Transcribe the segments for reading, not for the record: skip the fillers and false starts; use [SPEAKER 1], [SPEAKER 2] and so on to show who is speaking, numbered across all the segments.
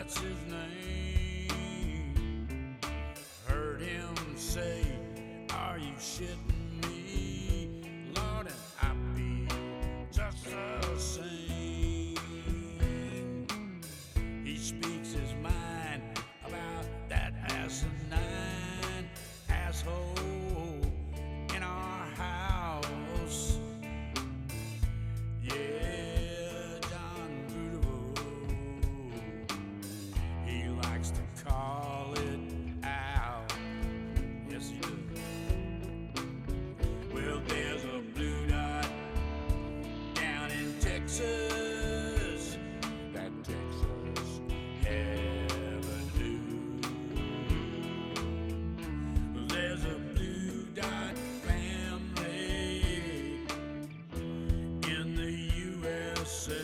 [SPEAKER 1] that's his name. Heard him say, are you shitting me? Lord, and I be just the same. He speaks his mind about that asinine asshole in our house. Yeah, John Boudreaux, he likes to call it out. Yes, he does. Well, there's a blue dot down in Texas, that Texas Avenue. There's a blue dot family in the USA,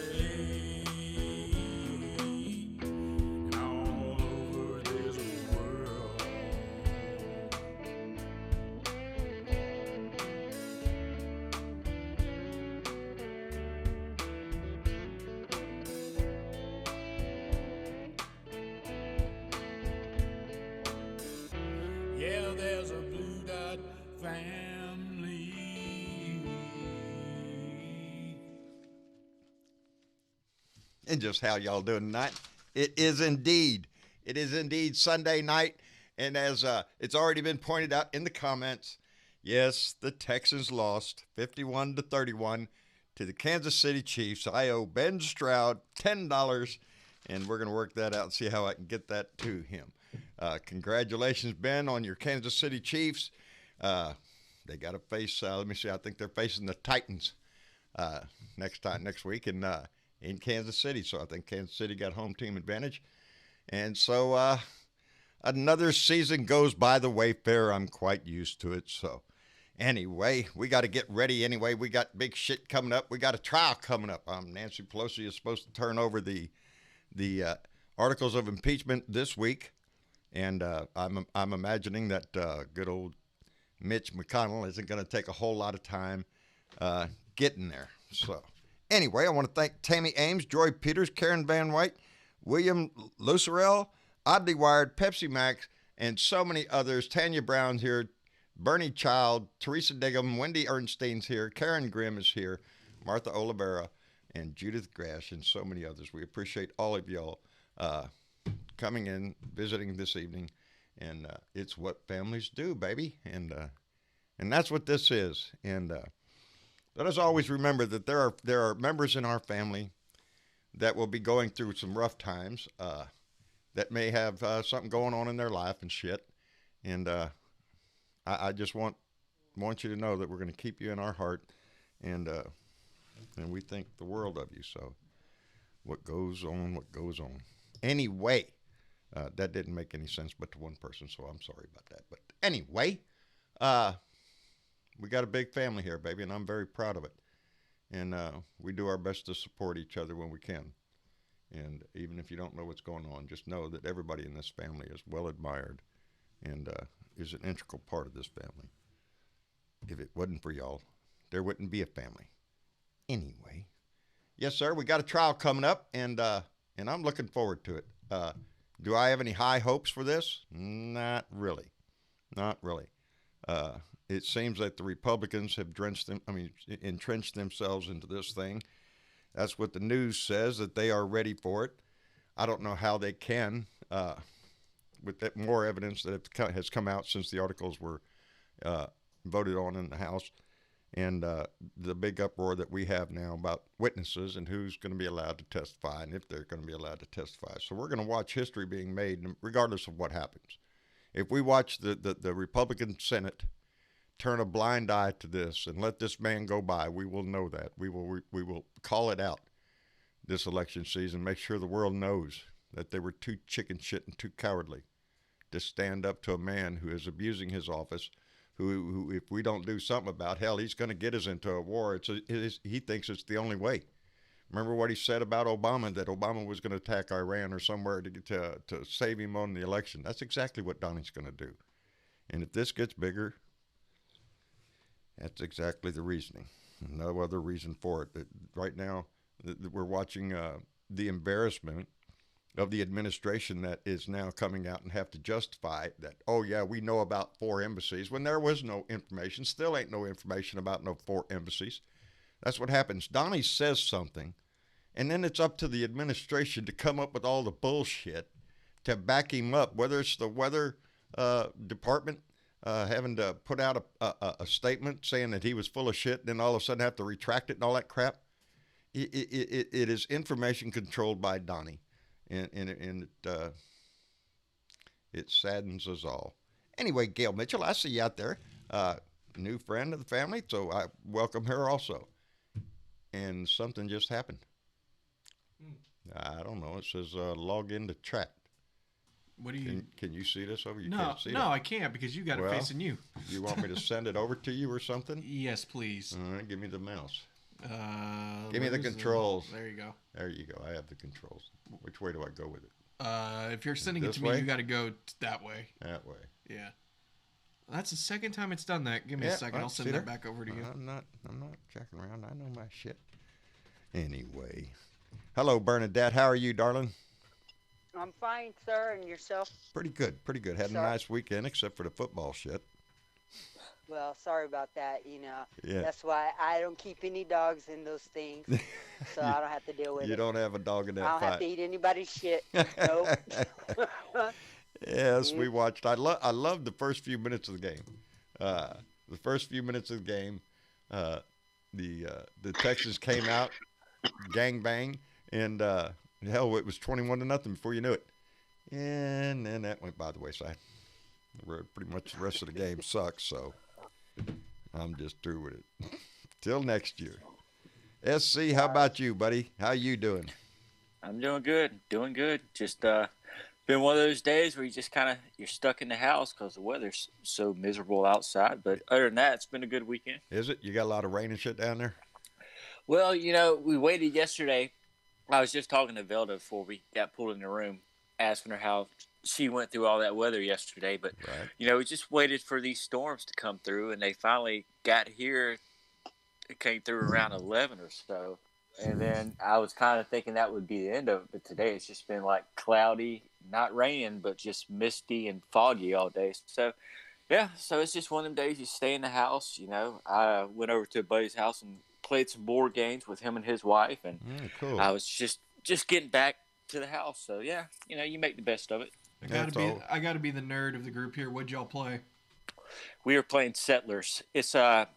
[SPEAKER 1] and all over this world. Yeah, there's a blue dot family.
[SPEAKER 2] And just how y'all doing tonight? It is indeed Sunday night, and as it's already been pointed out in the comments, yes, the Texans lost 51-31 to the Kansas City Chiefs. I owe Ben Stroud $10, and we're going to work that out and see how I can get that to him. Congratulations, Ben, on your Kansas City Chiefs. They got to face, let me see, I think they're facing the Titans next week in Kansas City. So I think Kansas City got home team advantage. And so another season goes by the Wayfarer. I'm quite used to it. So anyway, we got to get ready anyway. We got big shit coming up. We got a trial coming up. Nancy Pelosi is supposed to turn over the articles of impeachment this week. And I'm imagining that good old Mitch McConnell isn't going to take a whole lot of time getting there. So anyway, I want to thank Tammy Ames, Joy Peters, Karen Van White, William Lucerell, Oddly Wired, Pepsi Max, and so many others. Tanya Brown's here, Bernie Child, Teresa Diggum, Wendy Ernstein's here, Karen Grimm is here, Martha Olivera, and Judith Grash, and so many others. We appreciate all of y'all coming in, visiting this evening, and it's what families do, baby, and that's what this is. And let us always remember that there are members in our family that will be going through some rough times, that may have something going on in their life and shit, and I just want you to know that we're going to keep you in our heart, and we think the world of you. So what goes on. Anyway, that didn't make any sense but to one person, so I'm sorry about that. But anyway, we got a big family here, baby, and I'm very proud of it. And we do our best to support each other when we can. And even if you don't know what's going on, just know that everybody in this family is well admired and is an integral part of this family. If it wasn't for y'all, there wouldn't be a family. Anyway, yes, sir, we got a trial coming up, and I'm looking forward to it. Do I have any high hopes for this? Not really. It seems that the Republicans have entrenched themselves into this thing. That's what the news says, that they are ready for it. I don't know how they can, with that more evidence that has come out since the articles were voted on in the House, and the big uproar that we have now about witnesses and who's going to be allowed to testify and if they're going to be allowed to testify. So we're going to watch history being made regardless of what happens. If we watch the Republican Senate turn a blind eye to this and let this man go by, we will know that. We will call it out this election season, make sure the world knows that they were too chicken shit and too cowardly to stand up to a man who is abusing his office, who if we don't do something about, hell, he's going to get us into a war. He thinks it's the only way. Remember what he said about Obama, that Obama was going to attack Iran or somewhere to save him on the election. That's exactly what Donnie's going to do. And if this gets bigger, that's exactly the reasoning. No other reason for it. Right now, we're watching the embarrassment of the administration that is now coming out and have to justify that, oh, yeah, we know about 4 embassies, when there was no information, still ain't no information about no 4 embassies. That's what happens. Donnie says something, and then it's up to the administration to come up with all the bullshit to back him up, whether it's the weather department having to put out a statement saying that he was full of shit, and then all of a sudden have to retract it and all that crap. It is information controlled by Donnie, and it saddens us all. Anyway, Gail Mitchell, I see you out there, new friend of the family, so I welcome her also. And something just happened. I don't know. It says log into chat.
[SPEAKER 3] What do you?
[SPEAKER 2] Can you see this over? You
[SPEAKER 3] no,
[SPEAKER 2] can't see
[SPEAKER 3] no,
[SPEAKER 2] it.
[SPEAKER 3] I can't because you got it facing you.
[SPEAKER 2] You want me to send it over to you or something?
[SPEAKER 3] Yes, please.
[SPEAKER 2] All right, give me the mouse.
[SPEAKER 3] Give
[SPEAKER 2] me the controls.
[SPEAKER 3] There you go.
[SPEAKER 2] There you go. I have the controls. Which way do I go with it?
[SPEAKER 3] If you're sending it
[SPEAKER 2] This
[SPEAKER 3] to me,
[SPEAKER 2] way?
[SPEAKER 3] you got to go that way.
[SPEAKER 2] That way.
[SPEAKER 3] Yeah. That's the second time it's done that. Give me a second. I'll send that back over to you.
[SPEAKER 2] I'm not checking around. I know my shit. Anyway. Hello, Bernadette. How are you, darling?
[SPEAKER 4] I'm fine, sir, and yourself?
[SPEAKER 2] Pretty good. Pretty good. Had a nice weekend, except for the football shit.
[SPEAKER 4] Well, sorry about that. You know,
[SPEAKER 2] Yeah.
[SPEAKER 4] that's why I don't keep any dogs in those things, so I don't have to deal with it.
[SPEAKER 2] You don't have a dog in that
[SPEAKER 4] I don't
[SPEAKER 2] fight.
[SPEAKER 4] have to eat anybody's shit. Nope.
[SPEAKER 2] Yes, we watched. I loved the first few minutes of the game. The first few minutes of the game, the Texans came out, gang bang, and hell, it was 21-0 before you knew it. And then that went by the wayside. Pretty much the rest of the game sucks, so I'm just through with it. Till next year. SC, how about you, buddy? How you doing?
[SPEAKER 5] I'm doing good. Just been one of those days where you just you're stuck in the house because the weather's so miserable outside. But other than that, it's been a good weekend.
[SPEAKER 2] Is it? You got a lot of rain and shit down there?
[SPEAKER 5] Well, we waited yesterday. I was just talking to Velda before we got pulled in the room, asking her how she went through all that weather yesterday. But,
[SPEAKER 2] right.
[SPEAKER 5] We just waited for these storms to come through, and they finally got here. It came through around 11 or so. And then I was kind of thinking that would be the end of it. But today it's just been like cloudy, not raining, but just misty and foggy all day. So, yeah, so it's just one of them days you stay in the house. I went over to a buddy's house and played some board games with him and his wife. And
[SPEAKER 2] cool.
[SPEAKER 5] I was just getting back to the house. So, yeah, you make the best of it.
[SPEAKER 3] I gotta be the nerd of the group here. What'd y'all play?
[SPEAKER 5] We were playing Settlers. It's the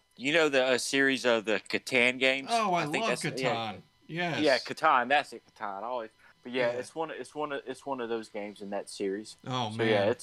[SPEAKER 5] series of the Catan games.
[SPEAKER 3] Oh, I love Catan. Yes.
[SPEAKER 5] Yeah, Catan. That's it, Catan. Always. But yeah, it's one of those games in that series.
[SPEAKER 3] Oh
[SPEAKER 5] so,
[SPEAKER 3] man.
[SPEAKER 5] Yeah,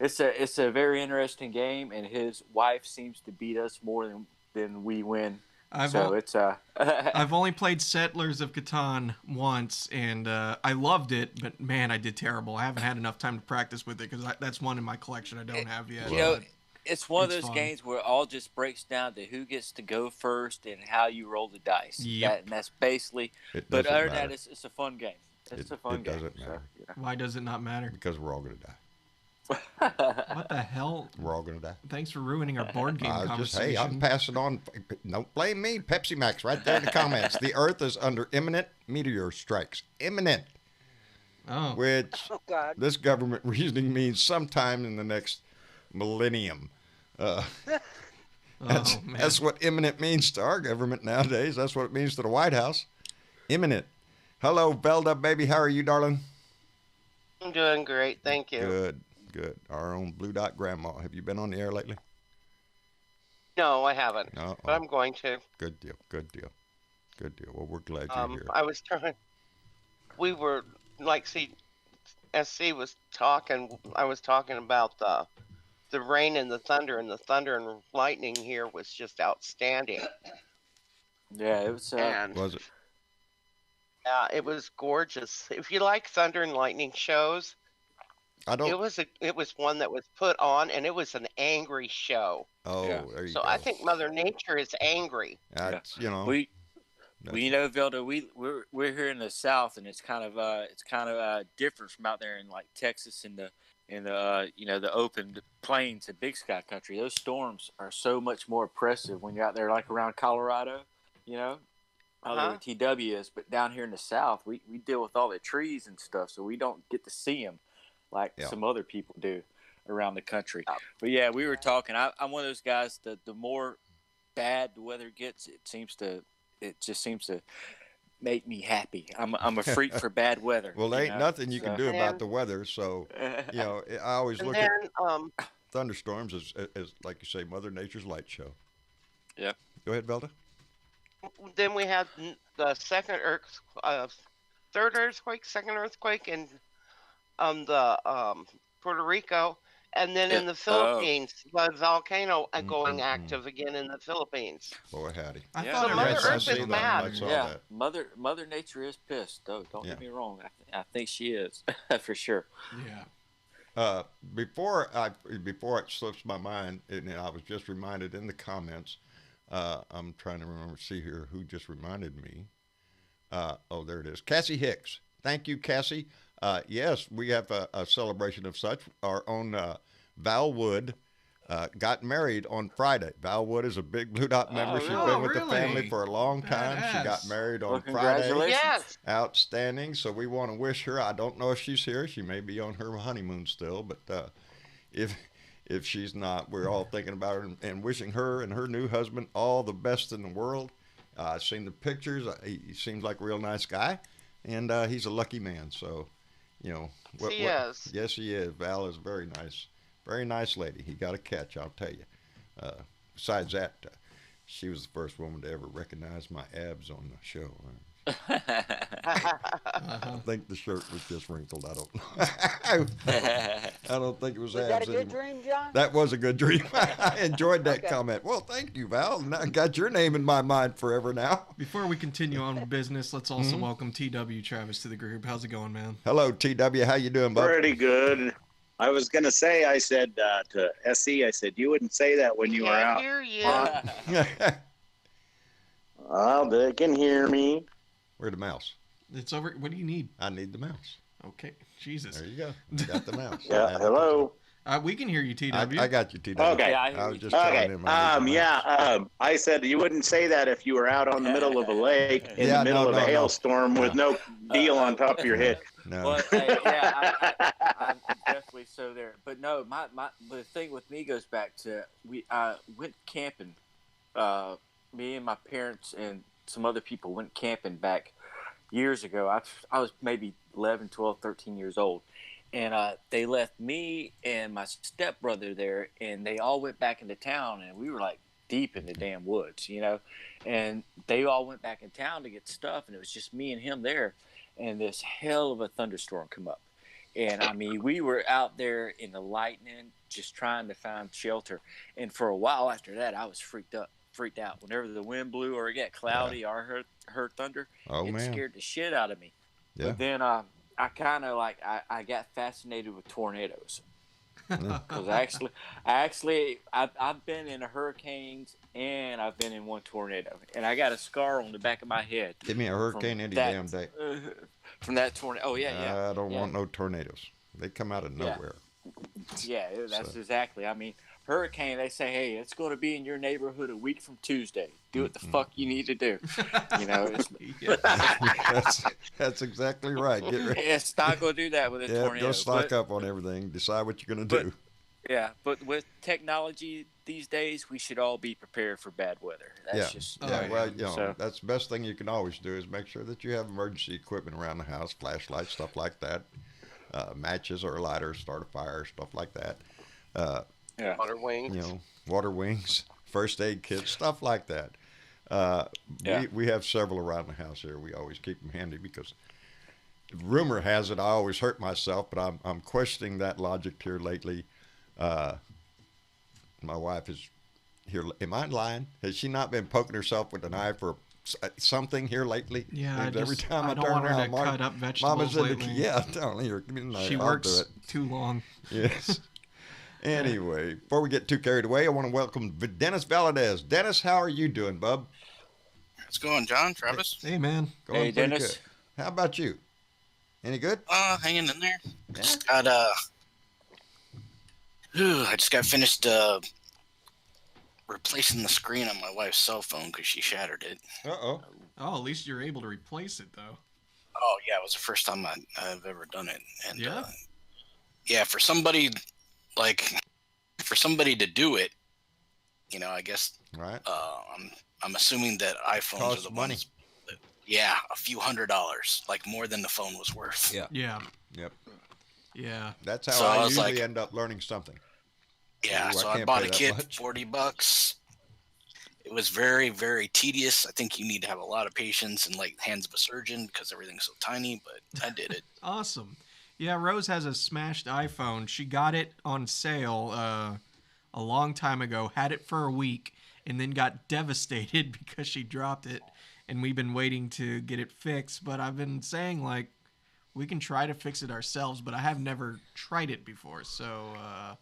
[SPEAKER 5] it's a very interesting game, and his wife seems to beat us more than we win.
[SPEAKER 3] I've only played Settlers of Catan once, and I loved it, but man, I did terrible. I haven't had enough time to practice with it because that's one in my collection I don't have yet.
[SPEAKER 5] It's one of those games where it all just breaks down to who gets to go first and how you roll the dice.
[SPEAKER 3] Yep.
[SPEAKER 5] And that's basically. But other than that, it's a fun game. It's a fun game.
[SPEAKER 2] It doesn't matter.
[SPEAKER 5] So,
[SPEAKER 3] Why does it not matter?
[SPEAKER 2] Because we're all going to die.
[SPEAKER 3] What the hell?
[SPEAKER 2] We're all going to die.
[SPEAKER 3] Thanks for ruining our board game conversation.
[SPEAKER 2] Hey, I'm passing on. Don't blame me. Pepsi Max right there in the comments. The Earth is under imminent meteor strikes. Imminent.
[SPEAKER 3] Oh.
[SPEAKER 2] Which this government reasoning means sometime in the next millennium. That's what imminent means to our government nowadays. That's what it means to the White House. Imminent. Hello, Velda, baby. How are you, darling?
[SPEAKER 6] I'm doing great. Thank you.
[SPEAKER 2] Good. Our own Blue Dot Grandma. Have you been on the air lately?
[SPEAKER 6] No, I haven't.
[SPEAKER 2] No.
[SPEAKER 6] But I'm going to.
[SPEAKER 2] Good deal. Well, we're glad you're here.
[SPEAKER 6] I was trying. We were SC was talking. I was talking about the rain and the thunder and lightning here was just outstanding.
[SPEAKER 5] Yeah, it was.
[SPEAKER 2] Was it?
[SPEAKER 6] Yeah, it was gorgeous. If you like thunder and lightning shows,
[SPEAKER 2] I don't.
[SPEAKER 6] It was one that was put on, and it was an angry show.
[SPEAKER 2] Oh,
[SPEAKER 5] yeah.
[SPEAKER 2] There you
[SPEAKER 6] so
[SPEAKER 2] go.
[SPEAKER 6] I think Mother Nature is angry.
[SPEAKER 2] That's,
[SPEAKER 5] We Velda, we're here in the South, and it's kind of different from out there in like Texas and the open plains and Big Sky country. Those storms are so much more oppressive when you're out there like around Colorado, I don't know what TW is, but down here in the South, we deal with all the trees and stuff, so we don't get to see them like some other people do around the country. But yeah, we were talking. I'm one of those guys that the more bad the weather gets, it just seems to make me happy. I'm a freak for bad weather.
[SPEAKER 2] Well, there ain't nothing you can do about the weather. So, you know, I always look at thunderstorms as like you say, Mother Nature's light show.
[SPEAKER 5] Yeah.
[SPEAKER 2] Go ahead, Velda.
[SPEAKER 6] Then we had the third earthquake, second earthquake in Puerto Rico, and then in the Philippines, the volcano going active again in the Philippines.
[SPEAKER 2] Boy, howdy.
[SPEAKER 3] I thought
[SPEAKER 6] Mother Earth is mad.
[SPEAKER 5] Yeah, Mother Nature is pissed, though. Don't get me wrong. I think she is for sure.
[SPEAKER 3] Yeah.
[SPEAKER 2] Before it slips my mind, and I was just reminded in the comments. I'm trying to see here who just reminded me. Oh, there it is. Cassie Hicks. Thank you, Cassie. Yes, we have a celebration of such. Our own Val Wood got married on Friday. Val Wood is a big Blue Dot member. She's been with the family for a long time. She got married on Friday.
[SPEAKER 6] Yes.
[SPEAKER 2] Outstanding. So we want to wish her. I don't know if she's here. She may be on her honeymoon still, but if she's not, we're all thinking about her and wishing her and her new husband all the best in the world. I've seen the pictures. He seems like a real nice guy, and he's a lucky man. So, you know.
[SPEAKER 6] He is.
[SPEAKER 2] Yes, he is. Val is very nice lady. He got a catch, I'll tell you. Besides that, she was the first woman to ever recognize my abs on the show. I think the shirt was just wrinkled. I don't know. I don't think it was abs.
[SPEAKER 4] Was that a good dream, John?
[SPEAKER 2] That was a good dream. I enjoyed that comment. Well, thank you, Val. I got your name in my mind forever now.
[SPEAKER 3] Before we continue on with business, let's also welcome TW Travis to the group. How's it going, man?
[SPEAKER 2] Hello, TW. How you doing, bud?
[SPEAKER 7] Pretty good. I was going to say, I said to SE, I said, you wouldn't say that when you were out.
[SPEAKER 6] Hear you.
[SPEAKER 7] Oh, they can hear me.
[SPEAKER 2] Where's the mouse?
[SPEAKER 3] It's over. What do you need?
[SPEAKER 2] I need the mouse.
[SPEAKER 3] Okay. Jesus.
[SPEAKER 2] There you go. You got the mouse.
[SPEAKER 7] Yeah. Hello.
[SPEAKER 3] We can hear you, TW.
[SPEAKER 2] I got you, TW.
[SPEAKER 7] Okay.
[SPEAKER 2] I was just telling him.
[SPEAKER 7] I said you wouldn't say that if you were out on the middle of a lake in the middle of a hailstorm with no deal on top of your head.
[SPEAKER 2] No.
[SPEAKER 5] Well, I'm definitely so there. But no, the thing with me goes back to we went camping. Me and my parents and some other people went camping back years ago. I was maybe 11, 12, 13 years old. And they left me and my stepbrother there, and they all went back into town, and we were like deep in the damn woods, you know. And they all went back in town to get stuff, and it was just me and him there. And this hell of a thunderstorm come up. And I mean, we were out there in the lightning, just trying to find shelter. And for a while after that, I was freaked out. Whenever the wind blew or it got cloudy or heard thunder, it scared the shit out of me.
[SPEAKER 2] Yeah.
[SPEAKER 5] But then I kind of like I got fascinated with tornadoes because I've been in hurricanes and I've been in one tornado, and I got a scar on the back of my head.
[SPEAKER 2] Give me a hurricane any damn day.
[SPEAKER 5] From that tornado. Oh yeah.
[SPEAKER 2] I don't want no tornadoes. They come out of nowhere.
[SPEAKER 5] Yeah, that's exactly. I mean, hurricane, they say, hey, it's going to be in your neighborhood a week from Tuesday. Do what the fuck you need to do. You know,
[SPEAKER 2] that's exactly right. Get ready.
[SPEAKER 5] It's not going to do that with a tornado.
[SPEAKER 2] Go stock up on everything. Decide what you're going to do.
[SPEAKER 5] Yeah, but with technology these days, we should all be prepared for bad weather. That's
[SPEAKER 2] well, you know, that's the best thing you can always do is make sure that you have emergency equipment around the house, flashlights, stuff like that, matches or lighters, start a fire, stuff like that.
[SPEAKER 6] Water wings.
[SPEAKER 2] You know, water wings, first aid kits, stuff like that. We have several around the house here. We always keep them handy because rumor has it I always hurt myself, but I'm questioning that logic here lately. My wife is here. Am I lying? Has she not been poking herself with a knife or something here lately?
[SPEAKER 3] Yeah,
[SPEAKER 2] every time I
[SPEAKER 3] don't
[SPEAKER 2] turn
[SPEAKER 3] want
[SPEAKER 2] around,
[SPEAKER 3] her to cut up vegetables
[SPEAKER 2] Mama's in
[SPEAKER 3] lately.
[SPEAKER 2] telling her, give me the knife.
[SPEAKER 3] She works too long.
[SPEAKER 2] Yes. Anyway, before we get too carried away, I want to welcome Dennis Valadez. Dennis, how are you doing, bub?
[SPEAKER 8] How's it going, John? Travis?
[SPEAKER 3] Hey, man.
[SPEAKER 2] Going
[SPEAKER 5] hey,
[SPEAKER 2] pretty
[SPEAKER 5] Dennis.
[SPEAKER 2] Good. How about you? Any good?
[SPEAKER 8] Hanging in there.
[SPEAKER 2] Yeah.
[SPEAKER 8] Just got I just got finished replacing the screen on my wife's cell phone because she shattered it.
[SPEAKER 2] Uh-oh.
[SPEAKER 3] Oh, at least you're able to replace it though.
[SPEAKER 8] Oh yeah, it was the first time I've ever done it, and
[SPEAKER 3] yeah,
[SPEAKER 8] yeah, for somebody to do it, I guess.
[SPEAKER 2] Right.
[SPEAKER 8] I'm assuming that iPhones
[SPEAKER 2] Costs
[SPEAKER 8] are the
[SPEAKER 2] money.
[SPEAKER 8] ones. Yeah, a few $100, like more than the phone was worth.
[SPEAKER 2] Yeah.
[SPEAKER 3] Yeah.
[SPEAKER 2] Yep.
[SPEAKER 3] Yeah.
[SPEAKER 2] That's how
[SPEAKER 8] So
[SPEAKER 2] I
[SPEAKER 8] I was
[SPEAKER 2] usually
[SPEAKER 8] like-
[SPEAKER 2] end up learning something.
[SPEAKER 8] Yeah,
[SPEAKER 2] Ooh, I
[SPEAKER 8] so I
[SPEAKER 2] can't
[SPEAKER 8] bought
[SPEAKER 2] pay
[SPEAKER 8] a
[SPEAKER 2] that
[SPEAKER 8] kit
[SPEAKER 2] much.
[SPEAKER 8] for $40. It was very, very tedious. I think you need to have a lot of patience and like hands of a surgeon because everything's so tiny, but I did it.
[SPEAKER 3] Awesome. Yeah, Rose has a smashed iPhone. She got it on sale a long time ago, had it for a week, and then got devastated because she dropped it. And we've been waiting to get it fixed. But I've been saying, like, we can try to fix it ourselves, but I have never tried it before. So,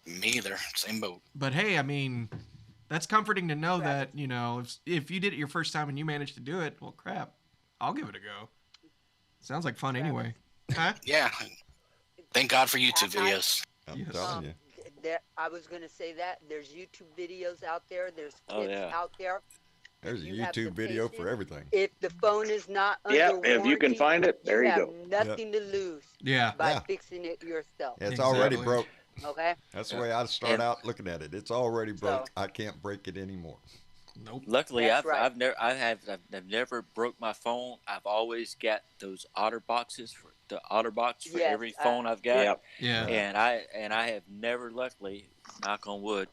[SPEAKER 8] Me either. Same boat.
[SPEAKER 3] but hey, I mean, that's comforting to know that, if you did it your first time and you managed to do it, well, crap, I'll give it a go. Sounds like fun anyway. Huh?
[SPEAKER 8] Yeah. Thank God for YouTube videos.
[SPEAKER 2] I'm
[SPEAKER 3] Yes.
[SPEAKER 2] telling you.
[SPEAKER 4] I was going to say that. There's YouTube videos out there. There's
[SPEAKER 5] Oh,
[SPEAKER 4] clips
[SPEAKER 5] yeah.
[SPEAKER 4] out there.
[SPEAKER 2] There's a
[SPEAKER 4] You have
[SPEAKER 2] YouTube
[SPEAKER 4] the
[SPEAKER 2] video
[SPEAKER 4] patience.
[SPEAKER 2] for everything.
[SPEAKER 4] If the phone is not under
[SPEAKER 7] Yep,
[SPEAKER 4] warranty,
[SPEAKER 7] if you can find it, there you
[SPEAKER 4] have
[SPEAKER 7] go.
[SPEAKER 4] nothing to lose
[SPEAKER 3] Yeah.
[SPEAKER 4] by
[SPEAKER 2] Yeah.
[SPEAKER 4] fixing it yourself.
[SPEAKER 2] It's already
[SPEAKER 3] Exactly.
[SPEAKER 2] broke.
[SPEAKER 4] Okay?
[SPEAKER 2] That's the way I start
[SPEAKER 5] And-
[SPEAKER 2] out looking at it. It's already broke.
[SPEAKER 4] So-
[SPEAKER 2] I can't break it anymore.
[SPEAKER 3] Nope.
[SPEAKER 5] Luckily,
[SPEAKER 4] That's right.
[SPEAKER 5] I've never broke my phone. I've always got those OtterBoxes for
[SPEAKER 4] Yes,
[SPEAKER 5] every phone I've got.
[SPEAKER 7] Yep.
[SPEAKER 3] Yeah.
[SPEAKER 5] And I have never, luckily, knock on wood,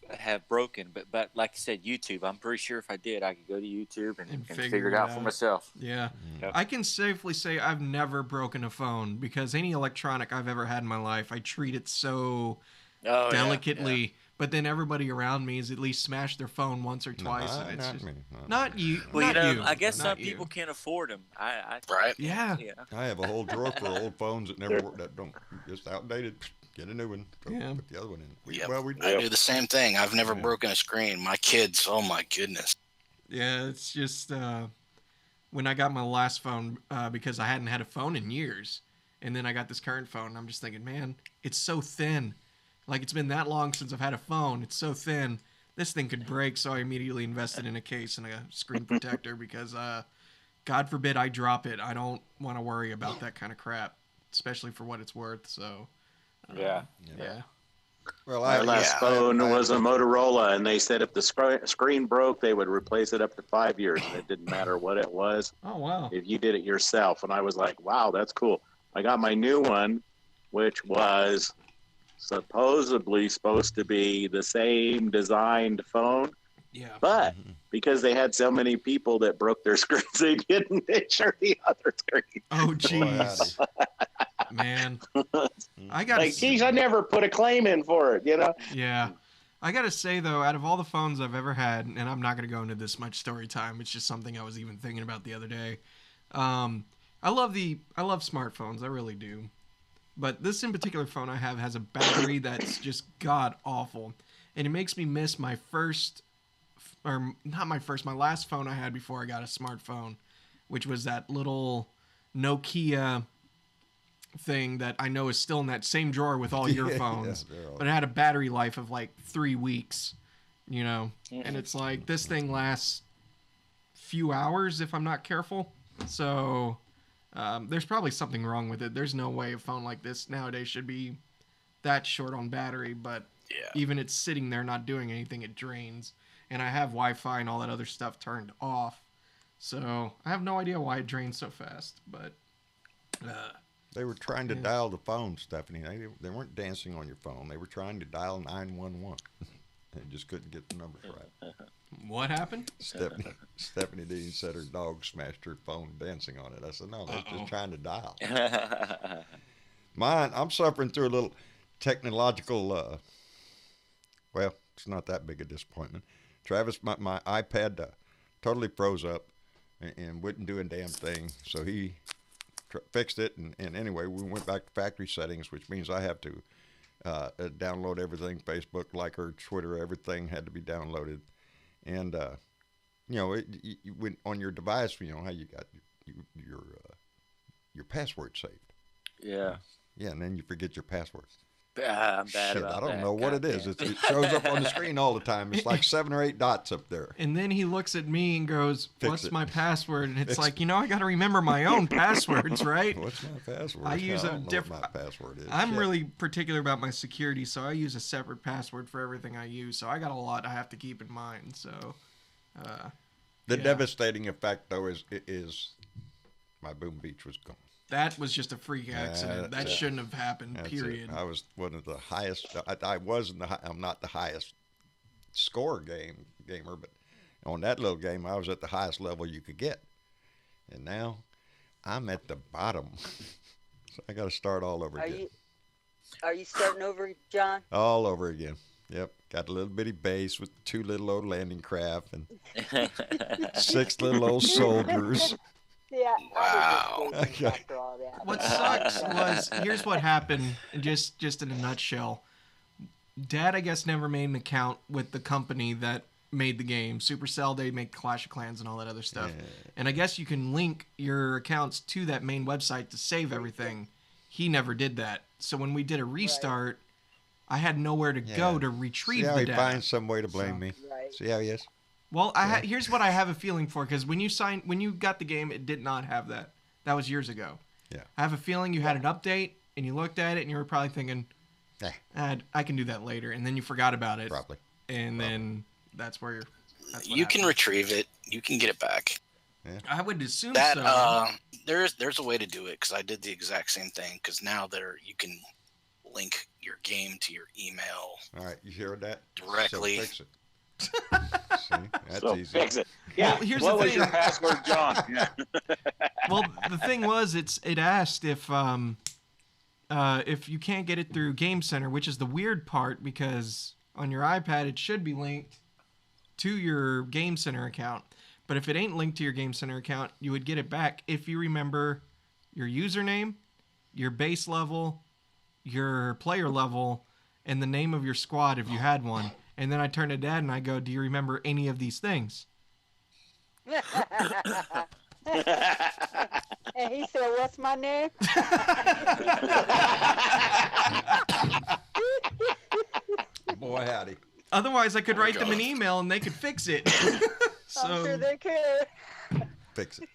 [SPEAKER 5] have broken. But like I said, YouTube. I'm pretty sure if I did, I could go to YouTube and figure it out for myself.
[SPEAKER 3] Yeah.
[SPEAKER 7] Yep.
[SPEAKER 3] I can safely say I've never broken a phone because any electronic I've ever had in my life, I treat it so
[SPEAKER 5] Oh, yeah,
[SPEAKER 3] delicately. But then everybody around me has at least smashed their phone once or
[SPEAKER 2] No,
[SPEAKER 3] twice. and it's
[SPEAKER 2] not
[SPEAKER 3] just,
[SPEAKER 2] me.
[SPEAKER 3] not you.
[SPEAKER 5] yeah. Well,
[SPEAKER 3] not
[SPEAKER 5] you know, I guess
[SPEAKER 3] not
[SPEAKER 5] some
[SPEAKER 3] you.
[SPEAKER 5] people can't afford them.
[SPEAKER 8] Right?
[SPEAKER 3] Yeah.
[SPEAKER 2] I have a whole drawer for old phones that never work. That don't just outdated. Get a new one.
[SPEAKER 3] Yeah.
[SPEAKER 2] Put the other one in.
[SPEAKER 8] Yep.
[SPEAKER 2] Well, we
[SPEAKER 8] I do the same thing. I've never
[SPEAKER 2] Yeah.
[SPEAKER 8] broken a screen. My kids, oh my goodness.
[SPEAKER 3] Yeah, it's just when I got my last phone because I hadn't had a phone in years, and then I got this current phone. I'm just thinking, man, it's so thin. Like it's been that long since I've had a phone. It's so thin. This thing could break. So I immediately invested in a case and a screen protector because, God forbid, I drop it. I don't want to worry about that kind of crap, especially for what it's worth. So,
[SPEAKER 5] Yeah.
[SPEAKER 3] yeah.
[SPEAKER 2] Well,
[SPEAKER 7] My last phone was a Motorola, and they said if the screen broke, they would replace it up to 5 years, and it didn't matter what it was
[SPEAKER 3] Oh wow.
[SPEAKER 7] if you did it yourself. And I was like, wow, that's cool. I got my new one, which was supposedly supposed to be the same designed phone,
[SPEAKER 3] Yeah.
[SPEAKER 7] but because they had so many people that broke their screens, they didn't insure the other screen.
[SPEAKER 3] Oh jeez. Man, I got
[SPEAKER 7] Like, geez, I never put a claim in for it, you know?
[SPEAKER 3] Yeah. I gotta say though, out of all the phones I've ever had, and I'm not gonna go into this much story time, it's just something I was even thinking about the other day. I love smartphones, I really do. But this in particular phone I have has a battery that's just god awful. And it makes me miss my last phone I had before I got a smartphone, which was that little Nokia thing that I know is still in that same drawer with all your
[SPEAKER 2] Yeah,
[SPEAKER 3] phones,
[SPEAKER 2] they're all-
[SPEAKER 3] but it had a battery life of like 3 weeks, and it's like this thing lasts few hours if I'm not careful. So there's probably something wrong with it. There's no way a phone like this nowadays should be that short on battery, but
[SPEAKER 8] Yeah.
[SPEAKER 3] even it's sitting there not doing anything, it drains. And I have Wi-Fi and all that other stuff turned off, so I have no idea why it drains so fast, but
[SPEAKER 2] They were trying to
[SPEAKER 3] Yeah.
[SPEAKER 2] dial the phone, Stephanie. They weren't dancing on your phone. They were trying to dial 911. They just couldn't get the numbers right.
[SPEAKER 3] what happened?
[SPEAKER 2] Stephanie Dean said her dog smashed her phone dancing on it. I said, no, they're
[SPEAKER 3] Uh-oh.
[SPEAKER 2] just trying to dial. Mine, I'm suffering through a little technological, well, it's not that big a disappointment. Travis, my iPad totally froze up and wouldn't do a damn thing. So he fixed it. And anyway, we went back to factory settings, which means I have to download everything, Facebook, Liker, Twitter, everything had to be downloaded. And, when on your device, how you got your password saved.
[SPEAKER 5] Yeah.
[SPEAKER 2] Yeah, and then you forget your password.
[SPEAKER 5] I'm bad
[SPEAKER 2] Shit,
[SPEAKER 5] about
[SPEAKER 2] I don't
[SPEAKER 5] that.
[SPEAKER 2] know what it is.
[SPEAKER 5] Goddamn.
[SPEAKER 2] It shows up on the screen all the time. It's like 7 or 8 dots up there.
[SPEAKER 3] And then he looks at me and goes,
[SPEAKER 2] Fix
[SPEAKER 3] "What's
[SPEAKER 2] it.
[SPEAKER 3] my password?" And it's
[SPEAKER 2] Fix
[SPEAKER 3] like, I got to remember my own passwords, right?
[SPEAKER 2] What's my password?
[SPEAKER 3] I use
[SPEAKER 2] don't
[SPEAKER 3] a
[SPEAKER 2] know
[SPEAKER 3] different.
[SPEAKER 2] what my password is.
[SPEAKER 3] I'm
[SPEAKER 2] Shit.
[SPEAKER 3] really particular about my security, so I use a separate password for everything I use. So I got a lot I have to keep in mind. So,
[SPEAKER 2] The
[SPEAKER 3] yeah.
[SPEAKER 2] devastating effect, though, is my Boom Beach was gone.
[SPEAKER 3] That was just a freak accident. That
[SPEAKER 2] That's it.
[SPEAKER 3] shouldn't have happened.
[SPEAKER 2] That's
[SPEAKER 3] Period.
[SPEAKER 2] it. I was one of the highest. I was in the. I'm not the highest score gamer, but on that little game, I was at the highest level you could get, and now I'm at the bottom. So I got to start all over again.
[SPEAKER 4] Are you starting over, John?
[SPEAKER 2] All over again. Yep. Got a little bitty base with 2 little old landing craft and 6 little old soldiers.
[SPEAKER 4] Yeah.
[SPEAKER 8] Wow.
[SPEAKER 2] Okay.
[SPEAKER 4] After all that.
[SPEAKER 3] What sucks was here's what happened, just in a nutshell. Dad, I guess, never made an account with the company that made the game. Supercell, they make Clash of Clans and all that other stuff.
[SPEAKER 2] Yeah.
[SPEAKER 3] And I guess you can link your accounts to that main website to save everything. He never did that. So when we did a restart, I had nowhere to go to retrieve
[SPEAKER 2] See how
[SPEAKER 3] the
[SPEAKER 2] he
[SPEAKER 3] data.
[SPEAKER 2] finds some way to blame me.
[SPEAKER 4] Right.
[SPEAKER 2] See how he is?
[SPEAKER 3] Well, here's what I have a feeling for, because when you got the game, it did not have that. That was years ago.
[SPEAKER 2] Yeah.
[SPEAKER 3] I have a feeling you had an update, and you looked at it, and you were probably thinking, I can do that later, and then you forgot about it.
[SPEAKER 2] Probably.
[SPEAKER 3] And then that's where that's what
[SPEAKER 8] You can
[SPEAKER 3] happened.
[SPEAKER 8] retrieve it. You can get it back.
[SPEAKER 3] I would assume
[SPEAKER 8] That
[SPEAKER 3] so.
[SPEAKER 8] there's a way to do it because I did the exact same thing. Because now you can link your game to your email.
[SPEAKER 2] All right, you hear that?
[SPEAKER 8] Directly.
[SPEAKER 2] So fix it. See, that's
[SPEAKER 7] So
[SPEAKER 2] easy.
[SPEAKER 7] fix it. Yeah.
[SPEAKER 3] Well, here's
[SPEAKER 7] what
[SPEAKER 3] the
[SPEAKER 7] was your
[SPEAKER 3] thing.
[SPEAKER 7] password, John? Yeah.
[SPEAKER 3] Well, the thing was, it asked if you can't get it through Game Center, which is the weird part because on your iPad it should be linked to your Game Center account. But if it ain't linked to your Game Center account, you would get it back if you remember your username, your base level, your player level, and the name of your squad if you had one. And then I turn to Dad and I go, "Do you remember any of these things?"
[SPEAKER 4] And he said, "What's my name?"
[SPEAKER 2] Boy, howdy.
[SPEAKER 3] Otherwise, I could write them an email and they could fix it.
[SPEAKER 4] I'm sure they could.
[SPEAKER 2] Fix it.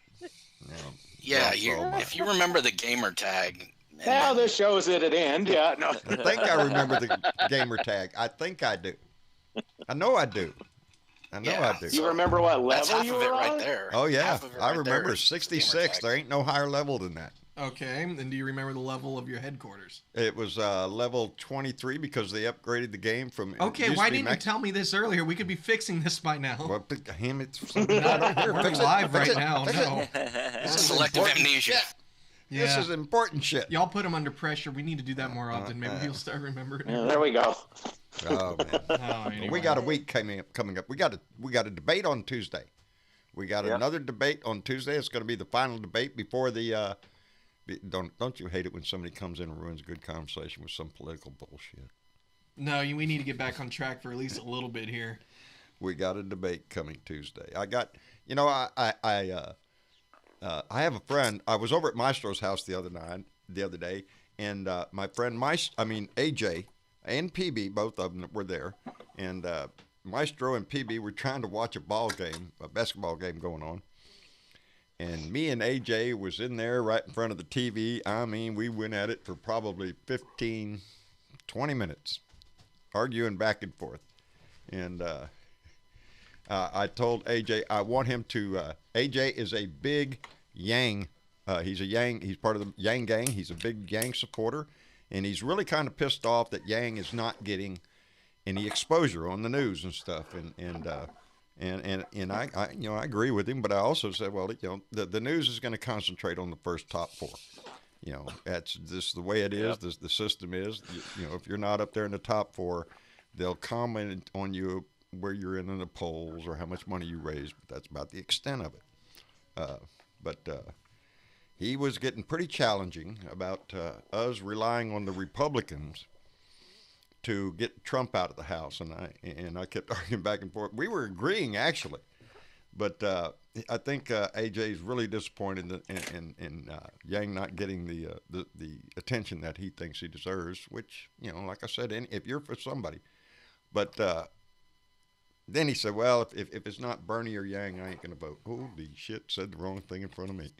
[SPEAKER 8] Yeah,
[SPEAKER 2] Well,
[SPEAKER 8] if you remember the gamer tag.
[SPEAKER 7] Now this shows it at end. Yeah. No.
[SPEAKER 2] I think I remember the gamer tag. I think I do. I know I do. I know I do.
[SPEAKER 7] You remember what
[SPEAKER 8] That's
[SPEAKER 7] level
[SPEAKER 8] half
[SPEAKER 7] you
[SPEAKER 8] of it
[SPEAKER 7] were
[SPEAKER 8] right
[SPEAKER 7] on?
[SPEAKER 8] there.
[SPEAKER 2] Oh, yeah.
[SPEAKER 8] Half of it
[SPEAKER 2] I
[SPEAKER 8] right there
[SPEAKER 2] remember
[SPEAKER 8] is the gamer
[SPEAKER 2] 66.
[SPEAKER 8] tag.
[SPEAKER 2] There ain't no higher level than that.
[SPEAKER 3] Okay, and do you remember the level of your headquarters?
[SPEAKER 2] It was level 23 because they upgraded the game from. it
[SPEAKER 3] Okay,
[SPEAKER 2] used to
[SPEAKER 3] why
[SPEAKER 2] be
[SPEAKER 3] didn't you tell me this earlier? We could be fixing this by now.
[SPEAKER 2] Well, damn it. Something I don't hear.
[SPEAKER 3] We're
[SPEAKER 2] Fix it,
[SPEAKER 3] live
[SPEAKER 2] fix
[SPEAKER 3] right
[SPEAKER 2] it,
[SPEAKER 3] now.
[SPEAKER 2] fix it.
[SPEAKER 3] No.
[SPEAKER 2] This is
[SPEAKER 8] Selective
[SPEAKER 2] important
[SPEAKER 8] amnesia.
[SPEAKER 2] shit. This is important shit.
[SPEAKER 3] Y'all put him under pressure. We need to do that more often. Maybe he'll start remembering.
[SPEAKER 7] Yeah, there we go.
[SPEAKER 2] Oh, man.
[SPEAKER 3] Oh, anyway.
[SPEAKER 2] We got a week coming up. We got a debate on Tuesday. We got another debate on Tuesday. It's going to be the final debate before the. Don't you hate it when somebody comes in and ruins a good conversation with some political bullshit?
[SPEAKER 3] No, we need to get back on track for at least a little bit here.
[SPEAKER 2] We got a debate coming Tuesday. I got, I have a friend. I was over at Maestro's house the other day, and my friend AJ and PB, both of them were there, and Maestro and PB were trying to watch a basketball game going on. And me and AJ was in there right in front of the TV. I mean, we went at it for probably 15, 20 minutes, arguing back and forth. And I told AJ I want him to. AJ is a big Yang. He's part of the Yang gang. He's a big Yang supporter, and he's really kind of pissed off that Yang is not getting any exposure on the news and stuff. And I agree with him, but I also said, well, the news is going to concentrate on the first top 4. That's just the way it is. Yep. The system is. If you're not up there in the top 4, they'll comment on you where you're in the polls or how much money you raise. But that's about the extent of it. But he was getting pretty challenging about us relying on the Republicans to get Trump out of the House, and I kept arguing back and forth. We were agreeing, actually, But I think AJ is really disappointed in Yang not getting the attention that he thinks he deserves. Which, like I said, if you're for somebody, but then he said, "Well, if it's not Bernie or Yang, I ain't gonna vote." Holy shit! Said the wrong thing in front of me.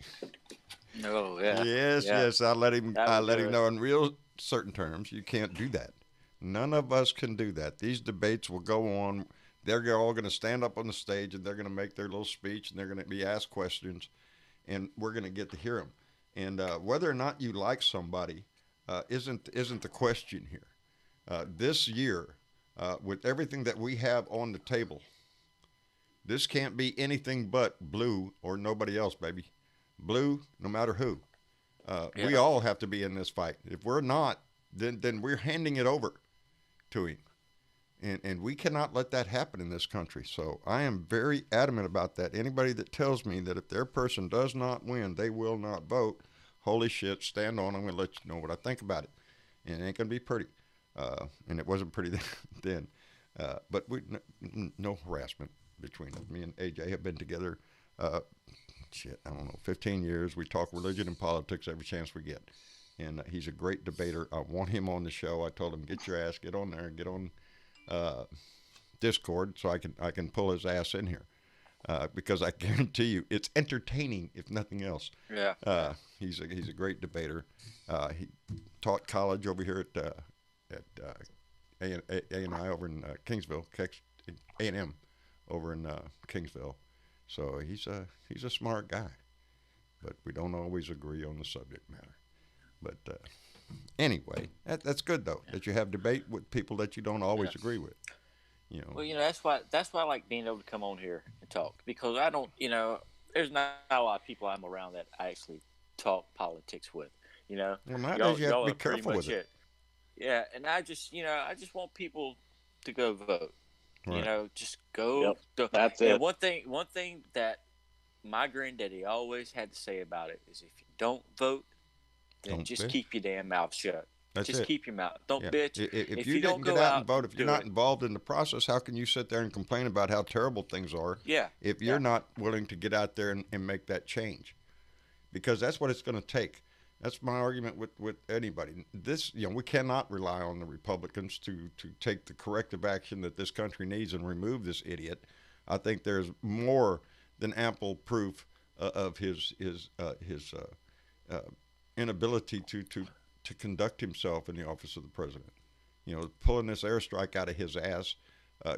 [SPEAKER 5] No, yeah.
[SPEAKER 2] Yes. I let him
[SPEAKER 5] Good.
[SPEAKER 2] know in real certain terms. You can't do that. None of us can do that. These debates will go on. They're all going to stand up on the stage and they're going to make their little speech and they're going to be asked questions, and we're going to get to hear them. And whether or not you like somebody isn't the question here. This year, with everything that we have on the table, this can't be anything but blue or nobody else, baby. Blue, no matter who. We all have to be in this fight. If we're not, then we're handing it over to him. And we cannot let that happen in this country. So I am very adamant about that. Anybody that tells me that if their person does not win, they will not vote, holy shit, stand on. I'm going to let you know what I think about it. And it ain't going to be pretty. And it wasn't pretty then. But no harassment between us. Me and AJ have been together, I don't know, 15 years. We talk religion and politics every chance we get. And he's a great debater. I want him on the show. I told him, get your ass, get on there, get on Discord so I can pull his ass in here because I guarantee you it's entertaining if nothing else.
[SPEAKER 5] Yeah.
[SPEAKER 2] He's a great debater. He taught college over here at A&I over in Kingsville, A&M over in Kingsville. So he's a smart guy, but we don't always agree on the subject matter. But anyway, that's good though that you have debate with people that you don't always agree with.
[SPEAKER 5] Well, that's why I like being able to come on here and talk, because I don't, there's not a lot of people I'm around that I actually talk politics with.
[SPEAKER 2] Well, nowadays you have to be careful with it.
[SPEAKER 5] Yeah, and I just want people to go vote.
[SPEAKER 2] Right.
[SPEAKER 5] Just go.
[SPEAKER 7] Yep, that's it.
[SPEAKER 5] And one thing that my granddaddy always had to say about it is, if you don't vote, then just keep your damn mouth shut.
[SPEAKER 2] That's
[SPEAKER 5] just
[SPEAKER 2] it.
[SPEAKER 5] keep your mouth. Don't bitch.
[SPEAKER 2] If you
[SPEAKER 5] don't
[SPEAKER 2] didn't
[SPEAKER 5] go
[SPEAKER 2] get out and vote, if you're not
[SPEAKER 5] it.
[SPEAKER 2] involved in the process, how can you sit there and complain about how terrible things are?
[SPEAKER 5] Yeah.
[SPEAKER 2] If you're not willing to get out there and make that change, because that's what it's going to take. That's my argument with anybody. We cannot rely on the Republicans to take the corrective action that this country needs and remove this idiot. I think there's more than ample proof of his inability to conduct himself in the office of the president. Pulling this airstrike out of his ass,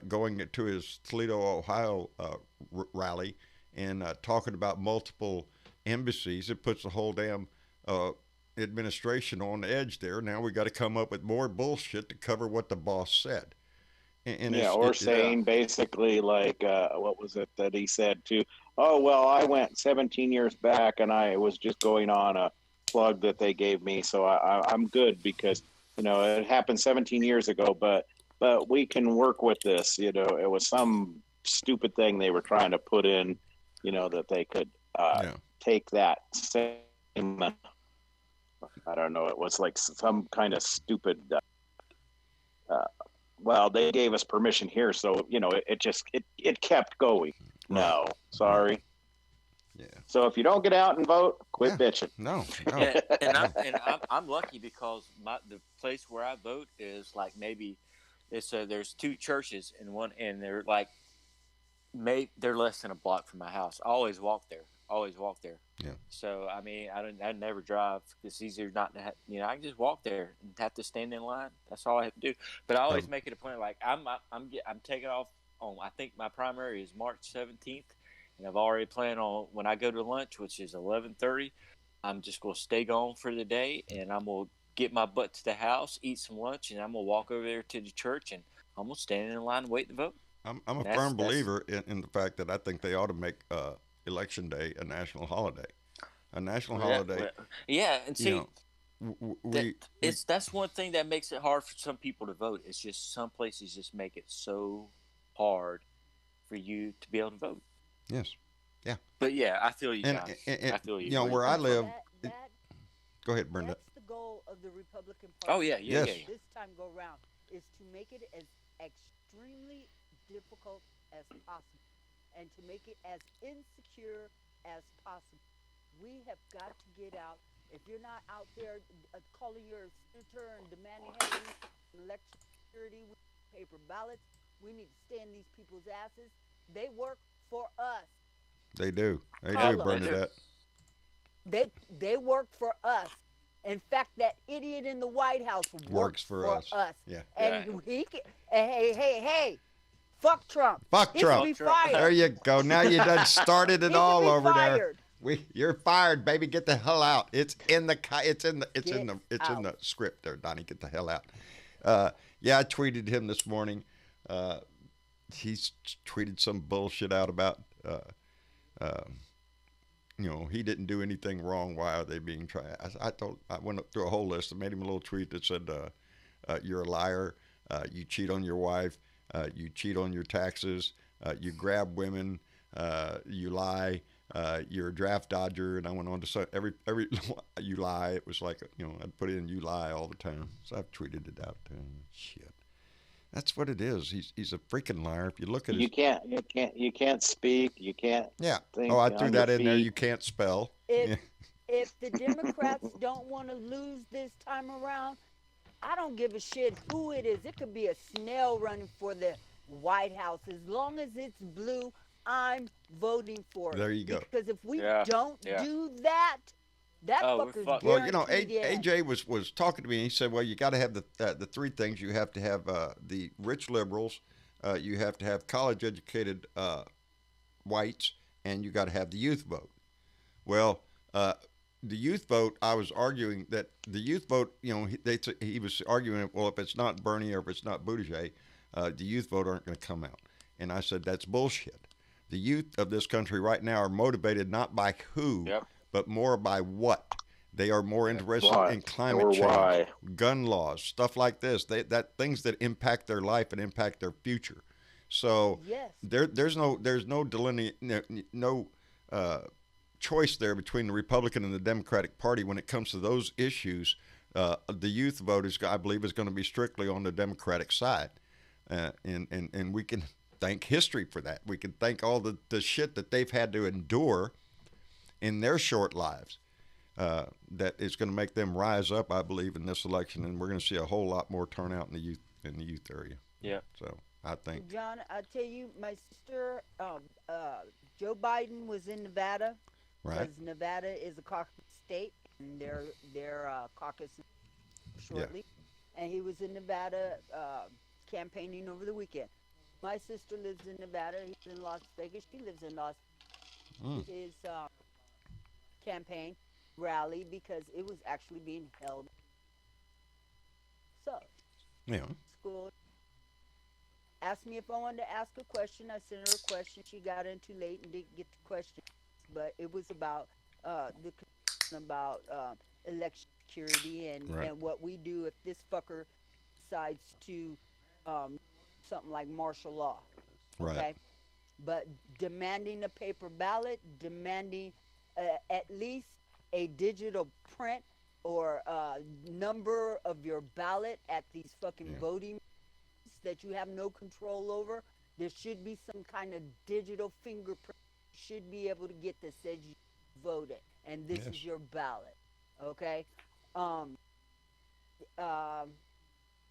[SPEAKER 2] going to his Toledo, Ohio rally, and talking about multiple embassies. It puts the whole damn administration on edge there. Now we got to come up with more bullshit to cover what the boss said.
[SPEAKER 7] Saying basically like, what was it that he said too? Oh, well, I went 17 years back and I was just going on a plug that they gave me. So I'm good because, it happened 17 years ago, but we can work with this. It was some stupid thing they were trying to put in, that they could take that same, I don't know, it was like some kind of stupid, well, they gave us permission here. So, it kept going.
[SPEAKER 2] Right.
[SPEAKER 7] No, sorry.
[SPEAKER 2] Yeah.
[SPEAKER 7] So if you don't get out and vote, quit bitching.
[SPEAKER 2] No.
[SPEAKER 5] and I'm lucky because the place where I vote is like maybe there's two churches and they're like they're less than a block from my house. I always walk there.
[SPEAKER 2] Yeah.
[SPEAKER 5] So I mean, I never drive. It's easier not to have, I can just walk there and have to stand in line. That's all I have to do. But I always make it a point, like I'm taking off on, I think my primary is March 17th. And I've already planned on, when I go to lunch, which is 11:30, I'm just going to stay gone for the day, and I'm going to get my butt to the house, eat some lunch, and I'm going to walk over there to the church, and I'm going to stand in line and wait to vote.
[SPEAKER 2] I'm a firm believer in the fact that I think they ought to make Election Day a national holiday. A national holiday.
[SPEAKER 5] Yeah, and see,
[SPEAKER 2] that's
[SPEAKER 5] one thing that makes it hard for some people to vote. It's just some places just make it so hard for you to be able to vote.
[SPEAKER 2] Yes. Yeah.
[SPEAKER 5] But yeah, I feel you guys. I feel you.
[SPEAKER 2] Where I live. Go ahead, Brenda.
[SPEAKER 4] That's the goal of the Republican Party.
[SPEAKER 5] Oh yeah.
[SPEAKER 2] Yes.
[SPEAKER 4] This time go round is to make it as extremely difficult as possible.
[SPEAKER 9] and to make it as insecure as possible. We have got to get out. If you're not out there calling your senator and demanding, hey, we need election security, we need paper ballots, we need to stay in these people's asses. They work for us.
[SPEAKER 2] They do. They
[SPEAKER 9] Call
[SPEAKER 2] do,
[SPEAKER 9] 'em.
[SPEAKER 2] Bernadette.
[SPEAKER 9] They work for us. In fact, that idiot in the White House works for us.
[SPEAKER 2] Yeah.
[SPEAKER 9] And he can, hey, fuck Trump.
[SPEAKER 2] Fuck
[SPEAKER 9] He
[SPEAKER 2] Trump.
[SPEAKER 9] should be fired.
[SPEAKER 2] There you go. Now you done started it
[SPEAKER 9] He should
[SPEAKER 2] all
[SPEAKER 9] be
[SPEAKER 2] over
[SPEAKER 9] fired.
[SPEAKER 2] there. You're fired, baby. Get the hell out. It's in the script there, Donnie. Get the hell out. Yeah, I tweeted him this morning. He's tweeted some bullshit out about he didn't do anything wrong. Why are they being tried? I went through a whole list and made him a little tweet that said, "You're a liar. You cheat on your wife. You cheat on your taxes. You grab women. You lie. You're a draft dodger." And I went on to say every you lie. It was like I'd put in "you lie" all the time. So I've tweeted it out to him. Shit. That's what it is. He's a freaking liar. If you look at
[SPEAKER 7] you can't speak. You can't.
[SPEAKER 2] Yeah.
[SPEAKER 7] Think
[SPEAKER 2] I threw that in there.
[SPEAKER 7] feet.
[SPEAKER 2] You can't spell.
[SPEAKER 9] If the Democrats don't want to lose this time around, I don't give a shit who it is. It could be a snail running for the White House. As long as it's blue, I'm voting for it.
[SPEAKER 2] There you go.
[SPEAKER 9] Because if we don't do that, that fucker's
[SPEAKER 2] Well,
[SPEAKER 9] guaranteed the end.
[SPEAKER 2] AJ was talking to me, and he said, "Well, you got to have the three things. You have to have the rich liberals, you have to have college-educated whites, and you got to have the youth vote." Well, the youth vote, I was arguing that the youth vote, he was arguing, well, if it's not Bernie or if it's not Buttigieg, the youth vote aren't going to come out. And I said, that's bullshit. The youth of this country right now are motivated not by who, but more by what. They are more interested in climate change, gun laws, stuff like this. Things that impact their life and impact their future. So there's no choice there between the Republican and the Democratic Party when it comes to those issues. The youth vote I believe is going to be strictly on the Democratic side, and we can thank history for that. We can thank all the shit that they've had to endure in their short lives. That is going to make them rise up, I believe, in this election, and we're going to see a whole lot more turnout in the youth area.
[SPEAKER 5] Yeah.
[SPEAKER 2] So I think,
[SPEAKER 9] John, I tell you, my sister, Joe Biden was in Nevada.
[SPEAKER 2] Right.
[SPEAKER 9] Because Nevada is a caucus state, and they're caucusing shortly. Yeah. And he was in Nevada campaigning over the weekend. My sister lives in Nevada. He's in Las Vegas. She lives in Las Vegas. His campaign rally, because it was actually being held. So, school asked me if I wanted to ask a question. I sent her a question. She got in too late and didn't get the question. But it was about election security and what we do if this fucker decides to something like martial law. Okay?
[SPEAKER 2] Right.
[SPEAKER 9] But demanding a paper ballot, demanding at least a digital print or number of your ballot at these fucking voting that you have no control over. There should be some kind of digital fingerprint. You should be able to get that says you voted and this is your ballot. Okay?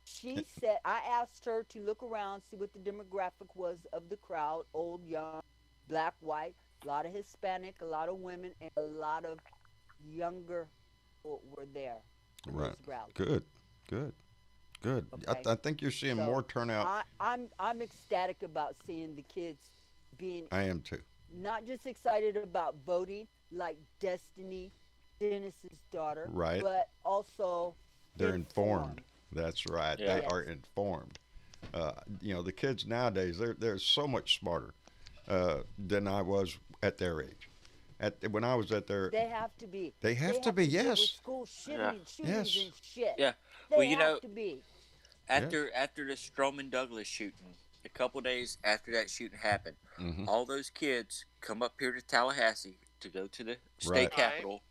[SPEAKER 9] She said, I asked her to look around, see what the demographic was of the crowd, old, young, black, white, a lot of Hispanic, a lot of women, and a lot of younger people were there.
[SPEAKER 2] Right. Good. Okay. I think you're seeing more turnout.
[SPEAKER 9] I'm ecstatic about seeing the kids being.
[SPEAKER 2] I am too.
[SPEAKER 9] Not just excited about voting like Destiny, Dennis's daughter.
[SPEAKER 2] Right.
[SPEAKER 9] But also.
[SPEAKER 2] They're informed. That's right. Yeah. They are informed. The kids nowadays, they're so much smarter than I was at their age. When I was at their,
[SPEAKER 9] they have to be.
[SPEAKER 2] They have to be. Yes.
[SPEAKER 9] School shootings and shit.
[SPEAKER 5] Yeah.
[SPEAKER 9] They have to be.
[SPEAKER 5] After the Stroman Douglas shooting, a couple days after that shooting happened, all those kids come up here to Tallahassee to go to the state capitol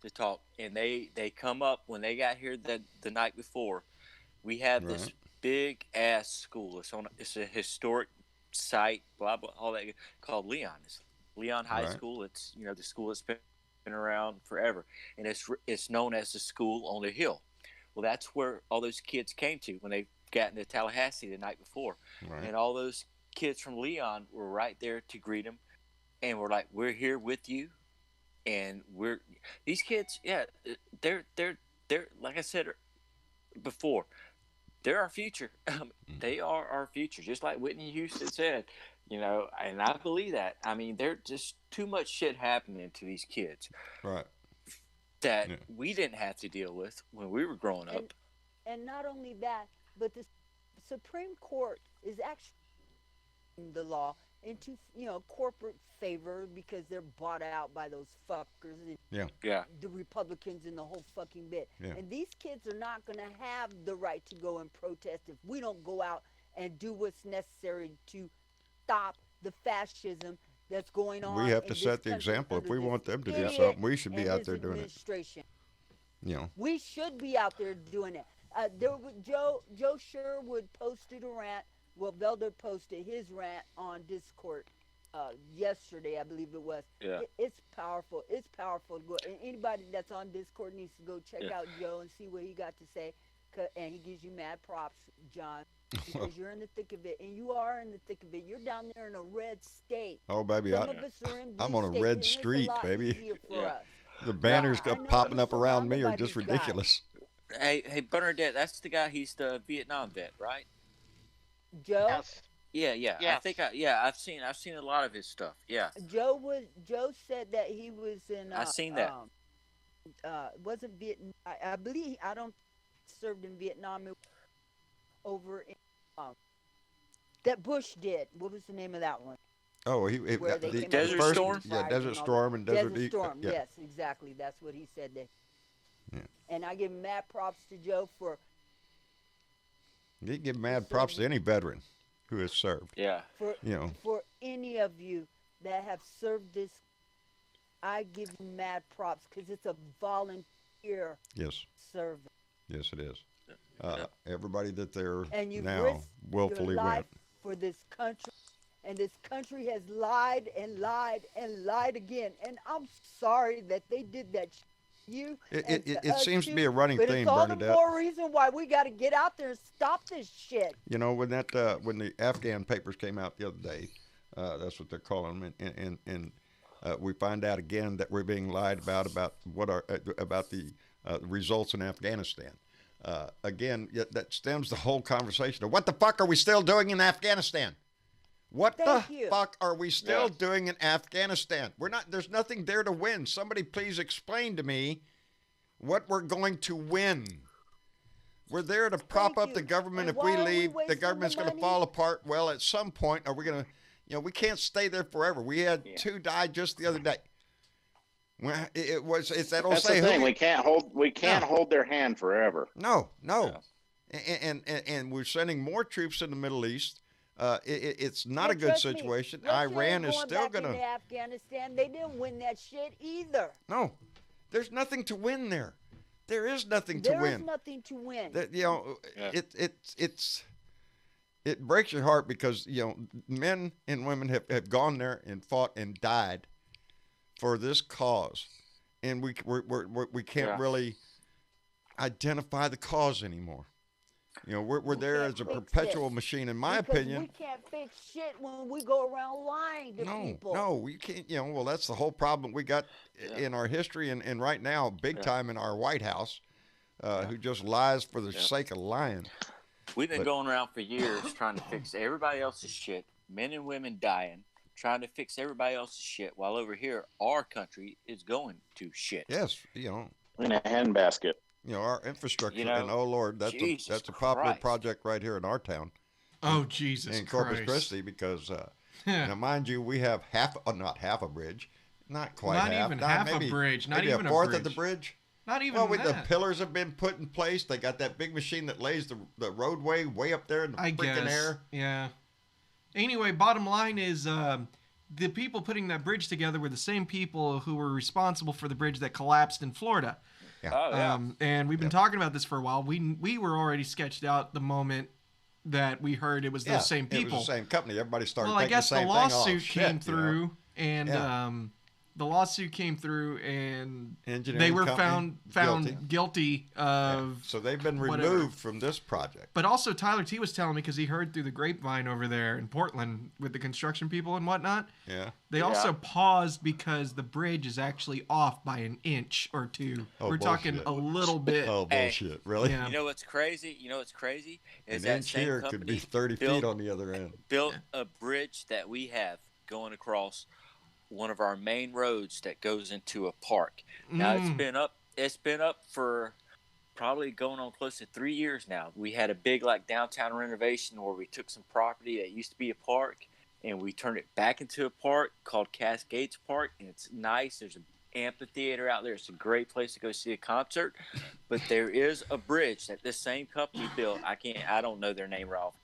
[SPEAKER 5] to talk, and they come up when they got here the night before. We have this big ass school. It's a historic site, blah blah, all that, called Leon. It's Leon High
[SPEAKER 2] Right.
[SPEAKER 5] School. It's the school that's been around forever, and it's known as the school on the hill. Well, that's where all those kids came to when they got into Tallahassee the night before,
[SPEAKER 2] Right.
[SPEAKER 5] and all those kids from Leon were right there to greet him, and we're like, we're here with you, and these kids, yeah, they're like I said before, they're our future. They are our future, just like Whitney Houston said, and I believe that. I mean, there's just too much shit happening to these kids,
[SPEAKER 2] Right.
[SPEAKER 5] that we didn't have to deal with when we were growing up.
[SPEAKER 9] And not only that, but the Supreme Court is actually the law into corporate favor because they're bought out by those fuckers and the Republicans and the whole fucking bit.
[SPEAKER 2] Yeah.
[SPEAKER 9] And these kids are not going to have the right to go and protest if we don't go out and do what's necessary to stop the fascism that's going on.
[SPEAKER 2] We have
[SPEAKER 9] in
[SPEAKER 2] to
[SPEAKER 9] this
[SPEAKER 2] set the
[SPEAKER 9] country
[SPEAKER 2] example. If
[SPEAKER 9] under
[SPEAKER 2] we
[SPEAKER 9] this
[SPEAKER 2] want them to do
[SPEAKER 9] idiot
[SPEAKER 2] something, we should be
[SPEAKER 9] and
[SPEAKER 2] out
[SPEAKER 9] his
[SPEAKER 2] there doing it.
[SPEAKER 9] administration.
[SPEAKER 2] You know.
[SPEAKER 9] We should be out there doing it. Joe Sherwood posted a rant. Well, Velder posted his rant on Discord yesterday, I believe it was.
[SPEAKER 5] Yeah.
[SPEAKER 9] It's powerful. It's powerful. And anybody that's on Discord needs to go check out Joe and see what he got to say. And he gives you mad props, John, because you're in the thick of it. And you are in the thick of it. You're down there in a red state.
[SPEAKER 2] Oh, baby,
[SPEAKER 9] Some of us are in blue
[SPEAKER 2] I'm on a
[SPEAKER 9] states,
[SPEAKER 2] red
[SPEAKER 9] and it's a
[SPEAKER 2] street,
[SPEAKER 9] lot
[SPEAKER 2] baby.
[SPEAKER 9] easier for us.
[SPEAKER 2] The banners
[SPEAKER 9] I know
[SPEAKER 2] popping
[SPEAKER 9] you're
[SPEAKER 2] up around me are
[SPEAKER 9] surrounded by
[SPEAKER 2] just
[SPEAKER 9] these guys.
[SPEAKER 2] ridiculous.
[SPEAKER 5] Hey, Bernadette, that's the guy. He's the Vietnam vet, right?
[SPEAKER 9] Joe?
[SPEAKER 6] Yes.
[SPEAKER 5] Yeah.
[SPEAKER 6] Yes.
[SPEAKER 5] I think I've seen a lot of his stuff. Yeah.
[SPEAKER 9] Joe said that he was in.
[SPEAKER 5] I seen that.
[SPEAKER 9] Wasn't Vietnam? I believe I don't served in Vietnam. Over in that Bush did. What was the name of that one?
[SPEAKER 2] Oh,
[SPEAKER 9] Where they came
[SPEAKER 5] Desert
[SPEAKER 9] up with
[SPEAKER 5] Storm?
[SPEAKER 9] the
[SPEAKER 2] Yeah,
[SPEAKER 9] fries
[SPEAKER 2] Desert
[SPEAKER 9] and all
[SPEAKER 2] Storm
[SPEAKER 9] that.
[SPEAKER 2] and Desert
[SPEAKER 9] Desert
[SPEAKER 2] Eagle,
[SPEAKER 9] Storm.
[SPEAKER 2] yeah.
[SPEAKER 9] Yes, exactly. That's what he said.
[SPEAKER 2] Yeah.
[SPEAKER 9] And I give mad props to Joe for.
[SPEAKER 2] You can give mad props to any veteran who has served.
[SPEAKER 5] Yeah.
[SPEAKER 9] For any of you that have served this, I give you mad props because it's a volunteer
[SPEAKER 2] Yes.
[SPEAKER 9] service.
[SPEAKER 2] Yes, it is. Everybody that they're
[SPEAKER 9] And you've
[SPEAKER 2] now
[SPEAKER 9] risked
[SPEAKER 2] willfully
[SPEAKER 9] your life
[SPEAKER 2] went.
[SPEAKER 9] for this country, and this country has lied and lied and lied again. And I'm sorry that they did that. You.
[SPEAKER 2] It seems to be a running
[SPEAKER 9] but
[SPEAKER 2] theme,
[SPEAKER 9] it's all
[SPEAKER 2] Bernadette.
[SPEAKER 9] the more reason why we got to get out there and stop this shit.
[SPEAKER 2] You know, when the Afghan papers came out the other day, that's what they're calling them, and we find out again that we're being lied about the results in Afghanistan. Again, that stems the whole conversation of what the fuck are we still doing in Afghanistan? What the fuck are we still doing in Afghanistan? There's nothing there to win. Somebody please explain to me what we're going to win. We're there to prop up the government.
[SPEAKER 9] And
[SPEAKER 2] If we
[SPEAKER 9] why are we
[SPEAKER 2] leave, the
[SPEAKER 9] wasting
[SPEAKER 2] government's
[SPEAKER 9] the
[SPEAKER 2] going to
[SPEAKER 9] money?
[SPEAKER 2] fall apart. Well, at some point, are we going to, we can't stay there forever. We had 2 die just the other day. Well, it's that old
[SPEAKER 7] That's
[SPEAKER 2] say.
[SPEAKER 7] the thing. We can't hold their hand forever.
[SPEAKER 2] No. And we're sending more troops in the Middle East. It's not a good
[SPEAKER 9] Trust me,
[SPEAKER 2] situation.
[SPEAKER 9] Russia
[SPEAKER 2] Iran
[SPEAKER 9] ain't
[SPEAKER 2] is
[SPEAKER 9] going
[SPEAKER 2] still
[SPEAKER 9] back
[SPEAKER 2] going
[SPEAKER 9] into
[SPEAKER 2] to.
[SPEAKER 9] Afghanistan. They didn't win that shit either.
[SPEAKER 2] No, there's nothing to win there. There is nothing to
[SPEAKER 9] There
[SPEAKER 2] win.
[SPEAKER 9] is nothing to win.
[SPEAKER 2] It breaks your heart because men and women have gone there and fought and died for this cause, and we can't really identify the cause anymore. We're there as a perpetual machine, in my
[SPEAKER 9] Because
[SPEAKER 2] opinion.
[SPEAKER 9] we can't fix shit when we go around lying to people.
[SPEAKER 2] No, we can't. Well, that's the whole problem we got in our history, and right now, big time in our White House, who just lies for the sake of lying.
[SPEAKER 5] We've been going around for years trying to fix everybody else's shit, men and women dying, trying to fix everybody else's shit, while over here, our country is going to shit.
[SPEAKER 2] Yes,
[SPEAKER 7] in a handbasket.
[SPEAKER 2] Our infrastructure, and oh Lord, that's a popular project right here in our town.
[SPEAKER 3] Oh, Jesus
[SPEAKER 2] in Corpus
[SPEAKER 3] Christ.
[SPEAKER 2] Christi, because now, mind you, we have not half a bridge, not quite
[SPEAKER 3] Not
[SPEAKER 2] half,
[SPEAKER 3] even half
[SPEAKER 2] maybe,
[SPEAKER 3] a bridge, not
[SPEAKER 2] maybe
[SPEAKER 3] even
[SPEAKER 2] a
[SPEAKER 3] a
[SPEAKER 2] fourth
[SPEAKER 3] bridge.
[SPEAKER 2] of the bridge.
[SPEAKER 3] Not even
[SPEAKER 2] well,
[SPEAKER 3] that.
[SPEAKER 2] The pillars have been put in place. They got that big machine that lays the roadway way up there in the freaking air.
[SPEAKER 3] Yeah. Anyway, bottom line is the people putting that bridge together were the same people who were responsible for the bridge that collapsed in Florida.
[SPEAKER 2] Yeah.
[SPEAKER 5] Oh, yeah.
[SPEAKER 3] And we've been talking about this for a while. We were already sketched out the moment that we heard it was those same people.
[SPEAKER 2] It was the same company. Everybody started
[SPEAKER 3] well, I
[SPEAKER 2] thinking
[SPEAKER 3] guess
[SPEAKER 2] the same
[SPEAKER 3] the lawsuit
[SPEAKER 2] thing.
[SPEAKER 3] came through, and the lawsuit came through, and
[SPEAKER 2] Engineering
[SPEAKER 3] they were
[SPEAKER 2] company,
[SPEAKER 3] found guilty of.
[SPEAKER 2] So they've been
[SPEAKER 3] whatever.
[SPEAKER 2] removed from this project.
[SPEAKER 3] But also, Tyler T was telling me, because he heard through the grapevine over there in Portland with the construction people and whatnot.
[SPEAKER 2] Yeah.
[SPEAKER 3] They also paused because the bridge is actually off by an inch or two. We're talking a little bit.
[SPEAKER 2] Oh, bullshit. Really?
[SPEAKER 3] Yeah.
[SPEAKER 5] You know what's crazy? Is
[SPEAKER 2] An inch here could be 30 feet on the other end.
[SPEAKER 5] Built a bridge that we have going across one of our main roads that goes into a park. Now it's been up for probably going on close to 3 years now. We had a big downtown renovation where we took some property that used to be a park and we turned it back into a park called Cascades Park, and it's nice. There's an amphitheater out there. It's a great place to go see a concert. But there is a bridge that this same company built. I don't know their name, Ralph,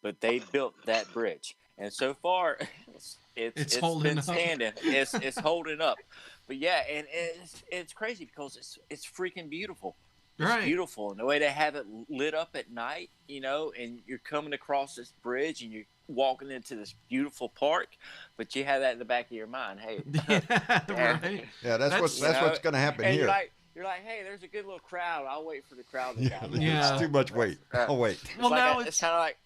[SPEAKER 5] but they built that bridge. And so far, it's
[SPEAKER 3] holding
[SPEAKER 5] been
[SPEAKER 3] up.
[SPEAKER 5] standing. It's holding up. But yeah, and it's crazy because it's freaking beautiful. It's beautiful, and the way they have it lit up at night, and you're coming across this bridge and you're walking into this beautiful park, but you have that in the back of your mind. Hey,
[SPEAKER 2] Yeah, that's what's going to happen
[SPEAKER 5] and
[SPEAKER 2] here.
[SPEAKER 5] You're like, hey, there's a good little crowd. I'll wait for the crowd to come.
[SPEAKER 2] It's too much wait. I'll wait.
[SPEAKER 5] Well, now it's kind of like.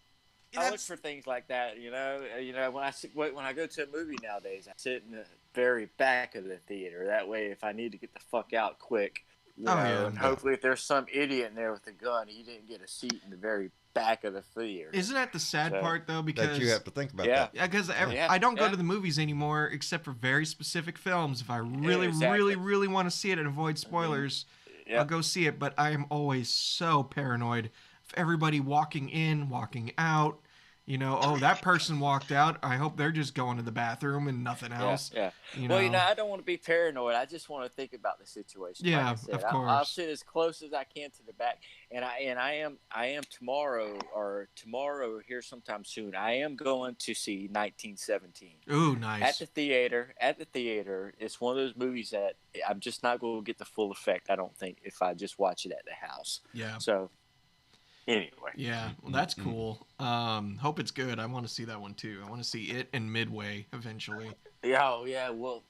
[SPEAKER 5] I look for things like that, when I go to a movie nowadays, I sit in the very back of the theater. That way, if I need to get the fuck out quick, and hopefully if there's some idiot in there with a gun, he didn't get a seat in the very back of the theater.
[SPEAKER 3] Isn't that the sad part, though? Because
[SPEAKER 2] that you have to think about that.
[SPEAKER 3] Yeah, because I don't go to the movies anymore except for very specific films. If I really, really want to see it and avoid spoilers, I'll go see it. But I am always so paranoid of everybody walking in, walking out. That person walked out. I hope they're just going to the bathroom and nothing else.
[SPEAKER 5] Yeah. Well, I don't want to be paranoid. I just want to think about the situation.
[SPEAKER 3] Yeah,
[SPEAKER 5] like I said,
[SPEAKER 3] of course.
[SPEAKER 5] I'll sit as close as I can to the back, and I am tomorrow or here sometime soon. I am going to see 1917.
[SPEAKER 3] Ooh, nice.
[SPEAKER 5] At the theater. It's one of those movies that I'm just not going to get the full effect, I don't think, if I just watch it at the house.
[SPEAKER 3] Yeah.
[SPEAKER 5] So. Anyway.
[SPEAKER 3] Yeah, well, that's cool. Hope it's good. I want to see that one too. I want to see it and Midway eventually.
[SPEAKER 5] Yeah, well,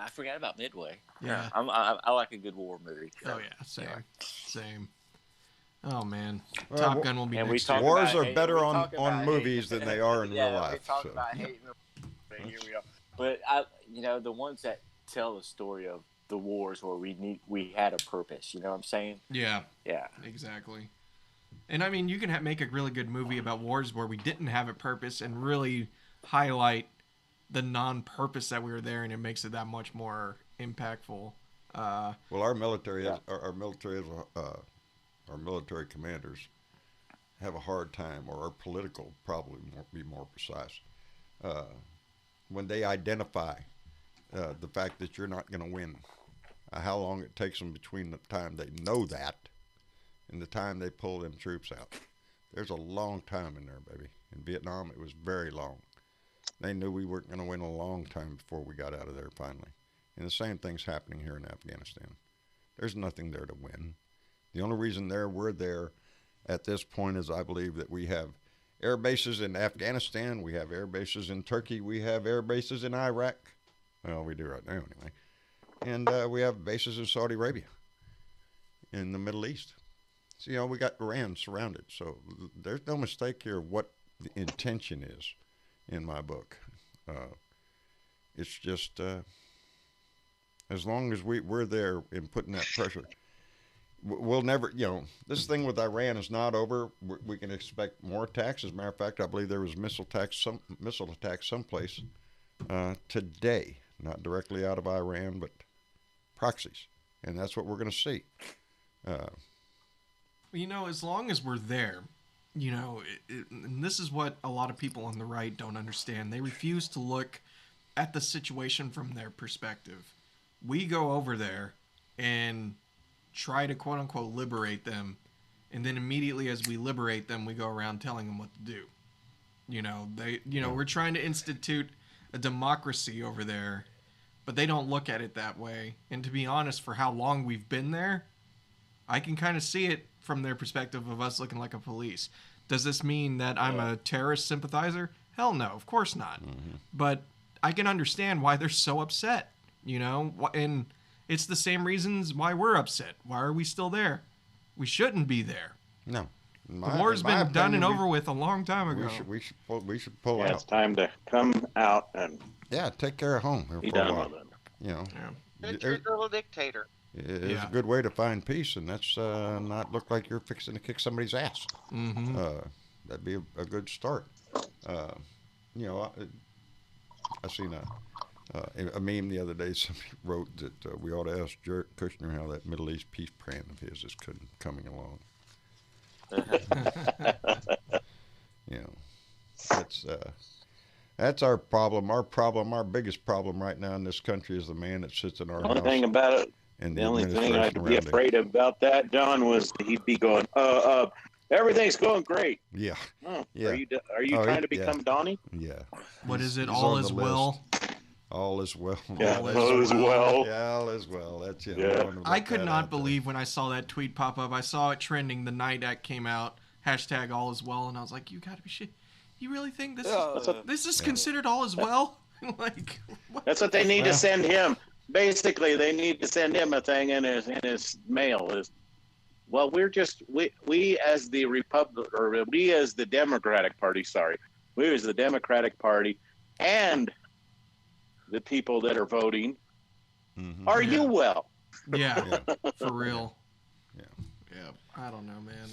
[SPEAKER 5] I forgot about Midway.
[SPEAKER 3] Yeah,
[SPEAKER 5] I like a good war movie. So.
[SPEAKER 3] Oh yeah, same. Oh man, Top Gun will be next year.
[SPEAKER 2] Wars are better on movies than they are in real life.
[SPEAKER 5] We talk about hating them. Here we go. But the ones that tell the story of the wars where we had a purpose. You know what I'm saying?
[SPEAKER 3] Yeah.
[SPEAKER 5] Yeah.
[SPEAKER 3] Exactly. And I mean, you can make a really good movie about wars where we didn't have a purpose and really highlight the non-purpose that we were there, and it makes it that much more impactful.
[SPEAKER 2] Well, our military commanders have a hard time, or our political, probably be more precise, when they identify the fact that you're not going to win. How long it takes them between the time they know that and the time they pull them troops out. There's a long time in there, baby. In Vietnam, it was very long. They knew we weren't going to win a long time before we got out of there finally. And the same thing's happening here in Afghanistan. There's nothing there to win. The only reason we're there at this point is I believe that we have air bases in Afghanistan, we have air bases in Turkey, we have air bases in Iraq. Well, we do right now anyway. And we have bases in Saudi Arabia, in the Middle East. So, we got Iran surrounded. So there's no mistake here what the intention is in my book. It's just as long as we're there in putting that pressure, we'll never, this thing with Iran is not over. We can expect more attacks. As a matter of fact, I believe there was missile attacks someplace today, not directly out of Iran, but proxies. And that's what we're going to see.
[SPEAKER 3] As long as we're there, and this is what a lot of people on the right don't understand. They refuse to look at the situation from their perspective. We go over there and try to quote unquote liberate them, and then immediately as we liberate them, we go around telling them what to do. We're trying to institute a democracy over there, but they don't look at it that way. And to be honest, for how long we've been there, I can kind of see it from their perspective of us looking like a police. Does this mean that I'm a terrorist sympathizer? Hell no, of course not. But I can understand why they're so upset, you know? And it's the same reasons why we're upset. Why are we still there? We shouldn't be there.
[SPEAKER 2] No.
[SPEAKER 3] The war's been done and over with a long time ago.
[SPEAKER 2] We should pull out.
[SPEAKER 7] It's time to come out and
[SPEAKER 2] take care of home.
[SPEAKER 7] Be done with it.
[SPEAKER 2] You know,
[SPEAKER 6] You're a little dictator.
[SPEAKER 2] It's a good way to find peace, and that's not look like you're fixing to kick somebody's ass. That'd be a good start. You know, I seen a meme the other day. Somebody wrote that we ought to ask Jared Kushner how that Middle East peace plan of his is coming along. You know, that's our problem. Our biggest problem right now in this country is the man that sits in our house.
[SPEAKER 7] The only thing about it, and the only thing I'd be afraid about that, John, was he'd be going, everything's going great.
[SPEAKER 2] Yeah.
[SPEAKER 7] Yeah. Are you trying to become Donnie?
[SPEAKER 2] Yeah.
[SPEAKER 3] What is it? All is well.
[SPEAKER 2] All is well.
[SPEAKER 7] Yeah, all is well.
[SPEAKER 2] Yeah, all is well. That's it.
[SPEAKER 7] Yeah.
[SPEAKER 3] I could not believe when I saw that tweet pop up. I saw it trending the night that came out. # all is well. And I was like, you gotta be shit. You really think this is considered all is well? Like, what?
[SPEAKER 7] That's what they need to send him. Basically, they need to send him a thing in his mail. Well, we as the we as the Democratic Party, we as the Democratic Party and the people that are voting, are you well?
[SPEAKER 3] Yeah, for real. Yeah. I don't know, man.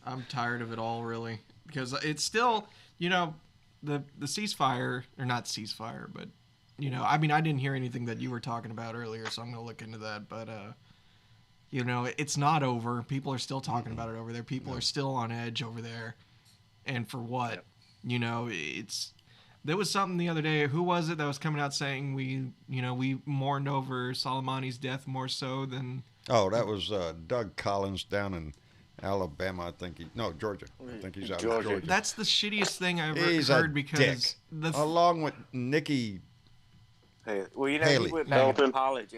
[SPEAKER 3] I'm tired of it all, really, because it's still, you know, the ceasefire, or not ceasefire, but, you know, I mean, I didn't hear anything that you were talking about earlier, so I'm gonna look into that, but you know, it's not over. People are still talking about it over there. People are still on edge over there. And for what? Yep. You know, there was something the other day. Who was it that was coming out saying we mourned over Soleimani's death more so than...
[SPEAKER 2] Oh, that was Doug Collins down in Alabama, I think. Georgia. I think he's out of Georgia.
[SPEAKER 3] That's the shittiest thing I've ever heard because...
[SPEAKER 2] Along with Nikki...
[SPEAKER 5] Hey, well, you know,
[SPEAKER 2] Haley.
[SPEAKER 5] He went back and apologized.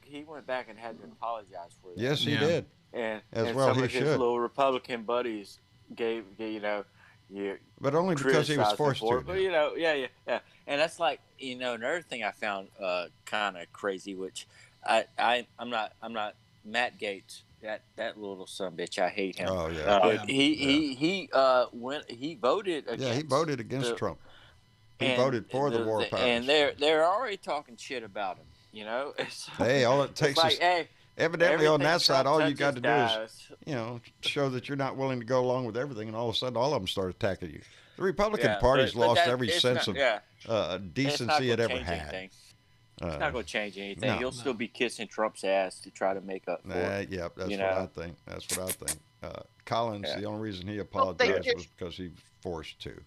[SPEAKER 5] He went back and had to apologize for that.
[SPEAKER 2] Yes, he did.
[SPEAKER 5] And
[SPEAKER 2] well
[SPEAKER 5] some
[SPEAKER 2] he
[SPEAKER 5] of his
[SPEAKER 2] should.
[SPEAKER 5] little Republican buddies gave
[SPEAKER 2] but only because he was forced to.
[SPEAKER 5] But, you know, yeah. And that's like, you know, another thing I found kind of crazy, which I'm not Matt Gaetz. That little son of a bitch, I hate him.
[SPEAKER 2] Oh yeah.
[SPEAKER 5] But he voted against.
[SPEAKER 2] Yeah, he voted against Trump. He voted for the war powers.
[SPEAKER 5] And they're already talking shit about him, you know?
[SPEAKER 2] Hey, all it takes is... evidently on that side, all you got to do is, you know, show that you're not willing to go along with everything, and all of a sudden all of them start attacking you. The Republican Party's lost every sense of decency it ever had.
[SPEAKER 5] It's not going to change anything. He'll still be kissing Trump's ass to try to make up for it.
[SPEAKER 2] Yeah, that's what I think. That's what I think. Collins, the only reason he apologized was because he was forced to.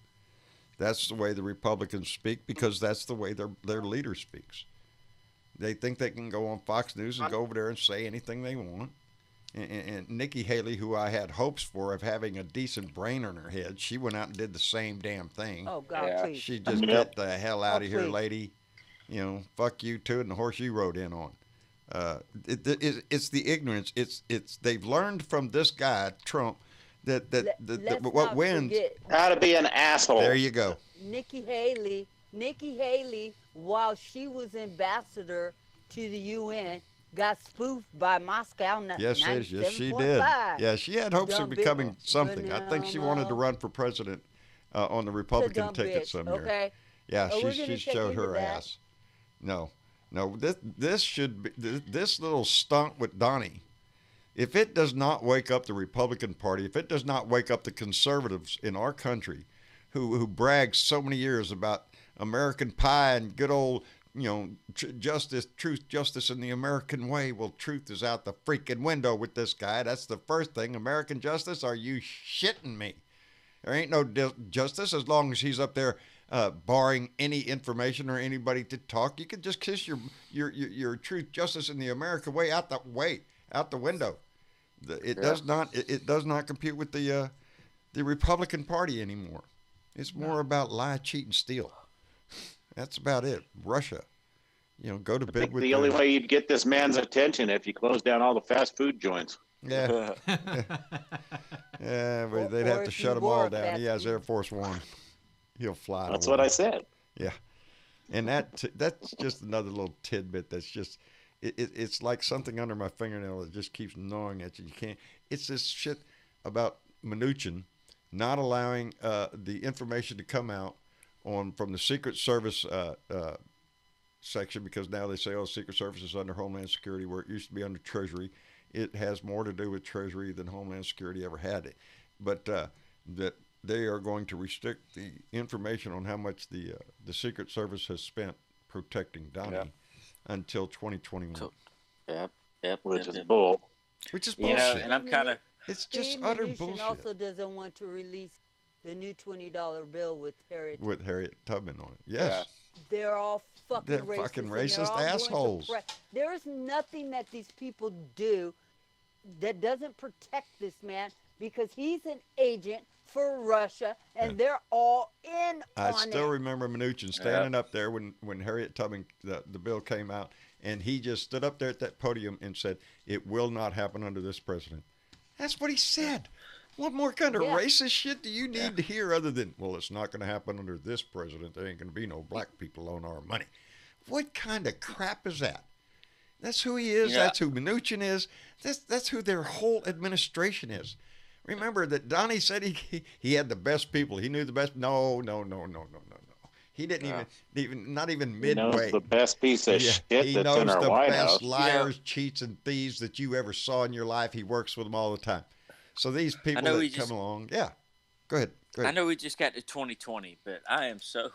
[SPEAKER 2] That's the way the Republicans speak because that's the way their leader speaks. They think they can go on Fox News and go over there and say anything they want. And Nikki Haley, who I had hopes for of having a decent brain in her head, she went out and did the same damn thing.
[SPEAKER 9] Oh, God, please.
[SPEAKER 2] She just get the hell out of here, lady. You know, fuck you too, and the horse you rode in on. It's the ignorance. It's they've learned from this guy, Trump, that what wins.
[SPEAKER 7] How to be an asshole.
[SPEAKER 2] There you go.
[SPEAKER 9] Nikki Haley, while she was ambassador to the UN, got spoofed by Moscow.
[SPEAKER 2] Yes, she did. Yeah, she had hopes of becoming something. I think she wanted to run for president on the Republican ticket some year.
[SPEAKER 9] Okay.
[SPEAKER 2] Yeah, she showed her ass. No, this should be this little stunt with Donnie. If it does not wake up the Republican Party, if it does not wake up the conservatives in our country, who bragged so many years about American pie and good old, you know, truth, justice, and the American way. Well, truth is out the freaking window with this guy. That's the first thing. American justice? Are you shitting me? There ain't no justice as long as he's up there barring any information or anybody to talk. You could just kiss your truth, justice, and the American way out the window. It does not compute with the Republican Party anymore. It's more about lie, cheat, and steal. That's about it. Russia, you know, go to bed with.
[SPEAKER 7] The only way you'd get this man's attention if you close down all the fast food joints.
[SPEAKER 2] Yeah. Yeah, but they'd have to shut them all down. He has Air Force One. He'll fly.
[SPEAKER 7] That's what I said.
[SPEAKER 2] Yeah. And that's just another little tidbit that's just, it's like something under my fingernail that just keeps gnawing at you. You can't, it's this shit about Mnuchin not allowing the information to come out from the Secret Service section, because now they say, oh, Secret Service is under Homeland Security, where it used to be under Treasury. It has more to do with Treasury than Homeland Security ever had it. But that they are going to restrict the information on how much the Secret Service has spent protecting Donnie until 2021.
[SPEAKER 7] Which is bull.
[SPEAKER 2] Which is bullshit.
[SPEAKER 5] And I'm kind of...
[SPEAKER 2] It's just utter bullshit.
[SPEAKER 9] Also doesn't want to release the new $20 bill with Harriet
[SPEAKER 2] Tubman on it. Yes.
[SPEAKER 9] They're all fucking racist.
[SPEAKER 2] They're fucking racist assholes.
[SPEAKER 9] There is nothing that these people do that doesn't protect this man, because he's an agent for Russia, and they're all in on it.
[SPEAKER 2] I still remember Mnuchin standing up there when Harriet Tubman, the bill came out, and he just stood up there at that podium and said, it will not happen under this president. That's what he said. What more kind of racist shit do you need to hear other than, well, it's not going to happen under this president. There ain't going to be no black people on our money. What kind of crap is that? That's who he is. Yeah. That's who Mnuchin is. That's who their whole administration is. Remember that Donnie said he had the best people. He knew the best. No. He didn't even not even midway.
[SPEAKER 7] He knows the best piece of shit that's in our White House. He knows the best
[SPEAKER 2] liars, cheats, and thieves that you ever saw in your life. He works with them all the time. So these people that come along, go ahead.
[SPEAKER 5] I know we just got to 2020, but I am so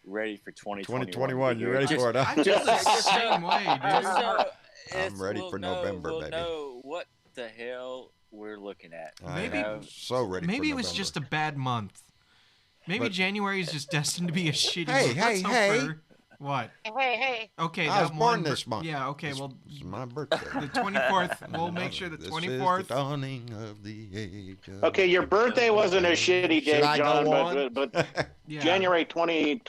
[SPEAKER 5] ready for 2021.
[SPEAKER 2] 2021, you ready for it? Huh?
[SPEAKER 3] I'm just the same way, dude.
[SPEAKER 2] I'm ready for November, baby.
[SPEAKER 5] Know what the hell we're looking at.
[SPEAKER 3] Maybe
[SPEAKER 2] so ready.
[SPEAKER 3] Maybe
[SPEAKER 2] it
[SPEAKER 3] was just a bad month. Maybe January is just destined to be a shitty month.
[SPEAKER 2] Hey.
[SPEAKER 3] What?
[SPEAKER 6] Hey.
[SPEAKER 3] Okay,
[SPEAKER 2] I was born this month.
[SPEAKER 3] Yeah, okay, well...
[SPEAKER 2] It's my birthday.
[SPEAKER 3] The 24th, we'll make sure the 24th...
[SPEAKER 2] Is the dawning of the age of...
[SPEAKER 7] Okay, your birthday wasn't a shitty day, John, but January 20th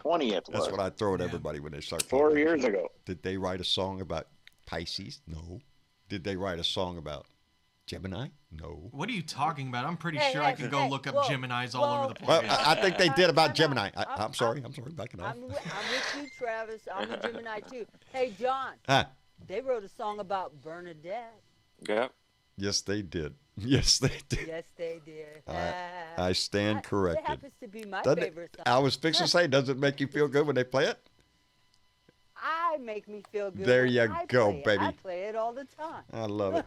[SPEAKER 7] was.
[SPEAKER 2] That's what I throw at everybody when they start...
[SPEAKER 7] 4 years ago.
[SPEAKER 2] Did they write a song about Pisces? No. Did they write a song about Gemini? No.
[SPEAKER 3] What are you talking about? I'm pretty sure I could go look up Geminis all over the place.
[SPEAKER 2] Well, I think they did about Gemini. I'm sorry, backing off.
[SPEAKER 9] I'm with you, Travis. I'm a Gemini, too. Hey, John. They wrote a song about Bernadette.
[SPEAKER 5] Yeah.
[SPEAKER 2] Yes, they did. Yes, they did.
[SPEAKER 9] Yes, they did.
[SPEAKER 2] I stand corrected.
[SPEAKER 9] It happens to be my
[SPEAKER 2] Doesn't
[SPEAKER 9] favorite song.
[SPEAKER 2] I was fixing to say, does it make you feel good when they play it?
[SPEAKER 9] I make me feel good.
[SPEAKER 2] There you go, baby.
[SPEAKER 9] I play it all the time.
[SPEAKER 2] I love it.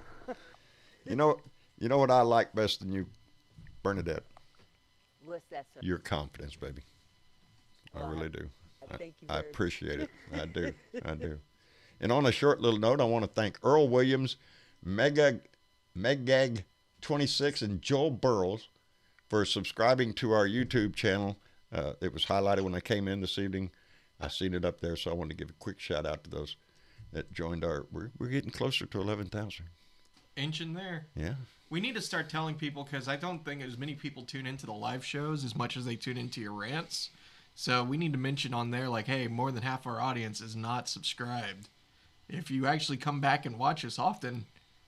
[SPEAKER 2] You know what I like best in you, Bernadette?
[SPEAKER 9] What's that, sir?
[SPEAKER 2] Your confidence, baby. I really do.
[SPEAKER 9] Thank you.
[SPEAKER 2] I appreciate it. I do. And on a short little note, I want to thank Earl Williams, Megag26, and Joel Burrows for subscribing to our YouTube channel. It was highlighted when I came in this evening. I seen it up there, so I wanted to give a quick shout out to those that joined we're getting closer to 11,000.
[SPEAKER 3] Inching there.
[SPEAKER 2] Yeah.
[SPEAKER 3] We need to start telling people, because I don't think as many people tune into the live shows as much as they tune into your rants. So we need to mention on there, like, hey, more than half our audience is not subscribed. If you actually come back and watch us often,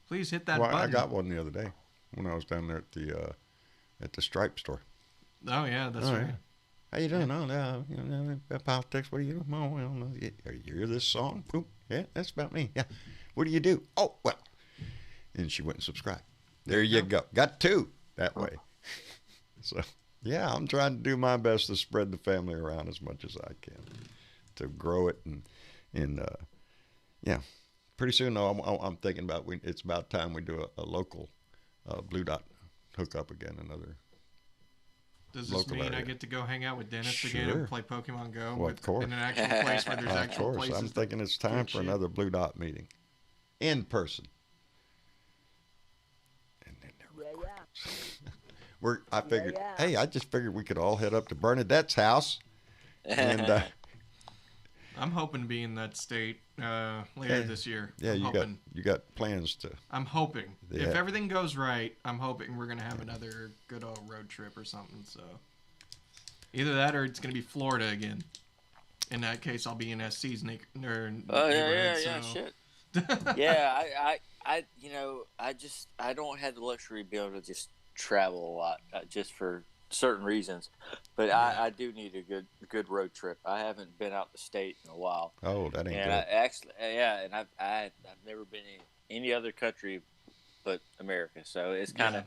[SPEAKER 3] please hit that button.
[SPEAKER 2] I got one the other day when I was down there at the Stripe store.
[SPEAKER 3] Oh, yeah, that's right.
[SPEAKER 2] Yeah. How you doing? Oh, no, politics. What do you do? Oh, well, no. You hear this song? Ooh, yeah, that's about me. Yeah. What do you do? Oh, well. And she went and subscribed. There you go. Got 2 that way. So, yeah, I'm trying to do my best to spread the family around as much as I can to grow it. And yeah, pretty soon I'm thinking about it's about time we do a local Blue Dot hookup again.
[SPEAKER 3] Does this mean area. I get to go hang out with Dennis again and play Pokemon Go
[SPEAKER 2] of course.
[SPEAKER 3] In an actual place where there's actual places?
[SPEAKER 2] I'm thinking it's time for another Blue Dot meeting in person. I figured, hey, I just figured we could all head up to Bernadette's house. And
[SPEAKER 3] I'm hoping to be in that state later this year.
[SPEAKER 2] Yeah, you got plans to.
[SPEAKER 3] I'm hoping. Yeah. If everything goes right, I'm hoping we're going to have another good old road trip or something. So either that or it's going to be Florida again. In that case, I'll be in SC's neighborhood.
[SPEAKER 5] Shit. Yeah, I don't have the luxury of being able to just travel a lot, just for certain reasons. But I do need a good road trip. I haven't been out the state in a while.
[SPEAKER 2] Oh, that ain't good.
[SPEAKER 5] And I've never been in any other country but America. So it's kind of,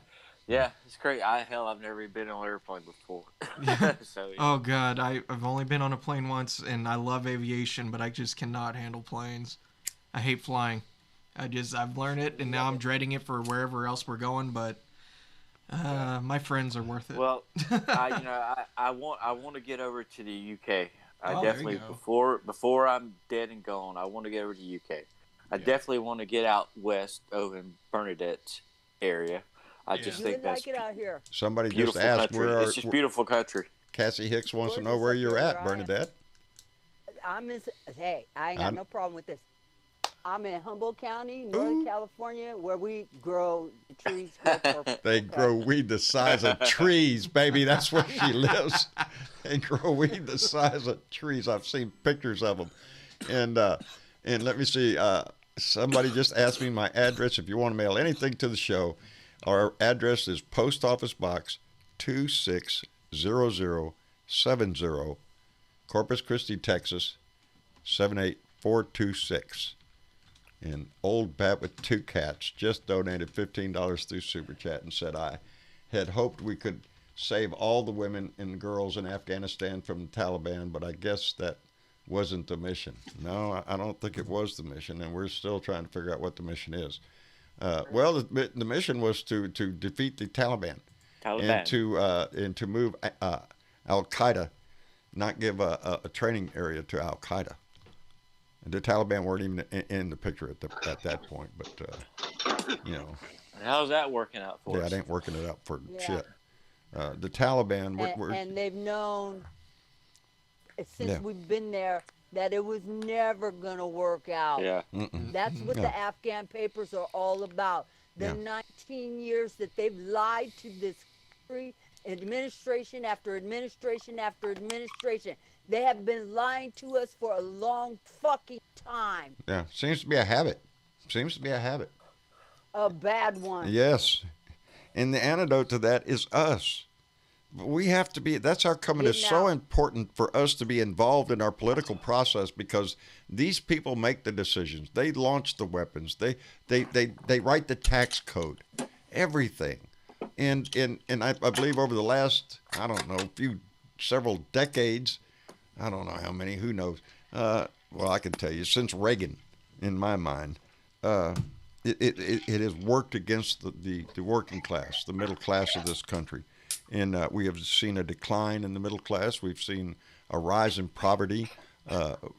[SPEAKER 5] it's great. I've never even been on an airplane before. So,
[SPEAKER 3] Oh God, I've only been on a plane once, and I love aviation, but I just cannot handle planes. I hate flying. I've learned it, and now I'm dreading it for wherever else we're going. But my friends are worth it.
[SPEAKER 5] Well, I want to get over to the UK. Definitely
[SPEAKER 3] there you
[SPEAKER 5] before I'm dead and gone, I want to get over to the UK. I definitely want to get out west over in Bernadette's area. I just think that's
[SPEAKER 9] like it out here.
[SPEAKER 2] Somebody just asked
[SPEAKER 5] country.
[SPEAKER 2] where
[SPEAKER 5] It's just beautiful country.
[SPEAKER 2] Cassie Hicks wants to know where you're at, Bernadette.
[SPEAKER 9] Hey, I ain't got no problem with this. I'm in Humboldt County, Northern California, where we grow the trees.
[SPEAKER 2] They grow weed the size of trees, baby. That's where she lives. They grow weed the size of trees. I've seen pictures of them. And let me see. Somebody just asked me my address. If you want to mail anything to the show, our address is Post Office Box 260070, Corpus Christi, Texas 78426. And Old Bat with Two Cats just donated $15 through Super Chat and said, I had hoped we could save all the women and girls in Afghanistan from the Taliban, but I guess that wasn't the mission. No, I don't think it was the mission, and we're still trying to figure out what the mission is. Well, the mission was to defeat the Taliban. And to move Al-Qaeda, not give a training area to Al-Qaeda. The Taliban weren't even in the picture at that point, but
[SPEAKER 5] How's that working out for us?
[SPEAKER 2] Yeah, it ain't working it out for shit. The Taliban,
[SPEAKER 9] and they've known since we've been there that it was never gonna work out.
[SPEAKER 5] Yeah,
[SPEAKER 9] that's what the Afghan papers are all about. The 19 years that they've lied to this country, administration after administration after administration. They have been lying to us for a long fucking time.
[SPEAKER 2] Yeah, seems to be a habit.
[SPEAKER 9] A bad one.
[SPEAKER 2] Yes. And the antidote to that is us. We have to be, that's our coming. It's so important for us to be involved in our political process because these people make the decisions. They launch the weapons. They write the tax code, everything. And I believe over the last, I don't know, several decades, I don't know how many, who knows. Well, I can tell you, since Reagan, in my mind, it has worked against the working class, the middle class of this country. And we have seen a decline in the middle class. We've seen a rise in poverty,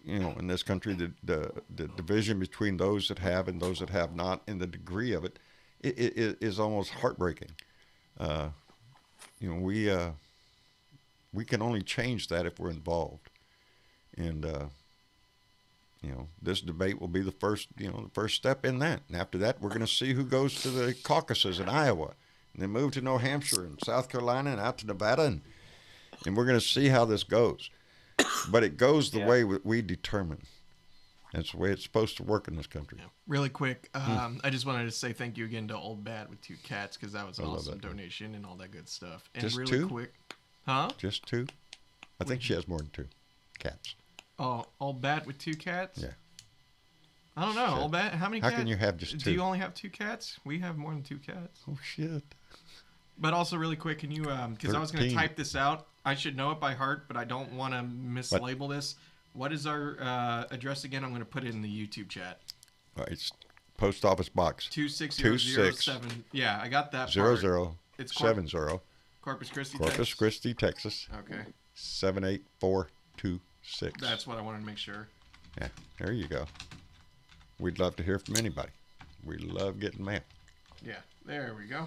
[SPEAKER 2] in this country. The division between those that have and those that have not, and the degree of it is almost heartbreaking. We can only change that if we're involved. And, this debate will be the first step in that. And after that, we're going to see who goes to the caucuses in Iowa. And then move to New Hampshire and South Carolina and out to Nevada. And we're going to see how this goes. But it goes the way we determine. That's the way it's supposed to work in this country.
[SPEAKER 3] Yeah. Really quick, I just wanted to say thank you again to Old Bat with Two Cats because that was an awesome donation and all that good stuff. And
[SPEAKER 2] just
[SPEAKER 3] really
[SPEAKER 2] two?
[SPEAKER 3] Quick, huh?
[SPEAKER 2] Just two? I think she has more than two cats.
[SPEAKER 3] Oh, Old Bat with Two Cats?
[SPEAKER 2] Yeah.
[SPEAKER 3] I don't know.
[SPEAKER 2] Shit.
[SPEAKER 3] Old Bat, how many cats?
[SPEAKER 2] How can you have just two?
[SPEAKER 3] Do you only have two cats? We have more than two cats.
[SPEAKER 2] Oh, shit.
[SPEAKER 3] But also, really quick, can you, because I was going to type this out. I should know it by heart, but I don't want to mislabel this. What is our address again? I'm going to put it in the YouTube chat.
[SPEAKER 2] It's Post Office Box
[SPEAKER 3] 26007. Yeah, I got that.
[SPEAKER 2] 0070.
[SPEAKER 3] Corpus Christi,
[SPEAKER 2] Corpus
[SPEAKER 3] Texas.
[SPEAKER 2] Christi, Texas.
[SPEAKER 3] Okay.
[SPEAKER 2] 78426.
[SPEAKER 3] That's what I wanted to make sure.
[SPEAKER 2] Yeah, there you go. We'd love to hear from anybody. We love getting mail.
[SPEAKER 3] Yeah, there we go.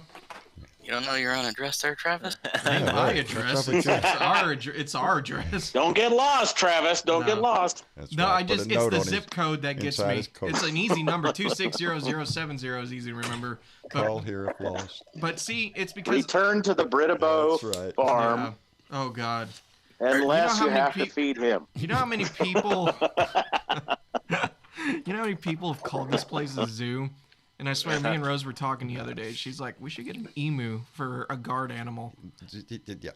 [SPEAKER 8] You don't know your own address there, Travis?
[SPEAKER 3] Ain't my address. It's our address.
[SPEAKER 7] Don't get lost, Travis. Don't get lost.
[SPEAKER 2] That's
[SPEAKER 3] no,
[SPEAKER 2] right.
[SPEAKER 3] it's the zip code that gets me. It's an easy number. 2600070 is easy to remember.
[SPEAKER 2] Call here if lost.
[SPEAKER 3] But see, it's because
[SPEAKER 7] return to the Britobo farm.
[SPEAKER 3] Yeah. Oh God.
[SPEAKER 7] Unless you have to feed him.
[SPEAKER 3] You know how many people? You know how many people have called this place a zoo? And I swear, me and Rose were talking the other day. She's like, we should get an emu for a guard animal.
[SPEAKER 2] Yeah.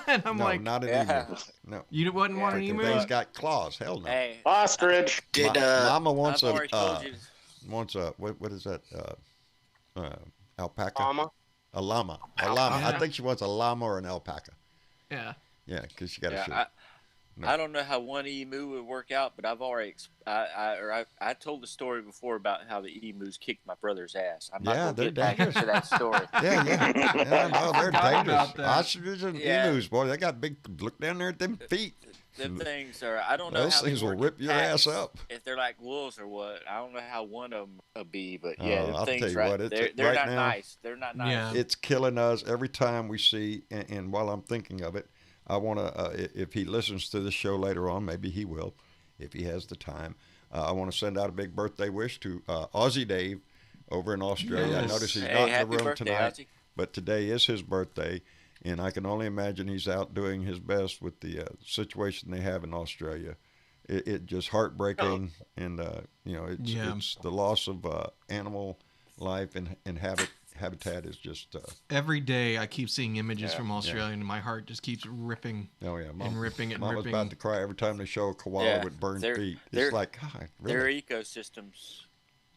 [SPEAKER 3] And I'm
[SPEAKER 2] No,
[SPEAKER 3] like,
[SPEAKER 2] not an emu. No.
[SPEAKER 3] You wouldn't want an
[SPEAKER 2] The
[SPEAKER 3] emu?
[SPEAKER 2] thing's got claws. Hell no.
[SPEAKER 5] Hey,
[SPEAKER 7] Ostrich.
[SPEAKER 2] Mama wants
[SPEAKER 5] I've already told you.
[SPEAKER 2] what is that? Alpaca?
[SPEAKER 6] Llama?
[SPEAKER 2] A llama. A llama. I think she wants a llama or an alpaca.
[SPEAKER 3] Yeah.
[SPEAKER 2] Yeah, because she got to shoot.
[SPEAKER 5] I don't know how one emu would work out, but I've already I told the story before about how the emus kicked my brother's ass. I'm not
[SPEAKER 2] Yeah,
[SPEAKER 5] gonna
[SPEAKER 2] they're
[SPEAKER 5] get back
[SPEAKER 2] dangerous.
[SPEAKER 5] into that story.
[SPEAKER 2] Yeah, no, they're
[SPEAKER 3] forgot
[SPEAKER 2] dangerous.
[SPEAKER 3] about that.
[SPEAKER 2] Ostriches and emus, boy, they got big. Look down there at them feet.
[SPEAKER 5] Them things are. I don't know.
[SPEAKER 2] Those
[SPEAKER 5] how they
[SPEAKER 2] things will
[SPEAKER 5] work
[SPEAKER 2] rip
[SPEAKER 5] in
[SPEAKER 2] your ass
[SPEAKER 5] packs,
[SPEAKER 2] up.
[SPEAKER 5] if they're like wolves or what. I don't know how one of them will be, but
[SPEAKER 2] Oh,
[SPEAKER 5] yeah, them
[SPEAKER 2] I'll
[SPEAKER 5] things
[SPEAKER 2] tell you
[SPEAKER 5] right.
[SPEAKER 2] what, it's
[SPEAKER 5] They're
[SPEAKER 2] right
[SPEAKER 5] not
[SPEAKER 2] now.
[SPEAKER 5] nice. They're not nice.
[SPEAKER 3] Yeah.
[SPEAKER 2] It's killing us every time we see. And while I'm thinking of it, I want to. If he listens to this show later on, maybe he will, if he has the time. I want to send out a big birthday wish to Aussie Dave over in Australia.
[SPEAKER 3] Yes.
[SPEAKER 2] I notice he's
[SPEAKER 5] Hey,
[SPEAKER 2] not in
[SPEAKER 5] happy
[SPEAKER 2] the room
[SPEAKER 5] birthday,
[SPEAKER 2] tonight,
[SPEAKER 5] Ozzy.
[SPEAKER 2] but today is his birthday, and I can only imagine he's out doing his best with the situation they have in Australia. It just heartbreaking, and it's the loss of animal life and habitat is just.
[SPEAKER 3] Every day I keep seeing images from Australia, and my heart just keeps ripping.
[SPEAKER 2] Oh yeah,
[SPEAKER 3] and ripping and
[SPEAKER 2] Mama's
[SPEAKER 3] ripping.
[SPEAKER 2] about to cry every time they show a koala
[SPEAKER 5] Yeah,
[SPEAKER 2] with burned
[SPEAKER 5] they're-
[SPEAKER 2] feet.
[SPEAKER 5] they're-
[SPEAKER 2] It's like, God,
[SPEAKER 5] Their
[SPEAKER 2] really?
[SPEAKER 5] ecosystems.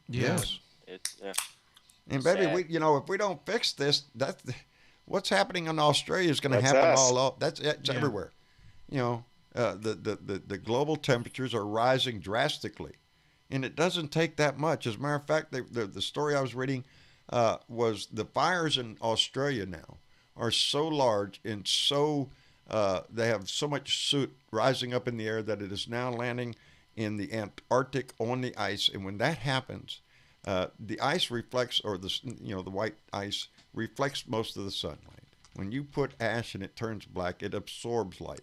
[SPEAKER 2] Yes.
[SPEAKER 5] It's
[SPEAKER 2] And baby,
[SPEAKER 5] sad.
[SPEAKER 2] if we don't fix this, what's happening in Australia is going to
[SPEAKER 7] That's
[SPEAKER 2] happen
[SPEAKER 7] us.
[SPEAKER 2] all up. It's everywhere. The global temperatures are rising drastically, and it doesn't take that much. As a matter of fact, the story I was reading was the fires in Australia now are so large and so they have so much soot rising up in the air that it is now landing in the Antarctic on the ice, and when that happens, the ice reflects, or the white ice reflects most of the sunlight. When you put ash and it turns black, it absorbs light,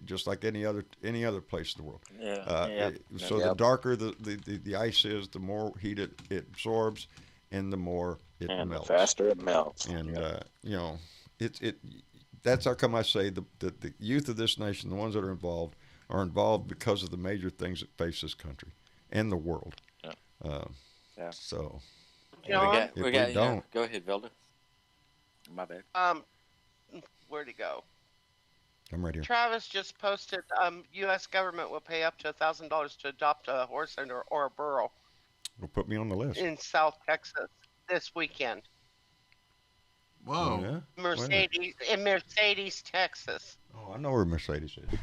[SPEAKER 2] just like any other place in the world. So the darker the ice is, the more heat it absorbs, and the more it melts.
[SPEAKER 7] The faster it melts.
[SPEAKER 2] And that's how come I say the youth of this nation, the ones that are involved because of the major things that face this country and the world. So
[SPEAKER 6] John?
[SPEAKER 5] we got.
[SPEAKER 2] don't.
[SPEAKER 5] Go ahead, Velda. My bad.
[SPEAKER 6] Where'd he go?
[SPEAKER 2] I'm right here.
[SPEAKER 6] Travis just posted. U.S. government will pay up to $1,000 to adopt a horse or a burro
[SPEAKER 2] Well, put me on the list.
[SPEAKER 6] in South Texas this weekend.
[SPEAKER 3] Whoa.
[SPEAKER 2] Oh, yeah?
[SPEAKER 6] Mercedes, Texas.
[SPEAKER 2] Oh, I know where Mercedes is.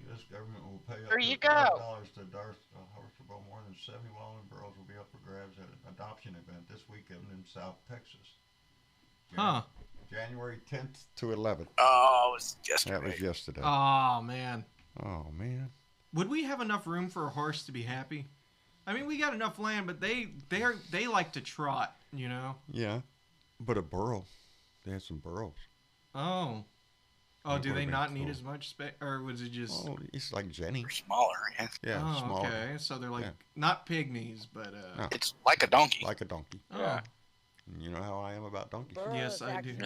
[SPEAKER 2] U.S. government will pay up
[SPEAKER 6] There
[SPEAKER 2] to
[SPEAKER 6] you go.
[SPEAKER 2] $1,000 to adopt a horse or burro. More than 70 Wallen burros will be up for grabs at an adoption event this weekend in South Texas.
[SPEAKER 3] Huh.
[SPEAKER 2] January 10th to 11th.
[SPEAKER 8] Oh, it was yesterday.
[SPEAKER 2] That was yesterday.
[SPEAKER 3] Oh man.
[SPEAKER 2] Oh man.
[SPEAKER 3] Would we have enough room for a horse to be happy? I mean, we got enough land, but they like to trot, you know.
[SPEAKER 2] Yeah, but a burro. They had some burros.
[SPEAKER 3] Oh. Oh,
[SPEAKER 2] That
[SPEAKER 3] do they
[SPEAKER 2] would've been
[SPEAKER 3] not need
[SPEAKER 2] cool.
[SPEAKER 3] as much space, or was it just?
[SPEAKER 2] Oh, it's like Jenny.
[SPEAKER 8] They're smaller, yeah.
[SPEAKER 2] Yeah,
[SPEAKER 3] Oh,
[SPEAKER 2] small.
[SPEAKER 3] okay. So they're like
[SPEAKER 2] Yeah.
[SPEAKER 3] not pygmies, but
[SPEAKER 2] No.
[SPEAKER 8] It's like a donkey.
[SPEAKER 2] Like a donkey.
[SPEAKER 3] oh.
[SPEAKER 5] Yeah.
[SPEAKER 2] You know how I am about donkeys.
[SPEAKER 3] Yes, I do.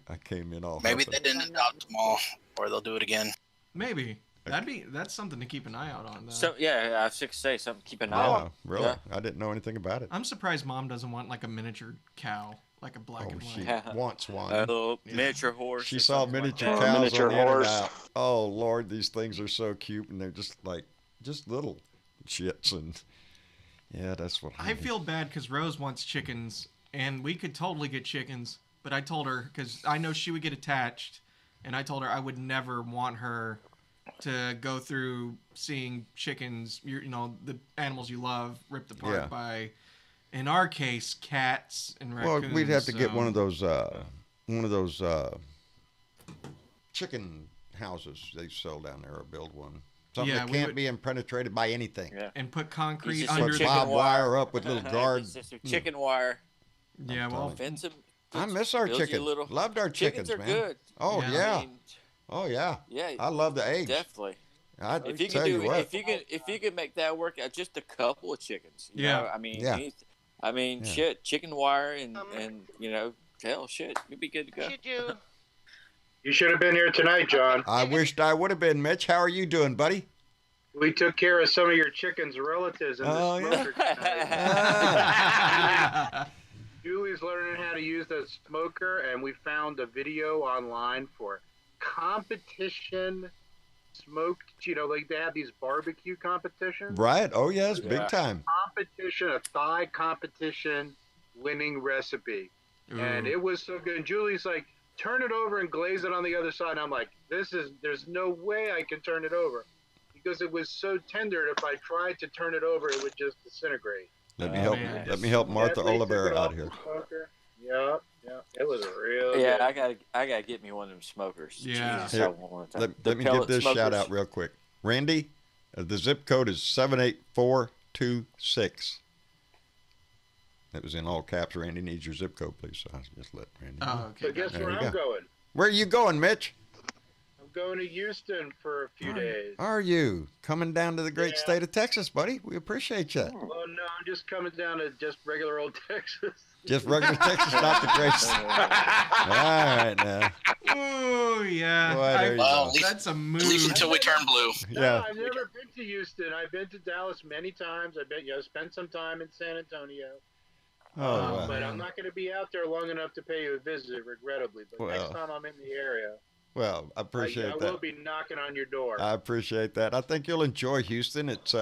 [SPEAKER 2] I came in all.
[SPEAKER 8] Maybe
[SPEAKER 2] huffing.
[SPEAKER 8] they didn't adopt them all, or they'll do it again.
[SPEAKER 3] Maybe that's something to keep an eye out on. Though.
[SPEAKER 5] So I was just say something. Keep an eye
[SPEAKER 2] Yeah,
[SPEAKER 5] on.
[SPEAKER 2] really.
[SPEAKER 5] Yeah.
[SPEAKER 2] I didn't know anything about it.
[SPEAKER 3] I'm surprised Mom doesn't want like a miniature cow, like a black
[SPEAKER 2] Oh,
[SPEAKER 3] and
[SPEAKER 2] she
[SPEAKER 3] white.
[SPEAKER 2] wants one.
[SPEAKER 5] A little miniature horse.
[SPEAKER 2] She
[SPEAKER 5] or
[SPEAKER 2] saw
[SPEAKER 5] something
[SPEAKER 2] miniature
[SPEAKER 5] like
[SPEAKER 7] that.
[SPEAKER 2] cows
[SPEAKER 7] Miniature
[SPEAKER 2] on the internet.
[SPEAKER 7] horse.
[SPEAKER 2] Oh Lord, these things are so cute, and they're just little shits, and yeah, that's what
[SPEAKER 3] I feel bad because Rose wants chickens, and we could totally get chickens. But I told her, because I know she would get attached, and I told her I would never want her to go through seeing chickens, the animals you love, ripped apart
[SPEAKER 2] Yeah.
[SPEAKER 3] by, in our case, cats and raccoons.
[SPEAKER 2] Well, we'd have to get
[SPEAKER 3] so-
[SPEAKER 2] one of those chicken houses they sell down there, or build one. Something
[SPEAKER 3] Yeah,
[SPEAKER 2] that
[SPEAKER 3] we
[SPEAKER 2] can't
[SPEAKER 3] would-
[SPEAKER 2] be impenetrated by anything.
[SPEAKER 5] Yeah.
[SPEAKER 3] and put concrete
[SPEAKER 5] just
[SPEAKER 3] under
[SPEAKER 2] Put
[SPEAKER 5] chicken
[SPEAKER 3] the.
[SPEAKER 2] barbed
[SPEAKER 5] wire.
[SPEAKER 2] wire up with little guard.
[SPEAKER 5] It's just a chicken wire.
[SPEAKER 3] Yeah, well,
[SPEAKER 5] Fence 'em.
[SPEAKER 2] I miss our
[SPEAKER 5] Build you
[SPEAKER 2] chickens.
[SPEAKER 5] little-
[SPEAKER 2] Loved our chickens,
[SPEAKER 5] Chickens are
[SPEAKER 2] man.
[SPEAKER 5] good.
[SPEAKER 2] Oh
[SPEAKER 3] Yeah.
[SPEAKER 2] yeah.
[SPEAKER 5] I mean,
[SPEAKER 2] Oh yeah.
[SPEAKER 5] yeah.
[SPEAKER 2] I love the eggs.
[SPEAKER 5] Definitely.
[SPEAKER 2] I
[SPEAKER 5] If you
[SPEAKER 2] tell
[SPEAKER 5] could
[SPEAKER 2] you what.
[SPEAKER 5] if you could make that work, just a couple of chickens. You
[SPEAKER 3] Yeah.
[SPEAKER 5] know? I mean,
[SPEAKER 2] Yeah. Yeah.
[SPEAKER 5] shit, chicken wire and hell, shit, you'd be good to go.
[SPEAKER 6] Should you?
[SPEAKER 10] You should have been here tonight, John.
[SPEAKER 2] I wished I would have been. Mitch, how are you doing, buddy?
[SPEAKER 10] We took care of some of your chicken's relatives in the smoker tonight. Julie's learning how to use the smoker, and we found a video online for competition smoked. Like they have these barbecue competitions.
[SPEAKER 2] Right. Oh, yes. Big time.
[SPEAKER 10] Competition, a thigh competition winning recipe. Ooh. And it was so good. And Julie's like, turn it over and glaze it on the other side. And I'm like, there's no way I can turn it over. Because it was so tender, if I tried to turn it over, it would just disintegrate.
[SPEAKER 2] Let me help Martha Olivera out here.
[SPEAKER 10] Yeah, it was real.
[SPEAKER 5] Yeah,
[SPEAKER 10] good.
[SPEAKER 5] I gotta get me one of them smokers.
[SPEAKER 3] Yeah.
[SPEAKER 5] Jesus,
[SPEAKER 2] Here, let me give this shout out real quick. Randy, the zip code is 78426. That was in all caps. Randy needs your zip code, please. So I'll just let Randy know.
[SPEAKER 10] Oh, okay. So guess where I'm going?
[SPEAKER 2] Where are you going, Mitch?
[SPEAKER 10] Going to Houston for a few days.
[SPEAKER 2] Are you coming down to the great state of Texas, buddy? We appreciate you.
[SPEAKER 10] Oh no, I'm just coming down to just regular old Texas.
[SPEAKER 2] Just regular Texas, not the great state. All right now.
[SPEAKER 3] Oh yeah.
[SPEAKER 8] Well,
[SPEAKER 3] that's a move.
[SPEAKER 8] At least until we turn blue.
[SPEAKER 10] No, I've never been to Houston. I've been to Dallas many times. I've been, spent some time in San Antonio.
[SPEAKER 2] Oh,
[SPEAKER 10] but I'm not going to be out there long enough to pay you a visit, regrettably. But next time I'm in the area.
[SPEAKER 2] Well, I appreciate that.
[SPEAKER 10] I will be knocking on your door.
[SPEAKER 2] I appreciate that. I think you'll enjoy Houston. It's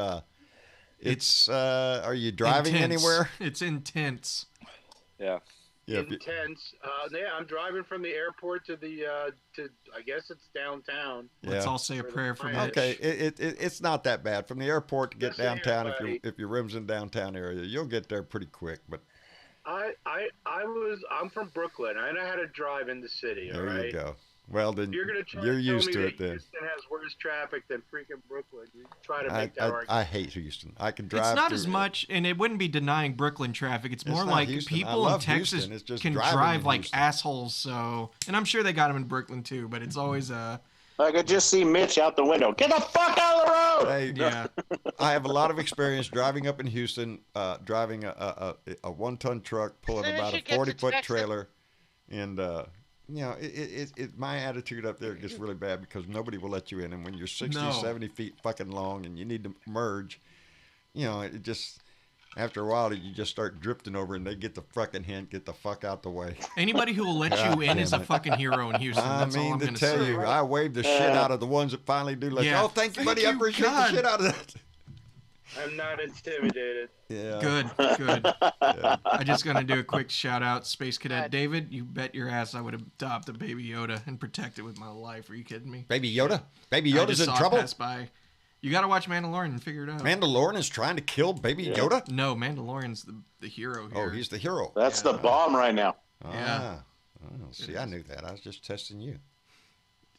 [SPEAKER 2] are you driving anywhere?
[SPEAKER 3] It's intense.
[SPEAKER 5] Yeah.
[SPEAKER 10] Intense. I'm driving from the airport to I guess it's downtown.
[SPEAKER 3] Let's all say a prayer for Mitch.
[SPEAKER 2] Okay, it's not that bad from the airport to get downtown. If your room's in downtown area, you'll get there pretty quick. But
[SPEAKER 10] I'm from Brooklyn. I know how to drive in the city.
[SPEAKER 2] There
[SPEAKER 10] all right?
[SPEAKER 2] you go. Well, then
[SPEAKER 10] you're
[SPEAKER 2] used to it then.
[SPEAKER 10] Houston has worse traffic than freaking Brooklyn. You try to make that argument.
[SPEAKER 2] I hate Houston. I can drive.
[SPEAKER 3] It's not as much, and it wouldn't be denying Brooklyn traffic. It's more like
[SPEAKER 2] Houston.
[SPEAKER 3] people in Texas can drive like assholes. So, and I'm sure they got them in Brooklyn too. But it's always
[SPEAKER 7] I could just see Mitch out the window. Get the fuck out of the road!
[SPEAKER 2] Hey, yeah. I have a lot of experience driving up in Houston, driving a 1-ton truck, pulling about a 40-foot trailer, and my attitude up there gets really bad because nobody will let you in, and when you're 60, 70 feet fucking long and you need to merge, it just. After a while, you just start drifting over, and they get the fucking hint, get the fuck out the way.
[SPEAKER 3] Anybody who will let you in is a fucking hero in Houston. That's all I'm going to
[SPEAKER 2] tell
[SPEAKER 3] say.
[SPEAKER 2] you, I wave the shit out of the ones that finally do. Oh, thank you, buddy. I appreciate the shit out of that.
[SPEAKER 10] I'm not intimidated.
[SPEAKER 2] Yeah.
[SPEAKER 3] Good. Yeah. I'm just going to do a quick shout out. Space Cadet David, you bet your ass I would adopt a Baby Yoda and protect it with my life. Are you kidding me?
[SPEAKER 2] Baby Yoda? Baby Yoda's in trouble?
[SPEAKER 3] Pass by. You got to watch Mandalorian and figure it out.
[SPEAKER 2] Mandalorian is trying to kill Baby Yoda?
[SPEAKER 3] No, Mandalorian's the hero here.
[SPEAKER 2] Oh, he's the hero.
[SPEAKER 7] That's the bomb right now.
[SPEAKER 3] Yeah.
[SPEAKER 2] See, I knew that. I was just testing you.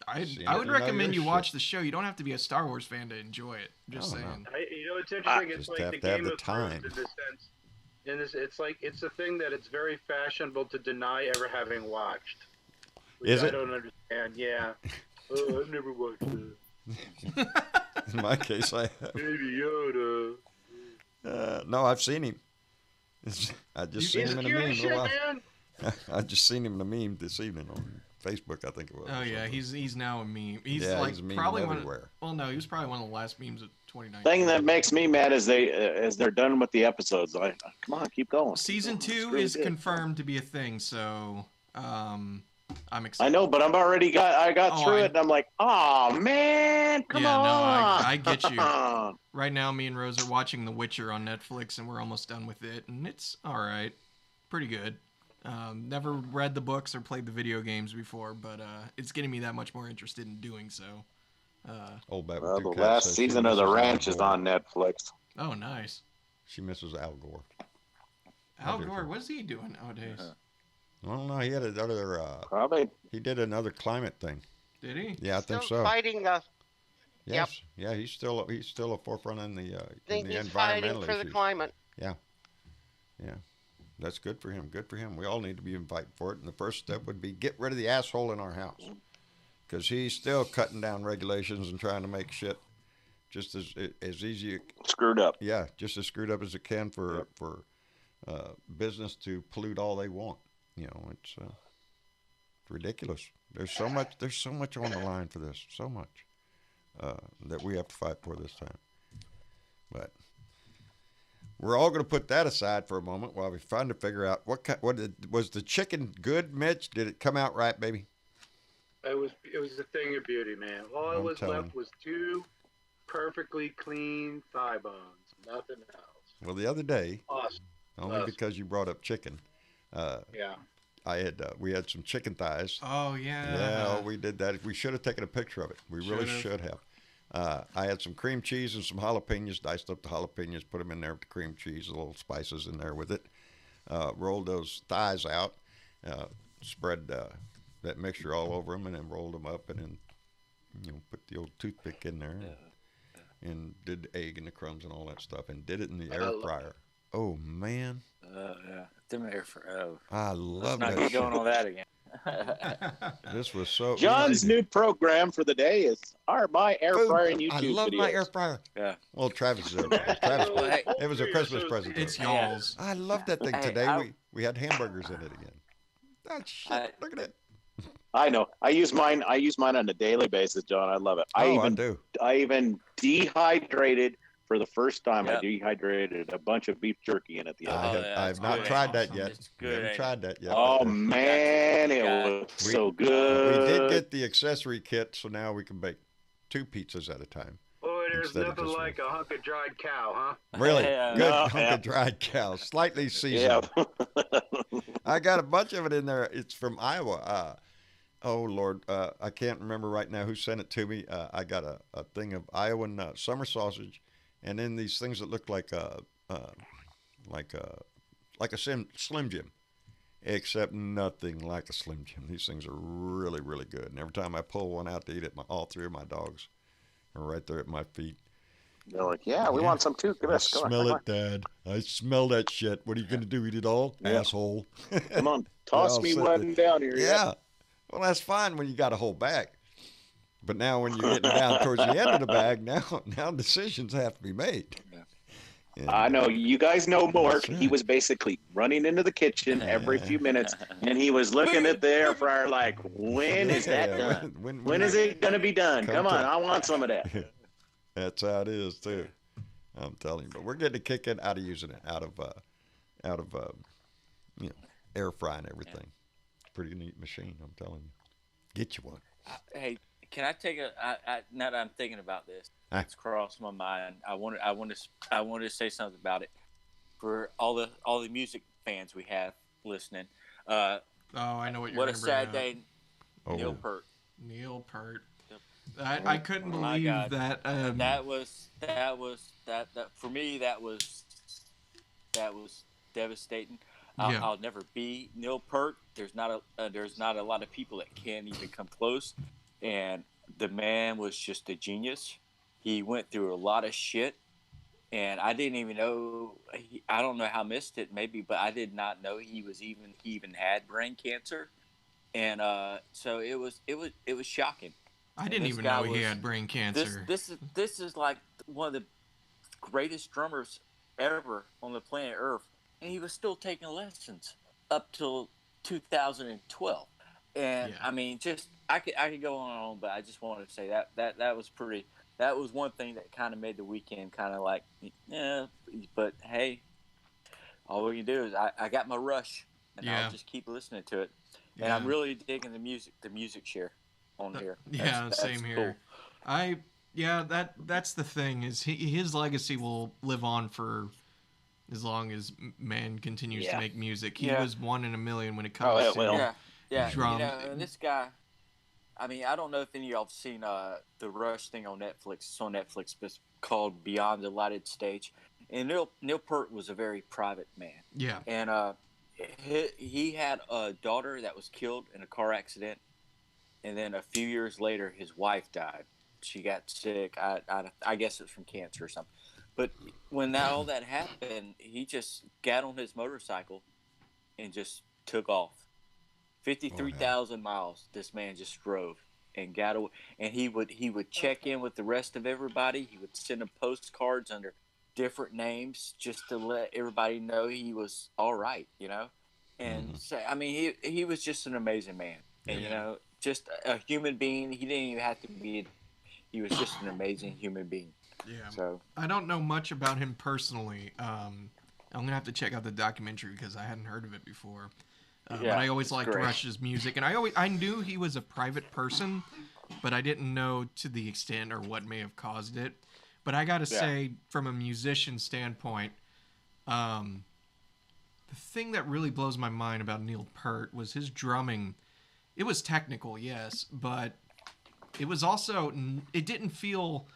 [SPEAKER 3] I would recommend you watch the show. You don't have to be a Star Wars fan to enjoy it. Just saying.
[SPEAKER 10] It's interesting. It's like the Game of Thrones in this sense. It's a thing that it's very fashionable to deny ever having watched. Which I don't understand. Yeah. Oh, I've never watched it.
[SPEAKER 2] In my case, I have.
[SPEAKER 10] Baby Yoda.
[SPEAKER 2] No, I've seen him. I just seen him in a meme. I just seen him in a meme this evening on Facebook, I think it was.
[SPEAKER 3] Oh yeah, he's now a meme. He's
[SPEAKER 2] he's a meme
[SPEAKER 3] probably
[SPEAKER 2] everywhere.
[SPEAKER 3] He was probably one of the last memes of 2019.
[SPEAKER 7] Thing that makes me mad is they're done with the episodes. Come on, keep going.
[SPEAKER 3] Season 2 is confirmed to be a thing, so I'm excited.
[SPEAKER 7] I know, but I got through it, and I'm like, oh man, come on.
[SPEAKER 3] No, I get you. Right now, me and Rose are watching The Witcher on Netflix, and we're almost done with it, and it's all right, pretty good. Never read the books or played the video games before, but it's getting me that much more interested in doing so.
[SPEAKER 7] The last season of The Ranch is on Netflix.
[SPEAKER 3] Oh, nice.
[SPEAKER 2] She misses Al Gore.
[SPEAKER 3] Al Gore, what's he doing nowadays?
[SPEAKER 2] I don't know. He had another.
[SPEAKER 7] Probably.
[SPEAKER 2] He did another climate thing.
[SPEAKER 3] Did he?
[SPEAKER 2] Yeah, I think so.
[SPEAKER 6] Fighting the.
[SPEAKER 2] Yes. Yep. Yeah, he's still a forefront in the
[SPEAKER 6] he's
[SPEAKER 2] environmental
[SPEAKER 6] fighting for
[SPEAKER 2] issues.
[SPEAKER 6] the climate.
[SPEAKER 2] Yeah. That's good for him. Good for him. We all need to be fighting for it. And the first step would be get rid of the asshole in our house, because he's still cutting down regulations and trying to make shit just as easy.
[SPEAKER 7] Screwed up.
[SPEAKER 2] Yeah, just as screwed up as it can for business to pollute all they want. It's ridiculous. There's so much on the line for this. So much. that we have to fight for this time. But we're all going to put that aside for a moment while we're trying to figure out was the chicken good, Mitch? Did it come out right, baby?
[SPEAKER 10] It was a thing of beauty, man. All that was left was 2 perfectly clean thigh bones, nothing else.
[SPEAKER 2] Well, the other day,
[SPEAKER 10] awesome.
[SPEAKER 2] Only because you brought up chicken.
[SPEAKER 10] Yeah.
[SPEAKER 2] We had some chicken thighs.
[SPEAKER 3] Oh yeah.
[SPEAKER 2] Yeah, we did that. We should have taken a picture of it. We really should have. I had some cream cheese and some jalapenos. Diced up the jalapenos, put them in there with the cream cheese, a little spices in there with it. Rolled those thighs out, spread that mixture all over them, and then rolled them up, and then put the old toothpick in there, and did the egg and the crumbs and all that stuff, and did it in the air fryer. Oh man.
[SPEAKER 5] Yeah, them air fryer. Oh.
[SPEAKER 2] I love
[SPEAKER 5] Let's
[SPEAKER 2] that.
[SPEAKER 5] not get going on that again.
[SPEAKER 2] This was so.
[SPEAKER 7] John's new program for the day is my air fryer and YouTube
[SPEAKER 2] I love
[SPEAKER 7] videos.
[SPEAKER 2] my air fryer.
[SPEAKER 5] Yeah.
[SPEAKER 2] Well, Travis is it was a Christmas present.
[SPEAKER 3] It's y'all's.
[SPEAKER 2] I love that thing. Today we had hamburgers in it again. That shit. Look at it.
[SPEAKER 7] I know. I use mine on a daily basis, John. I love it.
[SPEAKER 2] I do.
[SPEAKER 7] I even dehydrated for the first time. I dehydrated a bunch of beef jerky in it the other day.
[SPEAKER 2] I've not tried that yet.
[SPEAKER 5] It's good.
[SPEAKER 2] Haven't tried that yet.
[SPEAKER 7] Oh man, it was so good.
[SPEAKER 2] We did get the accessory kit, so now we can bake 2 pizzas at a time.
[SPEAKER 10] Boy, there's nothing like a hunk of dried cow, huh?
[SPEAKER 2] Really? Good hunk of dried cow, slightly seasoned.
[SPEAKER 7] Yeah.
[SPEAKER 2] I got a bunch of it in there. It's from Iowa. Oh Lord, I can't remember right now who sent it to me. I got a thing of Iowan summer sausage, and then these things that look like a Slim Jim, except nothing like a Slim Jim. These things are really, really good. And every time I pull one out to eat it, all 3 of my dogs are right there at my feet.
[SPEAKER 7] They're like, yeah, we want some too. Come on,
[SPEAKER 2] smell it, Dad. I smell that shit. What are you going to do? Eat it all? Yeah. Asshole.
[SPEAKER 7] Come on, toss me one down here.
[SPEAKER 2] Yeah. Well, that's fine when you got a whole bag. But now when you're getting down towards the end of the bag, now decisions have to be made. And,
[SPEAKER 7] I know. You guys know Mork. He was basically running into the kitchen every few minutes, and he was looking at the air fryer like, when is that done? When is it going to be done? Come on, I want some of that.
[SPEAKER 2] That's how it is, too. I'm telling you. But we're getting a kick out of using it, out of air frying everything. Pretty neat machine, I'm telling you. Get you one.
[SPEAKER 5] Hey, can I take now that I'm thinking about this, it's crossed my mind. I wanted to say something about it for all the music fans we have listening.
[SPEAKER 3] I know what you're.
[SPEAKER 5] What a sad day, Neil Peart.
[SPEAKER 3] Neil Peart. I couldn't believe that.
[SPEAKER 5] That was for me. That was devastating. I'll never be Neil Peart. There's not a lot of people that can even come close, and the man was just a genius. He went through a lot of shit, and I didn't even know. I don't know how I missed it, maybe, but I did not know he even had brain cancer, and so it was shocking.
[SPEAKER 3] I didn't even know he had brain cancer.
[SPEAKER 5] This is like one of the greatest drummers ever on the planet Earth. And he was still taking lessons up till 2012. And I mean, just I could go on and on, but I just wanted to say that was pretty. That was one thing that kind of made the weekend kind of like, yeah. But hey, all we can do is I got my Rush, and I'll just keep listening to it. And I'm really digging the music share on here. That's
[SPEAKER 3] same here. Cool. That's the thing is his legacy will live on for as long as man continues to make music. He was 1 in a million when it comes to drum.
[SPEAKER 5] And this guy, I mean, I don't know if any of y'all have seen the Rush thing on Netflix. It's on Netflix, but it's called Beyond the Lighted Stage. And Neil Peart was a very private man. Yeah. And he had a daughter that was killed in a car accident. And then a few years later, his wife died. She got sick. I guess it's from cancer or something. But when all that happened, he just got on his motorcycle and just took off. 53,000 miles this man just drove and got away. And he would check in with the rest of everybody. He would send them postcards under different names just to let everybody know he was all right, And so, I mean, he was just an amazing man. And, just a human being. He didn't even have to be he was just an amazing human being.
[SPEAKER 3] Yeah.
[SPEAKER 5] So
[SPEAKER 3] I don't know much about him personally. I'm gonna have to check out the documentary because I hadn't heard of it before. But I always liked Rush's music, and I knew he was a private person, but I didn't know to the extent or what may have caused it. But I gotta say, from a musician standpoint, the thing that really blows my mind about Neil Peart was his drumming. It was technical, yes, but it was also, it didn't feel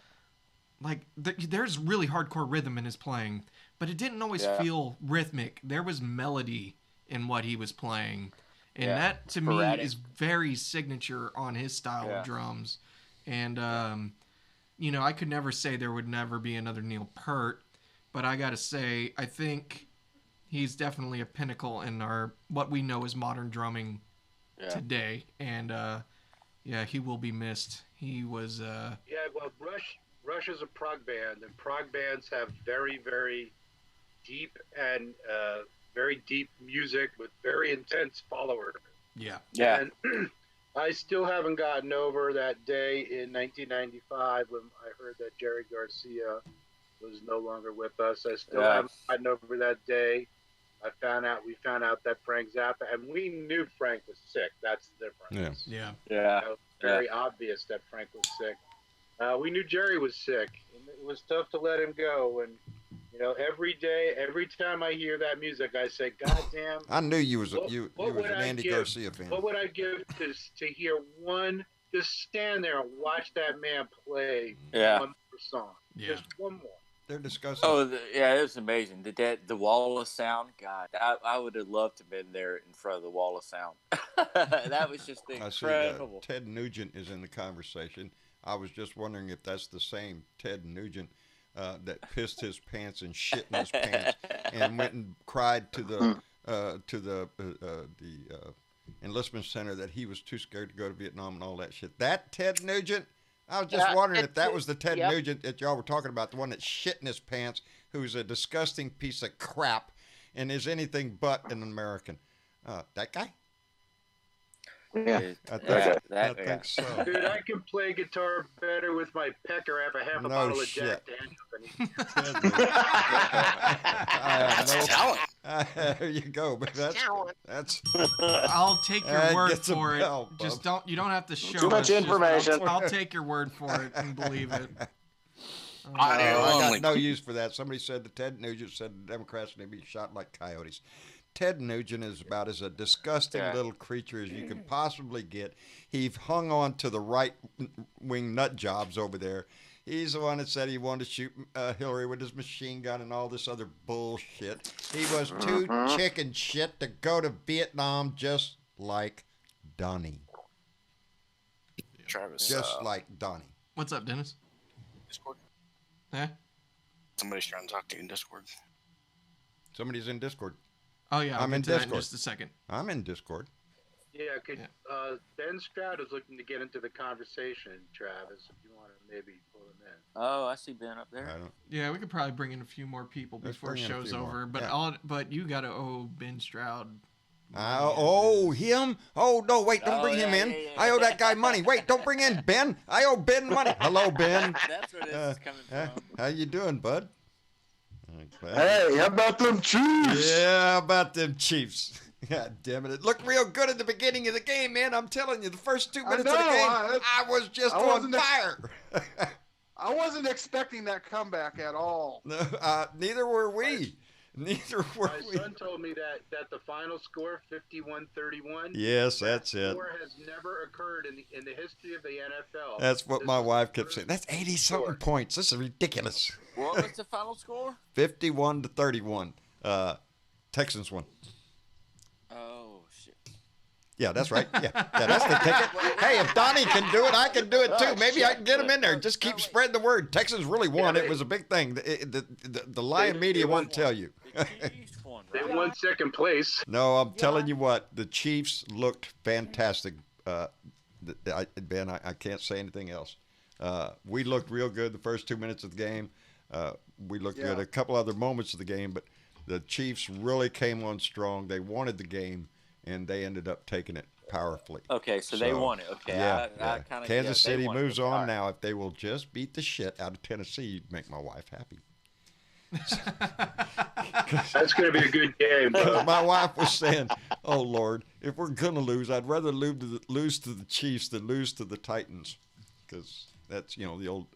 [SPEAKER 3] like, there's really hardcore rhythm in his playing, but it didn't always feel rhythmic. There was melody in what he was playing, and that to me is very signature on his style of drums. And I could never say there would never be another Neil Peart, but I gotta say, I think he's definitely a pinnacle in what we know as modern drumming today. And he will be missed. He was
[SPEAKER 10] well, Rush is a prog band, and prog bands have very, very deep and very deep music with very intense followers.
[SPEAKER 3] Yeah.
[SPEAKER 10] And I still haven't gotten over that day in 1995 when I heard that Jerry Garcia was no longer with us. I still haven't gotten over that day. We found out that Frank Zappa, and we knew Frank was sick. That's the difference.
[SPEAKER 3] Yeah.
[SPEAKER 10] It was very obvious that Frank was sick. We knew Jerry was sick, and it was tough to let him go. And every day, every time I hear that music, I say, "God damn!"
[SPEAKER 2] I knew you was an Andy Garcia fan.
[SPEAKER 10] What would I give to hear just stand there and watch that man play one more song, just one more?
[SPEAKER 2] They're discussing.
[SPEAKER 5] Oh, it was amazing. The Wall of Sound. God, I would have loved to have been there in front of the Wall of Sound. That was just incredible.
[SPEAKER 2] I see, Ted Nugent is in the conversation. I was just wondering if that's the same Ted Nugent that pissed his pants and shit in his pants and went and cried to the enlistment center that he was too scared to go to Vietnam and all that shit. That Ted Nugent? I was just wondering if that was the Ted Nugent that y'all were talking about, the one that shit in his pants, who's a disgusting piece of crap and is anything but an American. That guy?
[SPEAKER 7] Yeah,
[SPEAKER 2] I think so.
[SPEAKER 10] Dude, I can play guitar better with my pecker after half a bottle of Jack Daniels.
[SPEAKER 8] That's talent.
[SPEAKER 2] There you go. That's.
[SPEAKER 3] I'll take your word for it. Just you don't have to show
[SPEAKER 7] too much information.
[SPEAKER 3] I'll take your word for it and believe it.
[SPEAKER 2] I got no use for that. Somebody said that Ted Nugent said the Democrats need to be shot like coyotes. Ted Nugent is about as a disgusting little creature as you could possibly get. He hung on to the right-wing nut jobs over there. He's the one that said he wanted to shoot Hillary with his machine gun and all this other bullshit. He was too chicken shit to go to Vietnam just like Donnie.
[SPEAKER 8] Travis.
[SPEAKER 2] Just like Donnie.
[SPEAKER 3] What's up, Dennis?
[SPEAKER 8] Discord.
[SPEAKER 3] Yeah?
[SPEAKER 8] Somebody's trying to talk to you in Discord.
[SPEAKER 2] Somebody's in Discord.
[SPEAKER 3] Oh, yeah.
[SPEAKER 2] I'm in Discord.
[SPEAKER 3] In just a second.
[SPEAKER 2] I'm in Discord.
[SPEAKER 10] Yeah, Ben Stroud is looking to get into the conversation, Travis, if you want to maybe pull him in.
[SPEAKER 5] Oh, I see Ben up there.
[SPEAKER 3] Yeah, we could probably bring in a few more people before show's over. But you got to owe Ben Stroud.
[SPEAKER 2] Him? Oh, no, wait, don't bring him in. I owe that guy money. Wait, don't bring in Ben. I owe Ben money. Hello, Ben.
[SPEAKER 5] That's where this is coming from.
[SPEAKER 2] How you doing, bud?
[SPEAKER 7] Hey, how about them Chiefs?
[SPEAKER 2] Yeah, how about them Chiefs? God damn it. It looked real good at the beginning of the game, man. I'm telling you, the first 2 minutes of the game, I was just on fire.
[SPEAKER 11] I wasn't expecting that comeback at all.
[SPEAKER 2] No, neither were we.
[SPEAKER 10] My son told me that the final score, 51-31.
[SPEAKER 2] Yes, that's it.
[SPEAKER 10] Score has never occurred in the history of the NFL.
[SPEAKER 2] That's what my wife kept saying. That's 80-something points. This is ridiculous.
[SPEAKER 5] What was the final score?
[SPEAKER 2] 51-31. Texans won.
[SPEAKER 5] Oh, shit.
[SPEAKER 2] Yeah, that's right. Yeah, that's the ticket. Hey, if Donnie can do it, I can do it too. Maybe I can get him in there. Just keep spreading the word. Texans really won. It was a big thing. The Lion media won't tell you.
[SPEAKER 10] They won second place.
[SPEAKER 2] No, I'm telling you what. The Chiefs looked fantastic. Ben, I can't say anything else. We looked real good the first 2 minutes of the game. We looked good a couple other moments of the game, but the Chiefs really came on strong. They wanted the game, and they ended up taking it powerfully.
[SPEAKER 5] Okay, so they won it. Okay,
[SPEAKER 2] yeah,
[SPEAKER 5] I kind of
[SPEAKER 2] Kansas City moves on
[SPEAKER 5] right.
[SPEAKER 2] now. If they will just beat the shit out of Tennessee, make my wife happy.
[SPEAKER 10] That's going to be a good game.
[SPEAKER 2] Because my wife was saying, "Oh Lord, if we're going to lose, I'd rather lose to the Chiefs than lose to the Titans," because that's the old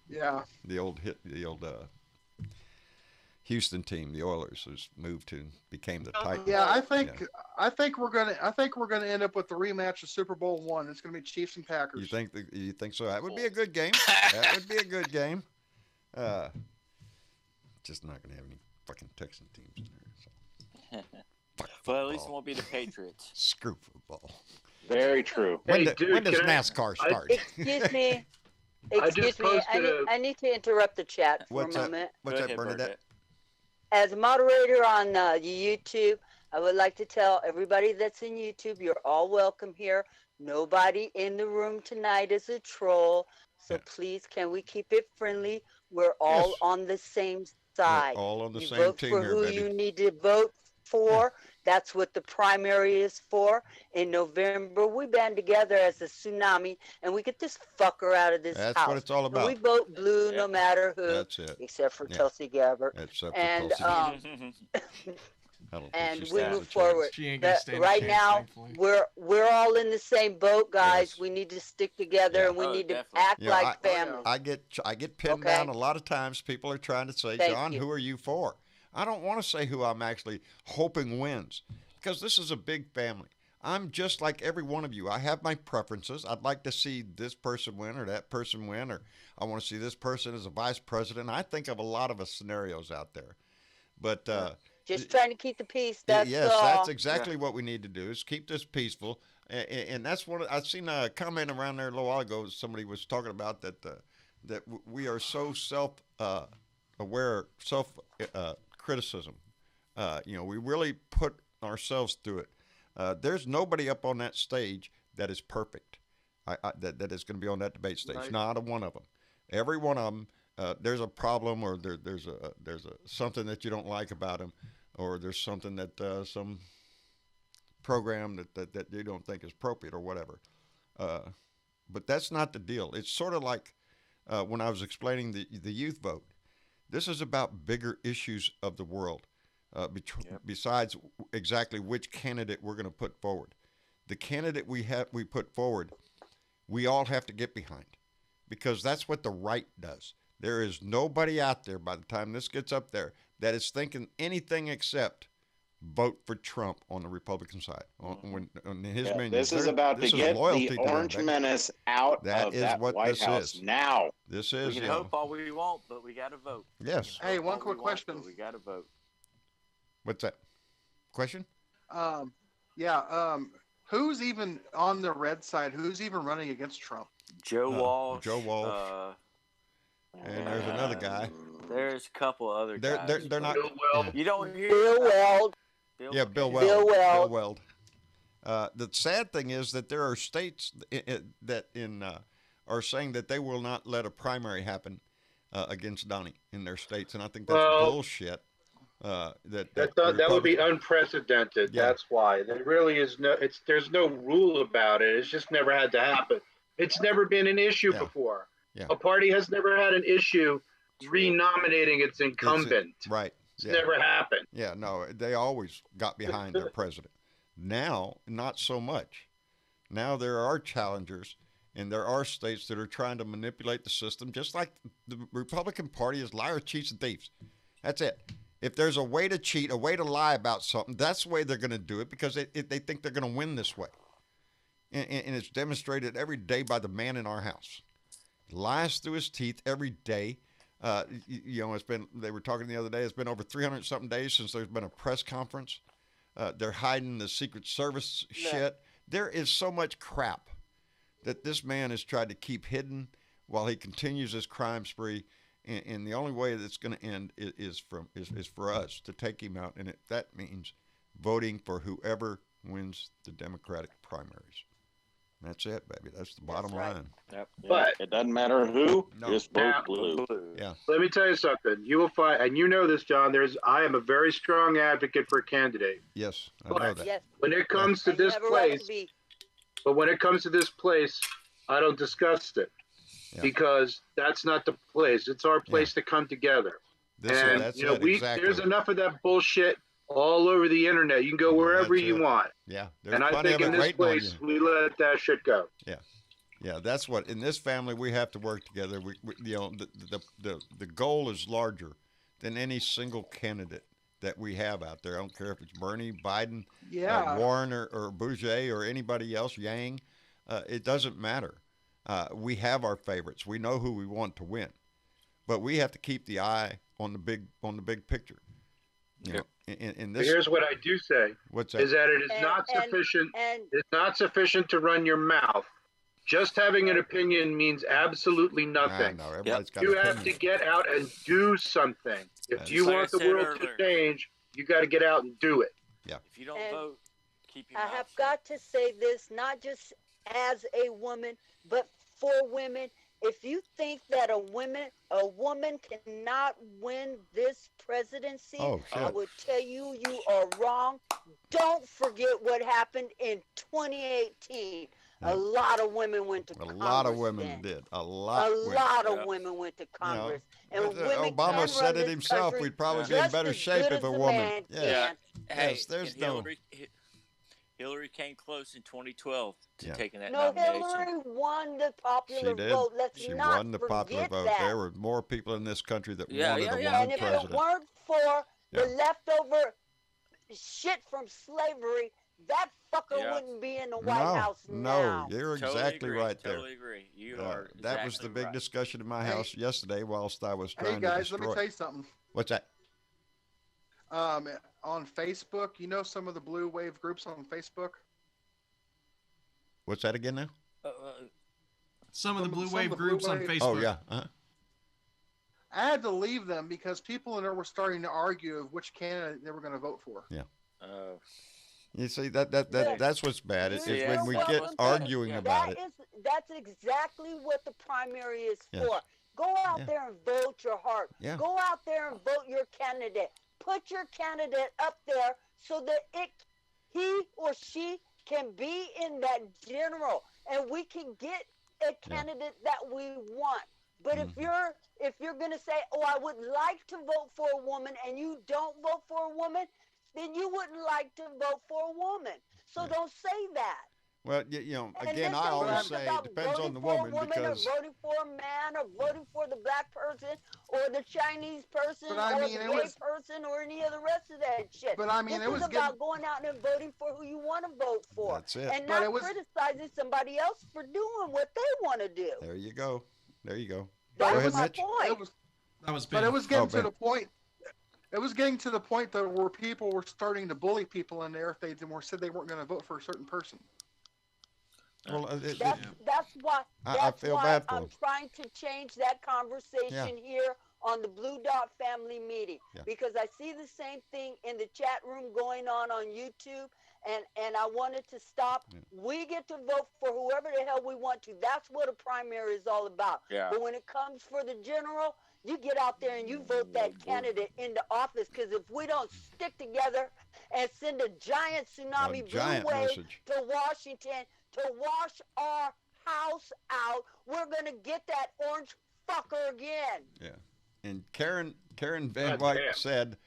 [SPEAKER 2] Houston team, the Oilers, has moved to became the Titans.
[SPEAKER 11] Yeah, I think we're gonna end up with the rematch of Super Bowl I. It's gonna be Chiefs and Packers.
[SPEAKER 2] You think so? That would be a good game. That would be a good game. Just not gonna have any fucking Texan teams in there. So.
[SPEAKER 5] Well, at least it won't be the Patriots.
[SPEAKER 2] Screw football.
[SPEAKER 7] Very true.
[SPEAKER 2] When does NASCAR start?
[SPEAKER 9] Excuse me. Excuse me. I need to interrupt the chat for a moment.
[SPEAKER 2] What's that, Bernadette?
[SPEAKER 9] As a moderator on YouTube, I would like to tell everybody that's in YouTube, you're all welcome here. Nobody in the room tonight is a troll. So please, can we keep it friendly? We're all on the same side.
[SPEAKER 2] We're all on the same
[SPEAKER 9] vote
[SPEAKER 2] team
[SPEAKER 9] for
[SPEAKER 2] here,
[SPEAKER 9] who
[SPEAKER 2] baby.
[SPEAKER 9] you need to vote for. That's what the primary is for. In November, we band together as a tsunami, and we get this fucker out of this house.
[SPEAKER 2] That's what it's all about.
[SPEAKER 9] And we vote blue no matter who.
[SPEAKER 2] That's it.
[SPEAKER 9] Except for Tulsi Gabbard.
[SPEAKER 2] Except
[SPEAKER 9] and
[SPEAKER 2] for Tulsi
[SPEAKER 9] and we move forward.
[SPEAKER 3] She ain't gonna stand a
[SPEAKER 9] Right
[SPEAKER 3] chance,
[SPEAKER 9] now,
[SPEAKER 3] thankfully.
[SPEAKER 9] we're all in the same boat, guys. We need to stick together, and we need to act like family.
[SPEAKER 2] I get pinned down a lot of times. People are trying to say, John, who are you for? I don't want to say who I'm actually hoping wins, because this is a big family. I'm just like every one of you. I have my preferences. I'd like to see this person win or that person win, or I want to see this person as a vice president. I think of a lot of scenarios out there. But
[SPEAKER 9] just trying to keep the peace. That's
[SPEAKER 2] yes,
[SPEAKER 9] all.
[SPEAKER 2] that's exactly what we need to do, is keep this peaceful. And that's what I've seen a comment around there a little while ago. Somebody was talking about that we are so self-aware, criticism. We really put ourselves through it. There's nobody up on that stage that is perfect. That is going to be on that debate stage.
[SPEAKER 11] Right.
[SPEAKER 2] Not a one of them. Every one of them. There's a problem, or there's something that you don't like about them, or there's something that some program that you don't think is appropriate or whatever. But that's not the deal. It's sort of like when I was explaining the youth vote. This is about bigger issues of the world, besides exactly which candidate we're going to put forward. The candidate we put forward, we all have to get behind, because that's what the right does. There is nobody out there by the time this gets up there that is thinking anything except vote for Trump on the Republican side. On his menu.
[SPEAKER 7] This is about to get the Orange Menace out of that White House now.
[SPEAKER 2] This is.
[SPEAKER 5] We can hope all we want, but we got to vote.
[SPEAKER 2] Yes.
[SPEAKER 11] Hey, one quick question.
[SPEAKER 5] We got to vote.
[SPEAKER 2] What's that? Question?
[SPEAKER 11] Who's even on the red side? Who's even running against Trump?
[SPEAKER 5] Joe Walsh.
[SPEAKER 2] Joe Walsh. And there's another guy.
[SPEAKER 5] There's a couple other guys.
[SPEAKER 2] They're not.
[SPEAKER 10] Bill Weld.
[SPEAKER 5] You don't hear
[SPEAKER 9] Bill Weld.
[SPEAKER 2] Bill Weld.
[SPEAKER 9] Bill Weld.
[SPEAKER 2] Bill Weld. The sad thing is that there are states that are saying that they will not let a primary happen against Donnie in their states, and I think that's bullshit.
[SPEAKER 10] That would be unprecedented.
[SPEAKER 2] Yeah.
[SPEAKER 10] That's why there really is there's no rule about it. It's just never had to happen. It's never been an issue before.
[SPEAKER 2] Yeah.
[SPEAKER 10] A party has never had an issue renominating its incumbent.
[SPEAKER 2] Right.
[SPEAKER 10] It's never happened.
[SPEAKER 2] Yeah, no, they always got behind their president. Now, not so much. Now there are challengers, and there are states that are trying to manipulate the system, just like the Republican Party is liars, cheats, and thieves. That's it. If there's a way to cheat, a way to lie about something, that's the way they're going to do it, because they think they're going to win this way. And it's demonstrated every day by the man in our house. He lies through his teeth every day. It's been, they were talking the other day, it's been over 300-something days since there's been a press conference. They're hiding the Secret Service shit. There is so much crap that this man has tried to keep hidden while he continues his crime spree. And the only way that's going to end is for us to take him out. And that means voting for whoever wins the Democratic primaries. That's it, baby. That's the bottom
[SPEAKER 9] right.
[SPEAKER 2] line.
[SPEAKER 5] Yep.
[SPEAKER 6] But
[SPEAKER 7] It doesn't matter who,
[SPEAKER 2] No.
[SPEAKER 7] just vote
[SPEAKER 10] Now-
[SPEAKER 7] blue.
[SPEAKER 2] Yeah.
[SPEAKER 10] let me tell you something. You will find, and you know this, John. I am a very strong advocate for a candidate.
[SPEAKER 2] Yes, I know that.
[SPEAKER 9] Yes.
[SPEAKER 10] When it comes to
[SPEAKER 9] And you
[SPEAKER 10] this
[SPEAKER 9] have a right
[SPEAKER 10] place,
[SPEAKER 9] to be.
[SPEAKER 10] but when it comes to this place, I don't discuss it
[SPEAKER 2] Yeah.
[SPEAKER 10] because that's not the place. It's our place to come together. And
[SPEAKER 2] That's
[SPEAKER 10] you know,
[SPEAKER 2] it, exactly.
[SPEAKER 10] there's enough of that bullshit all over the internet. You can go wherever
[SPEAKER 2] That's
[SPEAKER 10] you
[SPEAKER 2] it.
[SPEAKER 10] want.
[SPEAKER 2] Yeah, there's
[SPEAKER 10] And I
[SPEAKER 2] plenty
[SPEAKER 10] think
[SPEAKER 2] of
[SPEAKER 10] in
[SPEAKER 2] it
[SPEAKER 10] this
[SPEAKER 2] waiting on
[SPEAKER 10] place,
[SPEAKER 2] you.
[SPEAKER 10] we let that shit go.
[SPEAKER 2] Yeah, that's what in this family we have to work together. We you know, the goal is larger than any single candidate that we have out there. I don't care if it's Bernie, Biden,
[SPEAKER 11] Yeah.
[SPEAKER 2] Warren, or Boucher, or anybody else, Yang. It doesn't matter. We have our favorites. We know who we want to win, but we have to keep the eye on the big picture. You know, in
[SPEAKER 10] But
[SPEAKER 2] this.
[SPEAKER 10] here's what I do say:
[SPEAKER 2] What's that?
[SPEAKER 10] is that it is
[SPEAKER 9] And-
[SPEAKER 10] not
[SPEAKER 9] and-
[SPEAKER 10] sufficient.
[SPEAKER 9] And
[SPEAKER 10] It's not sufficient to run your mouth. Just having an opinion means absolutely
[SPEAKER 2] I
[SPEAKER 10] nothing.
[SPEAKER 2] know everybody's got
[SPEAKER 10] You have to
[SPEAKER 2] opinions.
[SPEAKER 10] get out and do something. If
[SPEAKER 2] That's-
[SPEAKER 10] you
[SPEAKER 5] Like I
[SPEAKER 10] want the
[SPEAKER 5] said
[SPEAKER 10] world
[SPEAKER 5] earlier.
[SPEAKER 10] to change, you got to get out and do it.
[SPEAKER 5] If you don't
[SPEAKER 9] And
[SPEAKER 5] vote, keep your
[SPEAKER 9] I
[SPEAKER 5] mouth
[SPEAKER 9] have
[SPEAKER 5] shut.
[SPEAKER 9] got to say this, not just as a woman, but for women. If you think that a woman cannot win this presidency,
[SPEAKER 2] Oh,
[SPEAKER 9] I
[SPEAKER 2] shit.
[SPEAKER 9] would tell you you are wrong. Don't forget what happened in 2018.
[SPEAKER 2] Yeah.
[SPEAKER 9] A lot of women went to
[SPEAKER 2] A
[SPEAKER 9] Congress.
[SPEAKER 2] lot of women
[SPEAKER 9] then.
[SPEAKER 2] did. A lot.
[SPEAKER 9] A lot of
[SPEAKER 5] Yeah.
[SPEAKER 9] women went to
[SPEAKER 2] You know,
[SPEAKER 9] Congress,
[SPEAKER 2] but,
[SPEAKER 9] and women
[SPEAKER 2] Obama
[SPEAKER 9] can
[SPEAKER 2] said
[SPEAKER 9] run
[SPEAKER 2] it
[SPEAKER 9] this
[SPEAKER 2] himself.
[SPEAKER 9] country
[SPEAKER 2] We'd probably be in
[SPEAKER 9] just
[SPEAKER 2] better
[SPEAKER 9] as
[SPEAKER 2] shape
[SPEAKER 9] good
[SPEAKER 2] if
[SPEAKER 9] as
[SPEAKER 2] a
[SPEAKER 9] a
[SPEAKER 2] woman.
[SPEAKER 9] man
[SPEAKER 2] Yes.
[SPEAKER 9] can.
[SPEAKER 5] Hey,
[SPEAKER 2] Yes, there's
[SPEAKER 5] and
[SPEAKER 2] no.
[SPEAKER 5] Hillary came close in 2012 to
[SPEAKER 2] Yeah.
[SPEAKER 5] taking that
[SPEAKER 9] No,
[SPEAKER 5] nomination.
[SPEAKER 9] Hillary won the
[SPEAKER 2] She
[SPEAKER 9] popular
[SPEAKER 2] did.
[SPEAKER 9] vote. Let's
[SPEAKER 2] She
[SPEAKER 9] not
[SPEAKER 2] won the popular
[SPEAKER 9] forget
[SPEAKER 2] vote.
[SPEAKER 9] that.
[SPEAKER 2] There were more people in this country that
[SPEAKER 5] Yeah,
[SPEAKER 2] wanted
[SPEAKER 5] yeah,
[SPEAKER 2] a
[SPEAKER 5] yeah.
[SPEAKER 2] woman
[SPEAKER 9] And if
[SPEAKER 2] president.
[SPEAKER 9] it weren't for the
[SPEAKER 2] Yeah.
[SPEAKER 9] leftover shit from slavery, that fucker
[SPEAKER 5] Yeah.
[SPEAKER 9] wouldn't be in the White House now.
[SPEAKER 2] No, you're
[SPEAKER 5] Totally
[SPEAKER 2] exactly
[SPEAKER 5] agree,
[SPEAKER 2] right there.
[SPEAKER 5] Totally agree. You
[SPEAKER 2] Uh,
[SPEAKER 5] are.
[SPEAKER 2] that was the
[SPEAKER 5] exactly
[SPEAKER 2] big
[SPEAKER 5] right.
[SPEAKER 2] discussion in my
[SPEAKER 11] Hey.
[SPEAKER 2] house yesterday whilst I was trying
[SPEAKER 11] Hey guys,
[SPEAKER 2] to
[SPEAKER 11] let me
[SPEAKER 2] destroy.
[SPEAKER 11] tell you something.
[SPEAKER 2] What's that?
[SPEAKER 11] On Facebook, you know some of the blue wave groups on Facebook?
[SPEAKER 2] What's that again now?
[SPEAKER 3] Some of the blue
[SPEAKER 11] Some
[SPEAKER 3] wave
[SPEAKER 11] of the blue
[SPEAKER 3] groups on
[SPEAKER 11] wave-
[SPEAKER 3] Facebook.
[SPEAKER 2] Oh yeah.
[SPEAKER 11] I had to leave them because people in there were starting to argue of which candidate they were going to vote for.
[SPEAKER 5] Oh.
[SPEAKER 2] You see that's what's bad. Is
[SPEAKER 5] See,
[SPEAKER 2] when we
[SPEAKER 5] that's
[SPEAKER 2] get
[SPEAKER 5] what's bad.
[SPEAKER 2] arguing
[SPEAKER 5] Yeah.
[SPEAKER 2] about it.
[SPEAKER 9] That's exactly what the primary is
[SPEAKER 2] Yes.
[SPEAKER 9] for. Go out
[SPEAKER 2] Yeah.
[SPEAKER 9] there and vote your heart.
[SPEAKER 2] Yeah.
[SPEAKER 9] Go out there and vote your candidate. Put your candidate up there so that he or she can be in that general, and we can get a candidate that we want. But if you're gonna say, "Oh, I would like to vote for a woman," and you don't vote for a woman, then you wouldn't like to vote for a woman. So don't say that.
[SPEAKER 2] Well, you know,
[SPEAKER 9] And
[SPEAKER 2] again,
[SPEAKER 9] this
[SPEAKER 2] I
[SPEAKER 9] ain't
[SPEAKER 2] always
[SPEAKER 9] just
[SPEAKER 2] say it
[SPEAKER 9] about
[SPEAKER 2] depends
[SPEAKER 9] voting
[SPEAKER 2] on the
[SPEAKER 9] for a
[SPEAKER 2] woman because
[SPEAKER 9] or voting for a man, or voting for the black person, or the Chinese person,
[SPEAKER 11] But I
[SPEAKER 9] or
[SPEAKER 11] mean,
[SPEAKER 9] the
[SPEAKER 11] it
[SPEAKER 9] gay
[SPEAKER 11] was-
[SPEAKER 9] person, or any of the rest of that shit.
[SPEAKER 11] But I mean,
[SPEAKER 9] this
[SPEAKER 11] it was
[SPEAKER 9] is about going out and voting for who you want to vote for,
[SPEAKER 2] That's it.
[SPEAKER 9] and
[SPEAKER 11] But
[SPEAKER 9] not
[SPEAKER 11] it was-
[SPEAKER 9] criticizing somebody else for doing what they want to do.
[SPEAKER 2] there you go. There you go.
[SPEAKER 9] That's
[SPEAKER 2] Go ahead,
[SPEAKER 9] my
[SPEAKER 2] Mitch.
[SPEAKER 9] point.
[SPEAKER 11] It was,
[SPEAKER 3] That was
[SPEAKER 11] but
[SPEAKER 3] big.
[SPEAKER 11] it was getting
[SPEAKER 2] Oh,
[SPEAKER 11] to
[SPEAKER 2] Ben.
[SPEAKER 11] the point. It was getting to the point that where people were starting to bully people in there if they said they weren't going to vote for a certain person.
[SPEAKER 2] Well,
[SPEAKER 9] That's why.
[SPEAKER 2] I
[SPEAKER 9] That's
[SPEAKER 2] feel
[SPEAKER 9] why
[SPEAKER 2] bad for
[SPEAKER 9] I'm
[SPEAKER 2] them.
[SPEAKER 9] trying to change that conversation here on the Blue Dot Family Meeting, because I see the same thing in the chat room going on YouTube, and I wanted to stop. We get to vote for whoever the hell we want to. That's what a primary is all about.
[SPEAKER 5] Yeah.
[SPEAKER 9] But when it comes for the general, you get out there and you vote that candidate into office, because if we don't stick together and send a giant tsunami
[SPEAKER 2] giant
[SPEAKER 9] blue wave
[SPEAKER 2] message.
[SPEAKER 9] to Washington to wash our house out, we're gonna get that orange fucker again.
[SPEAKER 2] Yeah. And Karen Van
[SPEAKER 10] God
[SPEAKER 2] White
[SPEAKER 10] damn.
[SPEAKER 2] said,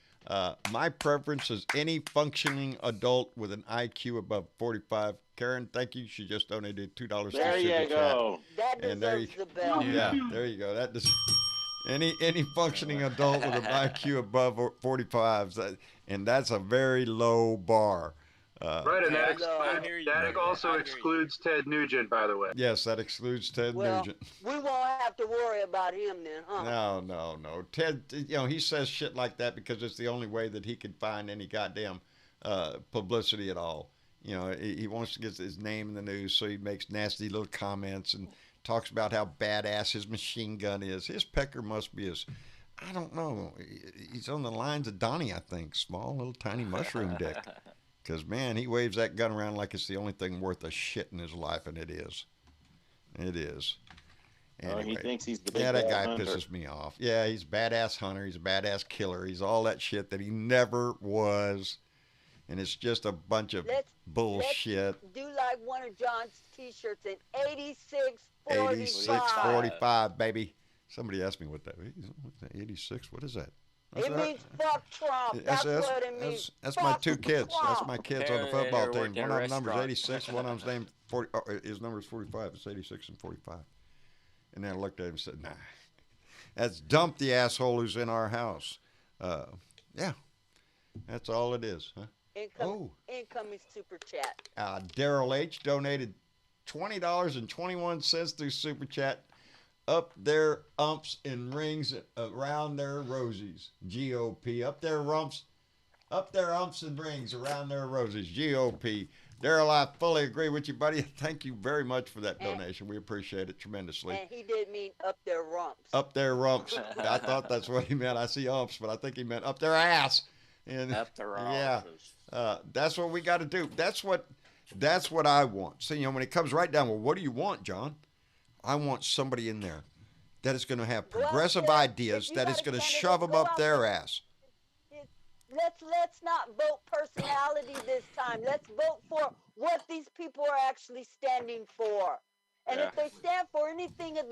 [SPEAKER 2] my preference is any functioning adult with an IQ above 45. Karen, thank you. She just donated $2
[SPEAKER 7] There
[SPEAKER 2] to
[SPEAKER 7] you
[SPEAKER 2] Super Chat.
[SPEAKER 7] go.
[SPEAKER 9] That
[SPEAKER 2] And there
[SPEAKER 9] deserves
[SPEAKER 2] you-
[SPEAKER 9] the bell.
[SPEAKER 2] Yeah, there you go. That does. Any functioning adult with an IQ above 45, and that's a very low bar.
[SPEAKER 10] Right, and
[SPEAKER 5] Yeah,
[SPEAKER 10] that,
[SPEAKER 5] I hear you,
[SPEAKER 10] that
[SPEAKER 5] man.
[SPEAKER 10] also
[SPEAKER 5] I hear you.
[SPEAKER 10] excludes Ted Nugent, by the way.
[SPEAKER 2] Yes, that excludes Ted
[SPEAKER 9] Well,
[SPEAKER 2] Nugent.
[SPEAKER 9] we won't have to worry about him then, huh?
[SPEAKER 2] No. Ted, he says shit like that because it's the only way that he can find any goddamn publicity at all. He wants to get his name in the news, so he makes nasty little comments and talks about how badass his machine gun is. His pecker must be I don't know. He's on the lines of Donnie, I think. Small, little, tiny mushroom dick. Because, man, he waves that gun around like it's the only thing worth a shit in his life, and it is. It is. Anyway,
[SPEAKER 7] he thinks he's the big
[SPEAKER 2] that guy
[SPEAKER 7] hunter.
[SPEAKER 2] pisses me off. Yeah, he's a badass hunter. He's a badass killer. He's all that shit that he never was. And it's just a bunch of bullshit.
[SPEAKER 9] Let's do like one of John's T-shirts in 8645.
[SPEAKER 2] 8645, baby. Somebody asked me what that is. 86? What is that?
[SPEAKER 9] It means fuck Trump. That's what it means.
[SPEAKER 2] That's my two kids.
[SPEAKER 9] Trump.
[SPEAKER 2] That's my kids on the football team.
[SPEAKER 5] working
[SPEAKER 2] One
[SPEAKER 5] at a
[SPEAKER 2] of them number's
[SPEAKER 5] restaurant.
[SPEAKER 2] 86. One of them's named 40. Oh, his number's 45. It's 86 and 45. And then I looked at him and said, nah. That's dump the asshole who's in our house. Yeah. That's all it is. Huh?
[SPEAKER 9] Incoming super chat.
[SPEAKER 2] Daryl H. donated $20.21 through Super Chat. Up their umps and rings around their rosies. GOP. Up their umps and rings around their rosies. GOP. Daryl, I fully agree with you, buddy. Thank you very much for that donation. We appreciate it tremendously.
[SPEAKER 9] And he did mean up their rumps.
[SPEAKER 2] Up their rumps. I thought that's what he meant. I see umps, but I think he meant up their ass. And
[SPEAKER 5] Up their
[SPEAKER 2] yeah,
[SPEAKER 5] asses.
[SPEAKER 2] that's what we got to do. That's what I want. So, when it comes right down, well, what do you want, John? I want somebody in there that is going to have progressive ideas, that is going to shove them up their ass.
[SPEAKER 9] Let's not vote personality this time. Let's vote for what these people are actually standing for. And if they stand for anything of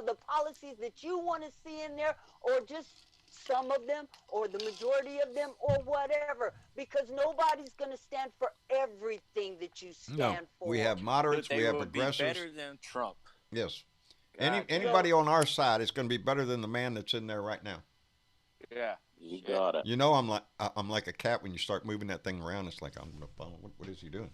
[SPEAKER 9] the policies that you want to see in there, or just some of them, or the majority of them, or whatever, because nobody's going to stand for everything that you stand for.
[SPEAKER 2] We have moderates, we have progressives.
[SPEAKER 5] Be better than Trump.
[SPEAKER 2] Yes. Anybody on our side is going to be better than the man that's in there right now.
[SPEAKER 5] Yeah.
[SPEAKER 7] You got it.
[SPEAKER 2] I'm like a cat when you start moving that thing around. It's like, what is he doing?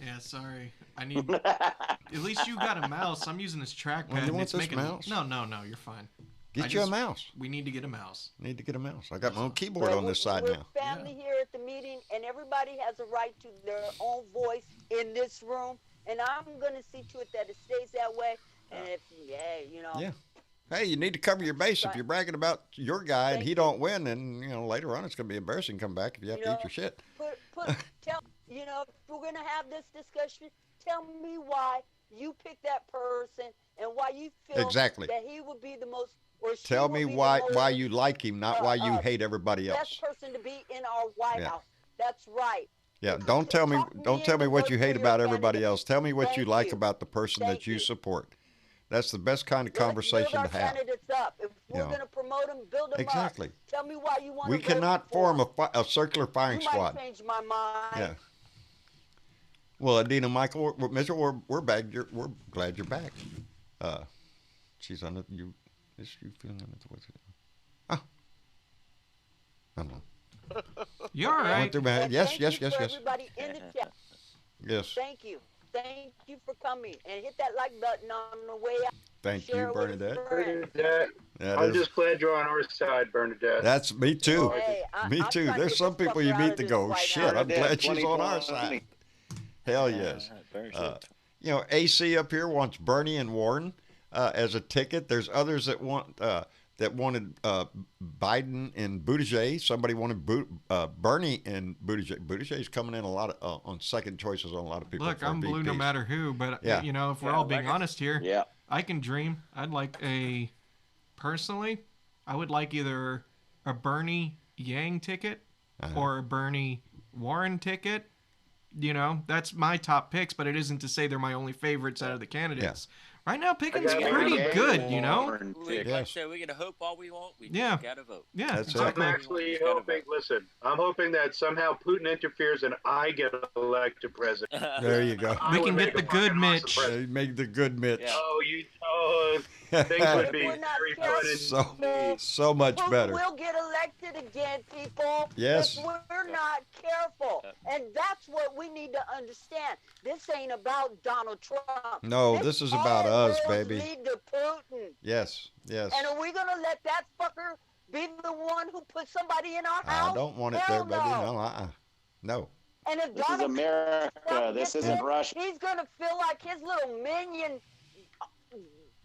[SPEAKER 3] Yeah, sorry. I need. At least you got a mouse. I'm using this trackpad.
[SPEAKER 2] Well, you want
[SPEAKER 3] it's
[SPEAKER 2] this
[SPEAKER 3] making...
[SPEAKER 2] mouse?
[SPEAKER 3] No, you're fine.
[SPEAKER 2] Get you a mouse.
[SPEAKER 3] We need to get a mouse.
[SPEAKER 2] Need to get a mouse. I got my own keyboard on this side now.
[SPEAKER 9] We're family here at the meeting, and everybody has a right to their own voice in this room. And I'm going to see to it that it stays that way. And if,
[SPEAKER 2] Yeah. Hey, you need to cover your base. If you're bragging about your guy and he don't win, then later on it's going to be embarrassing to come back if you have to eat your shit.
[SPEAKER 9] If we're going to have this discussion, tell me why you picked that person and why you feel that he would be the most. Or she
[SPEAKER 2] Tell
[SPEAKER 9] would
[SPEAKER 2] me
[SPEAKER 9] be the
[SPEAKER 2] why
[SPEAKER 9] most,
[SPEAKER 2] you like him, not why you hate everybody else.
[SPEAKER 9] Best person to be in our White House. That's right.
[SPEAKER 2] Yeah, don't tell me what you hate about everybody else. Tell me what you like about the person that you support. That's the best kind of conversation to have.
[SPEAKER 9] Candidates up. If we're going to promote them, build them up. Tell me why you want
[SPEAKER 2] We cannot form a circular firing squad.
[SPEAKER 9] Might change my mind.
[SPEAKER 2] Yeah. Well, Adina, Michael, Mitchell, we're back. We're glad you're back. She's on you. Is you feeling it? What's it? Oh. I don't know.
[SPEAKER 3] You're all right.
[SPEAKER 2] Went through my head. Yes.
[SPEAKER 9] Everybody in the chat.
[SPEAKER 2] Yes.
[SPEAKER 9] Thank you for coming, and hit that like button on the way out.
[SPEAKER 2] Thank you, Bernadette.
[SPEAKER 10] I'm just glad you're on our side, Bernadette.
[SPEAKER 2] That's me too.
[SPEAKER 9] Hey,
[SPEAKER 2] me too. There's some people you meet to go, shit, I'm glad she's on our side. Hell yes. AC up here wants Bernie and Warren as a ticket. There's others that wanted Biden and Buttigieg. Somebody wanted Bernie and Buttigieg. Buttigieg's coming in a lot of, on second choices on a lot of people.
[SPEAKER 3] Look, I'm blue no matter who, but if we're all being honest here, I can dream. Personally, I would like either a Bernie Yang ticket or a Bernie Warren ticket. That's my top picks, but it isn't to say they're my only favorites out of the candidates. Right now, Pickens pretty good,
[SPEAKER 5] Like I said, we can hope all we want. We just got to vote.
[SPEAKER 3] Yeah,
[SPEAKER 10] exactly. I'm actually hoping, I'm hoping that somehow Putin interferes and I get elected president.
[SPEAKER 2] There you go.
[SPEAKER 3] We can get the good Mitch.
[SPEAKER 2] Make the good Mitch.
[SPEAKER 10] Things would be very fun.
[SPEAKER 2] So much better.
[SPEAKER 9] We'll get elected again, people.
[SPEAKER 2] Yes.
[SPEAKER 9] If we're not careful. And that's what we need to understand. This ain't about Donald Trump.
[SPEAKER 2] No, this is about us, baby.
[SPEAKER 9] Lead to Putin.
[SPEAKER 2] Yes.
[SPEAKER 9] And are we going to let that fucker be the one who put somebody in our house?
[SPEAKER 2] I don't want it there, baby. No.
[SPEAKER 9] And if
[SPEAKER 7] this
[SPEAKER 9] Donald
[SPEAKER 7] is America. This isn't Russia.
[SPEAKER 9] He's going to feel like his little minion.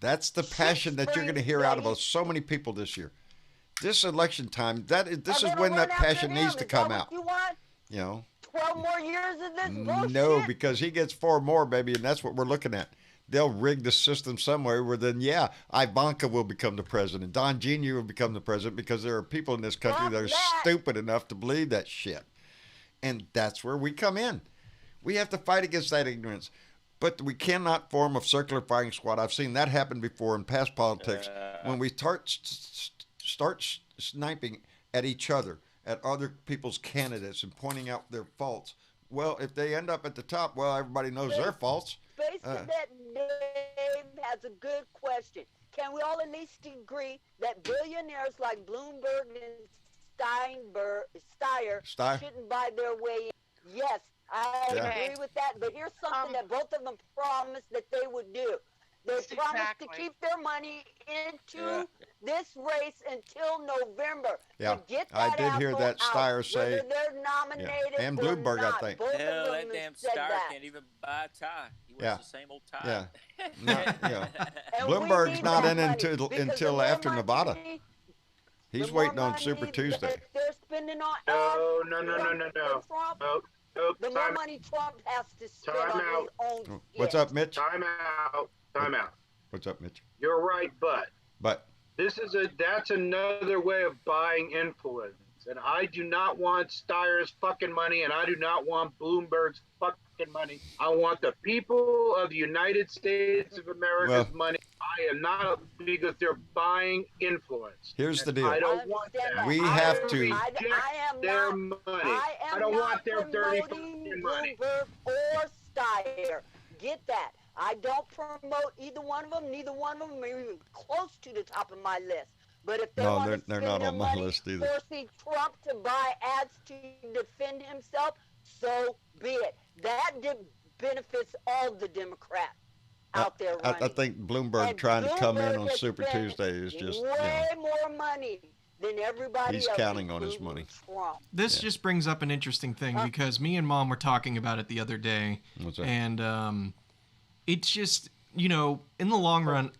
[SPEAKER 2] That's the passion that you're going to hear out of so many people this year. This election time, this is when that passion needs to come out.
[SPEAKER 9] 12 more years of this bullshit?
[SPEAKER 2] No, because he gets 4 more, baby, and that's what we're looking at. They'll rig the system somewhere where then, Ivanka will become the president. Don Jr. will become the president because there are people in this country that are stupid enough to believe that shit. And that's where we come in. We have to fight against that ignorance. But we cannot form a circular firing squad. I've seen that happen before in past politics. When we start sniping at each other, at other people's candidates and pointing out their faults. Well, if they end up at the top, well, everybody knows their faults.
[SPEAKER 9] Based on that, Dave has a good question. Can we all at least agree that billionaires like Bloomberg and Steyer shouldn't buy their way in? Yes, I agree with that. But here's something that both of them promised that they would do. They promised to keep their money into this race until November.
[SPEAKER 2] Yeah,
[SPEAKER 9] to get
[SPEAKER 2] I
[SPEAKER 9] that
[SPEAKER 2] did hear
[SPEAKER 9] apple
[SPEAKER 2] that Steyer
[SPEAKER 9] out,
[SPEAKER 2] say.
[SPEAKER 9] whether they're nominated
[SPEAKER 2] And
[SPEAKER 9] or
[SPEAKER 2] Bloomberg,
[SPEAKER 9] not.
[SPEAKER 2] I think.
[SPEAKER 9] Both
[SPEAKER 5] Hell,
[SPEAKER 9] of
[SPEAKER 5] that
[SPEAKER 9] them
[SPEAKER 5] damn
[SPEAKER 9] said
[SPEAKER 5] Steyer
[SPEAKER 9] that.
[SPEAKER 5] can't even buy a tie. He wears the same old tie.
[SPEAKER 9] And
[SPEAKER 2] Bloomberg's
[SPEAKER 9] we
[SPEAKER 2] not
[SPEAKER 9] need
[SPEAKER 2] in
[SPEAKER 9] that money, because
[SPEAKER 2] until
[SPEAKER 9] the more
[SPEAKER 2] after
[SPEAKER 9] money-
[SPEAKER 2] Nevada. He's
[SPEAKER 9] the more
[SPEAKER 2] waiting on
[SPEAKER 9] money
[SPEAKER 2] Super Tuesday.
[SPEAKER 9] that they're spending on
[SPEAKER 10] No.
[SPEAKER 9] Trump,
[SPEAKER 10] Nope.
[SPEAKER 9] the more money Trump has to spend on his own.
[SPEAKER 2] What's
[SPEAKER 9] shit.
[SPEAKER 2] up, Mitch?
[SPEAKER 10] Time out.
[SPEAKER 2] What's up, Mitch?
[SPEAKER 10] You're right, but
[SPEAKER 2] But
[SPEAKER 10] that's another way of buying influence. And I do not want Steyer's fucking money, and I do not want Bloomberg's fucking money. I want the people of the United States of America's money. I am not, because they're buying influence.
[SPEAKER 2] Here's the deal.
[SPEAKER 10] I don't want that.
[SPEAKER 2] We have to.
[SPEAKER 9] I am
[SPEAKER 10] their
[SPEAKER 9] not,
[SPEAKER 10] money.
[SPEAKER 9] I
[SPEAKER 10] don't
[SPEAKER 9] not
[SPEAKER 10] want their dirty
[SPEAKER 9] promoting
[SPEAKER 10] fucking money.
[SPEAKER 9] Bloomberg or Steyer. Get that. I don't promote either one of them. Neither one of them are even close to the top of my list. But if they
[SPEAKER 2] No,
[SPEAKER 9] want
[SPEAKER 2] they're
[SPEAKER 9] to spend
[SPEAKER 2] not
[SPEAKER 9] their
[SPEAKER 2] on my
[SPEAKER 9] money
[SPEAKER 2] list either.
[SPEAKER 9] forcing Trump to buy ads to defend himself, so be it. That benefits all the Democrats out there running.
[SPEAKER 2] I think Bloomberg
[SPEAKER 9] And
[SPEAKER 2] trying to come in
[SPEAKER 9] Bloomberg
[SPEAKER 2] on
[SPEAKER 9] has
[SPEAKER 2] Super
[SPEAKER 9] spent
[SPEAKER 2] Tuesday is just,
[SPEAKER 9] way more money than everybody
[SPEAKER 2] he's
[SPEAKER 9] else,
[SPEAKER 2] counting on his
[SPEAKER 9] including
[SPEAKER 2] money.
[SPEAKER 9] Trump.
[SPEAKER 3] This just brings up an interesting thing because me and Mom were talking about it the other day.
[SPEAKER 2] What's that?
[SPEAKER 3] And it's just, in the long run,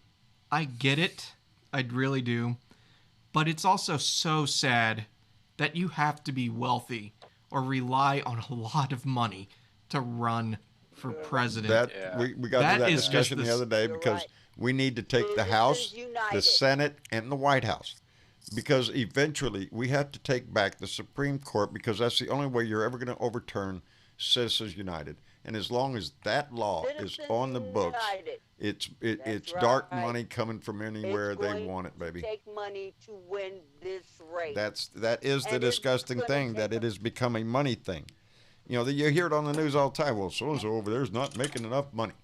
[SPEAKER 3] I get it. I really do. But it's also so sad that you have to be wealthy or rely on a lot of money to run for president.
[SPEAKER 2] We got into that discussion the other day because we need to take the House, the Senate, and the White House. Because eventually we have to take back the Supreme Court, because that's the only way you're ever going to overturn Citizens United. And as long as that law is on the books, it's dark money coming from anywhere they want it, baby.
[SPEAKER 9] Take money to win this race.
[SPEAKER 2] That is the disgusting thing, that it has become a money thing. You hear it on the news all the time. Well, so and so over there is not making enough money.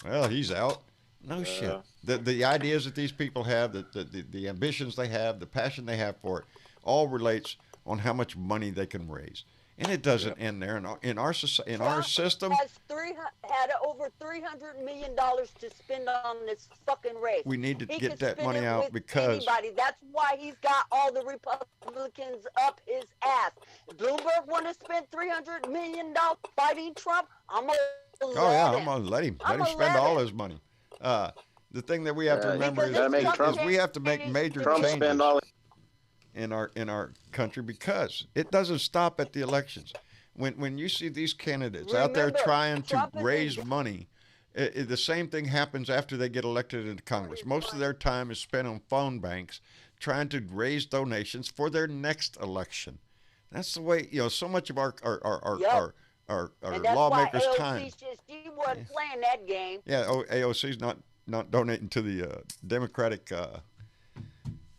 [SPEAKER 2] Well, he's out. No shit. The ideas that these people have, the ambitions they have, the passion they have for it, all relates on how much money they can raise. And it doesn't end there. In our system,
[SPEAKER 9] had over $300 million to spend on this fucking race.
[SPEAKER 2] We need to
[SPEAKER 9] He
[SPEAKER 2] get
[SPEAKER 9] can
[SPEAKER 2] that
[SPEAKER 9] spend
[SPEAKER 2] money
[SPEAKER 9] it
[SPEAKER 2] out
[SPEAKER 9] with
[SPEAKER 2] because
[SPEAKER 9] anybody. That's why he's got all the Republicans up his ass. If Bloomberg want to spend $300 million fighting Trump, I'm gonna
[SPEAKER 2] I'm gonna let him spend all his money. The thing that we have to remember is we have to make major changes in our country, because it doesn't stop at the elections. When you see these candidates out there trying to raise money, the same thing happens after they get elected into Congress. Most of their time is spent on phone banks trying to raise donations for their next election. That's the way, so much of our lawmakers' time.
[SPEAKER 9] She wasn't playing that game.
[SPEAKER 2] Yeah, AOC's not donating to the Democratic.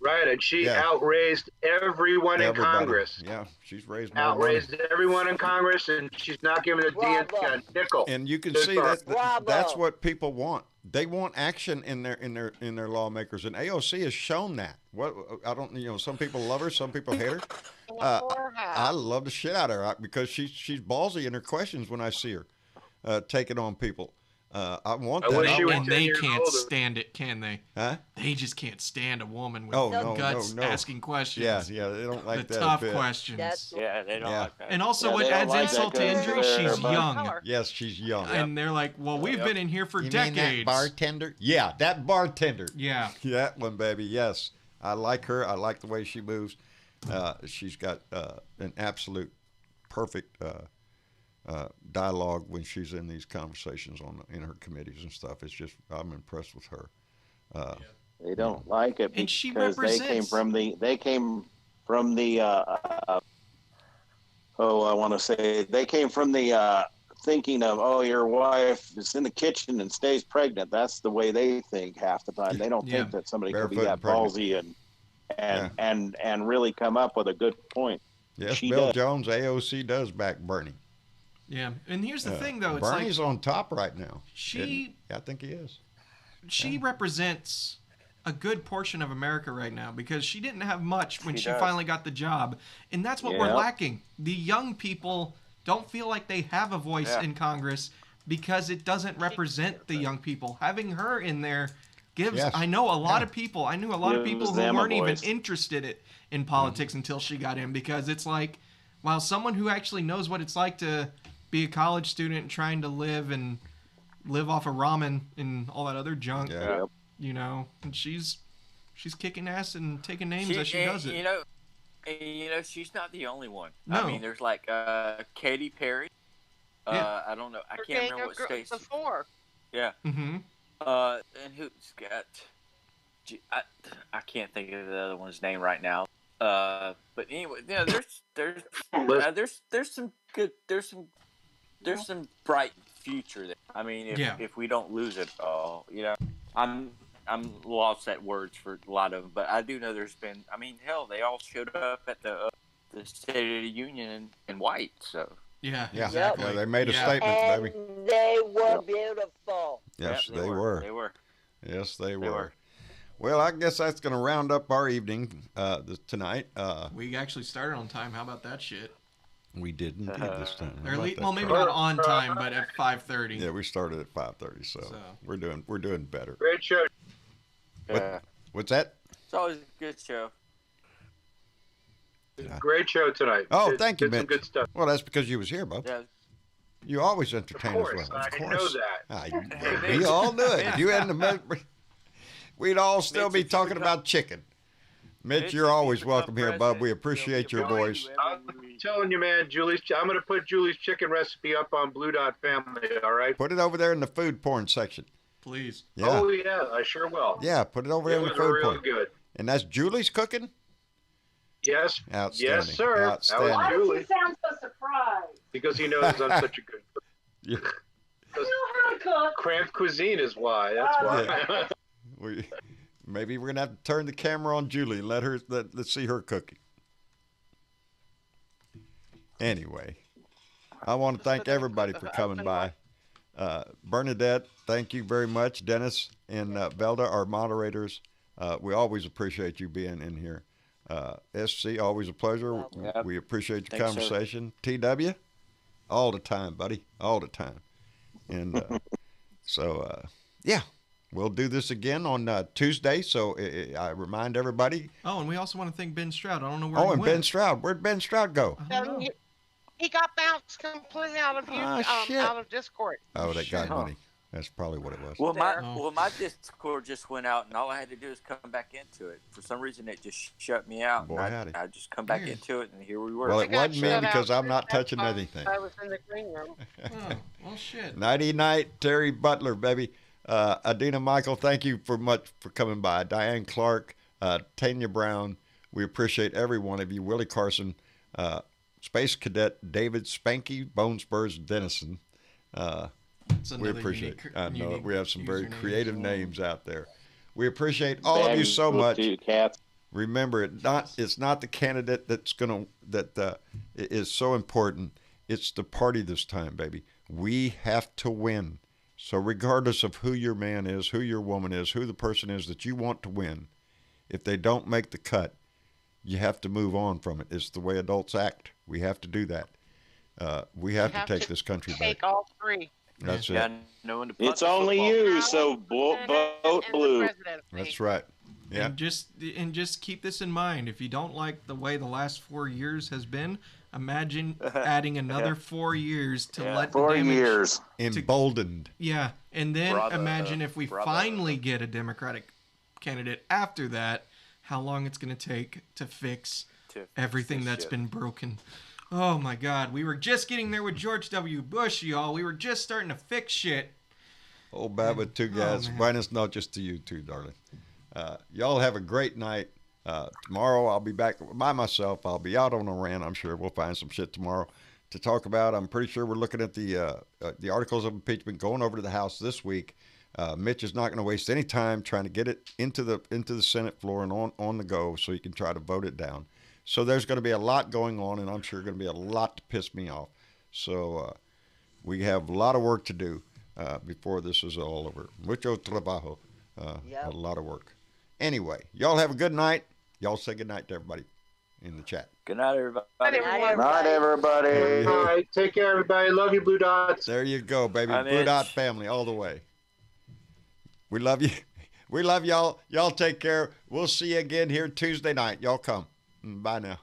[SPEAKER 10] Right, and she outraised everyone in Congress.
[SPEAKER 2] Yeah, she's raised more money.
[SPEAKER 10] Everyone in Congress, and she's not giving the DNC a nickel.
[SPEAKER 2] And you can see that's what people want. They want action in their lawmakers, and AOC has shown that. Some people love her, some people hate her. I love the shit out of her because she's ballsy in her questions when I see her taking on people. I want that.
[SPEAKER 3] And they can't stand it, can they?
[SPEAKER 2] Huh?
[SPEAKER 3] They just can't stand a woman with guts asking questions.
[SPEAKER 2] Yeah, they don't like
[SPEAKER 3] the
[SPEAKER 2] that.
[SPEAKER 3] tough questions.
[SPEAKER 5] They don't like that.
[SPEAKER 3] And also, what adds insult to injury, she's young.
[SPEAKER 2] Yes, she's young.
[SPEAKER 3] And they're like, well, we've been in here for decades.
[SPEAKER 2] Mean that bartender? Yeah, that bartender.
[SPEAKER 3] Yeah.
[SPEAKER 2] That one, baby. Yes. I like her. I like the way she moves. She's got an absolute perfect dialogue when she's in these conversations in her committees and stuff. It's just I'm impressed with her.
[SPEAKER 7] They don't like it
[SPEAKER 3] And she
[SPEAKER 7] because they came
[SPEAKER 3] represents-
[SPEAKER 7] from the I want to say they came from the thinking of, oh, your wife is in the kitchen and stays pregnant. That's the way they think half the time. They don't think that somebody could be
[SPEAKER 2] Barefoot
[SPEAKER 7] that
[SPEAKER 2] and pregnant.
[SPEAKER 7] ballsy and really come up with a good point.
[SPEAKER 2] Yes,
[SPEAKER 7] She
[SPEAKER 2] Bill
[SPEAKER 7] does.
[SPEAKER 2] Jones, AOC does back Bernie.
[SPEAKER 3] Yeah, and here's the thing, though. It's
[SPEAKER 2] Bernie's
[SPEAKER 3] like
[SPEAKER 2] on top right now.
[SPEAKER 3] she
[SPEAKER 2] I think he is.
[SPEAKER 3] she represents a good portion of America right now because she didn't have much when
[SPEAKER 5] She
[SPEAKER 3] she
[SPEAKER 5] does.
[SPEAKER 3] finally got the job, and that's what we're
[SPEAKER 7] Yep.
[SPEAKER 3] lacking. The young people don't feel like they have a voice
[SPEAKER 5] Yeah.
[SPEAKER 3] in Congress because it doesn't represent the young people. Having her in there gives.
[SPEAKER 2] Yes.
[SPEAKER 3] I know a lot
[SPEAKER 2] Yeah.
[SPEAKER 3] of people. I knew a lot of
[SPEAKER 7] Gives
[SPEAKER 3] people who
[SPEAKER 7] them a
[SPEAKER 3] weren't even
[SPEAKER 7] voice.
[SPEAKER 3] interested in politics
[SPEAKER 2] Mm-hmm.
[SPEAKER 3] until she got in because it's like, wow, someone who actually knows what it's like to be a college student and trying to live off of ramen and all that other junk.
[SPEAKER 2] Yeah.
[SPEAKER 7] Yep.
[SPEAKER 3] You know, and she's kicking ass and taking names as she does it.
[SPEAKER 5] You know, she's not the only one.
[SPEAKER 3] No.
[SPEAKER 5] I mean, there's like Katy Perry.
[SPEAKER 3] Yeah.
[SPEAKER 5] I don't know. I can't remember what state.
[SPEAKER 6] Before.
[SPEAKER 5] Yeah.
[SPEAKER 3] Mm-hmm.
[SPEAKER 5] And who's got? I can't think of the other one's name right now. But anyway, you know, there's some good, there's some bright future there. I mean, if we don't lose it all, you know, I'm lost at words for a lot of them, but I do know there's been. I mean, hell, they all showed up at the State of the Union in white, so.
[SPEAKER 3] Yeah,
[SPEAKER 2] Yeah,
[SPEAKER 3] exactly.
[SPEAKER 2] yeah, they made a
[SPEAKER 3] Yeah.
[SPEAKER 2] statement,
[SPEAKER 4] And
[SPEAKER 2] baby.
[SPEAKER 4] they were beautiful.
[SPEAKER 2] Yes,
[SPEAKER 5] Yep,
[SPEAKER 2] they were.
[SPEAKER 5] They were.
[SPEAKER 2] Yes, they
[SPEAKER 5] were.
[SPEAKER 2] were. Well, I guess that's going to round up our evening tonight.
[SPEAKER 3] We actually started on time. How about that shit?
[SPEAKER 2] We did indeed this time. How
[SPEAKER 3] Or at
[SPEAKER 2] about
[SPEAKER 3] least,
[SPEAKER 2] that,
[SPEAKER 3] well, maybe
[SPEAKER 2] Carl?
[SPEAKER 3] not on time, but at 5:30.
[SPEAKER 2] Yeah, we started at 5:30, so we're doing better.
[SPEAKER 10] Great show.
[SPEAKER 2] What's that?
[SPEAKER 5] It's always a good show.
[SPEAKER 10] Great show tonight.
[SPEAKER 2] Oh,
[SPEAKER 10] Did-
[SPEAKER 2] thank you,
[SPEAKER 10] did some
[SPEAKER 2] Mitch.
[SPEAKER 10] good stuff.
[SPEAKER 2] Well, that's because you was here, Bub.
[SPEAKER 5] Yeah.
[SPEAKER 2] You always entertain
[SPEAKER 10] Of course,
[SPEAKER 2] us well.
[SPEAKER 10] I
[SPEAKER 2] Of
[SPEAKER 10] didn't
[SPEAKER 2] course.
[SPEAKER 10] know that.
[SPEAKER 2] We all knew it. You hadn't we'd all still be talking about chicken. Mitch, you're always welcome here, Bub. We appreciate your voice.
[SPEAKER 10] I'm telling you, man, I'm going to put Julie's chicken recipe up on Blue Dot Family, all right?
[SPEAKER 2] Put it over there in the food porn section.
[SPEAKER 3] Please.
[SPEAKER 2] Yeah.
[SPEAKER 10] Oh, yeah, I sure will.
[SPEAKER 2] Yeah, put it over there in the
[SPEAKER 10] was
[SPEAKER 2] food
[SPEAKER 10] real
[SPEAKER 2] porn.
[SPEAKER 10] good.
[SPEAKER 2] And that's Julie's cooking?
[SPEAKER 10] Yes.
[SPEAKER 2] Outstanding.
[SPEAKER 10] Yes, sir.
[SPEAKER 2] Outstanding.
[SPEAKER 10] That was Julie.
[SPEAKER 12] sound so surprised?
[SPEAKER 10] Because he knows I'm such a good cook.
[SPEAKER 2] Yeah.
[SPEAKER 12] I know how to cook.
[SPEAKER 10] Cramped cuisine is why. That's why.
[SPEAKER 2] Maybe we're gonna have to turn the camera on Julie and let's see her cooking. Anyway, I want to thank everybody for coming by. Bernadette, thank you very much. Dennis and Velda, our moderators, we always appreciate you being in here. SC, always a pleasure.
[SPEAKER 5] Yep.
[SPEAKER 2] We appreciate your
[SPEAKER 5] Thanks, sir.
[SPEAKER 2] conversation. TW, all the time, buddy, all the time. And yeah, we'll do this again on Tuesday. So I remind everybody.
[SPEAKER 3] Oh, and we also want to thank Ben Stroud. I don't know where
[SPEAKER 2] Oh,
[SPEAKER 3] he
[SPEAKER 2] and
[SPEAKER 3] went.
[SPEAKER 2] Ben Stroud. Where'd Ben Stroud go?
[SPEAKER 6] He got bounced completely out of
[SPEAKER 2] shit.
[SPEAKER 6] out of Discord.
[SPEAKER 2] Oh, that guy money. That's probably what it was.
[SPEAKER 5] Well, my Discord just went out, and all I had to do is come back into it. For some reason, it just shut me out.
[SPEAKER 2] Boy,
[SPEAKER 5] and
[SPEAKER 2] howdy.
[SPEAKER 5] I just come back into it, and here we were.
[SPEAKER 2] Well, it wasn't me because I'm not touching anything.
[SPEAKER 6] I was in the green room.
[SPEAKER 3] Oh, well, shit.
[SPEAKER 2] Nighty night, Terry Butler, baby. Adina Michael, thank you for coming by. Diane Clark, Tanya Brown, we appreciate every one of you. Willie Carson, Space Cadet David Spanky, Bone Spurs Dennison. We appreciate it. I know we have some very creative names out there. We appreciate all of you so much. Remember, it's not the candidate that is so important. It's the party this time, baby. We have to win. So regardless of who your man is, who your woman is, who the person is that you want to win, if they don't make the cut, you have to move on from it. It's the way adults act. We have to do that. We have to take this country back.
[SPEAKER 6] Take all three.
[SPEAKER 2] That's it.
[SPEAKER 7] It's only you, so vote blue.
[SPEAKER 2] That's right. Yeah.
[SPEAKER 3] And just keep this in mind. If you don't like the way the last 4 years has been, imagine adding another 4 years to let the
[SPEAKER 7] 4
[SPEAKER 3] damage
[SPEAKER 7] years.
[SPEAKER 2] Emboldened.
[SPEAKER 3] Yeah, and then
[SPEAKER 5] Bravo.
[SPEAKER 3] imagine if we
[SPEAKER 5] Bravo.
[SPEAKER 3] finally get a Democratic candidate after that, how long it's going to take to fix everything
[SPEAKER 5] this
[SPEAKER 3] that's
[SPEAKER 5] shit.
[SPEAKER 3] been broken. Oh my God, we were just getting there with George W. Bush, y'all. We were just starting to fix shit.
[SPEAKER 2] Oh, bad with two guys. Buenas noches to you too, darling. Y'all have a great night. Tomorrow I'll be back by myself. I'll be out on a rant. I'm sure we'll find some shit tomorrow to talk about. I'm pretty sure we're looking at the articles of impeachment going over to the House this week. Mitch is not going to waste any time trying to get it into the Senate floor and on the go so he can try to vote it down. So there's going to be a lot going on, and I'm sure going to be a lot to piss me off. So we have a lot of work to do before this is all over. Mucho trabajo. A lot of work. Anyway, y'all have a good night. Y'all say good night to everybody in the chat.
[SPEAKER 5] Good night, everybody.
[SPEAKER 7] Night, everybody.
[SPEAKER 10] All right, take care, everybody. Love you, Blue Dots.
[SPEAKER 2] There you go, baby.
[SPEAKER 5] Hi,
[SPEAKER 2] Blue
[SPEAKER 5] Mitch.
[SPEAKER 2] Dot family all the way. We love you. We love y'all. Y'all take care. We'll see you again here Tuesday night. Y'all come. Bye now.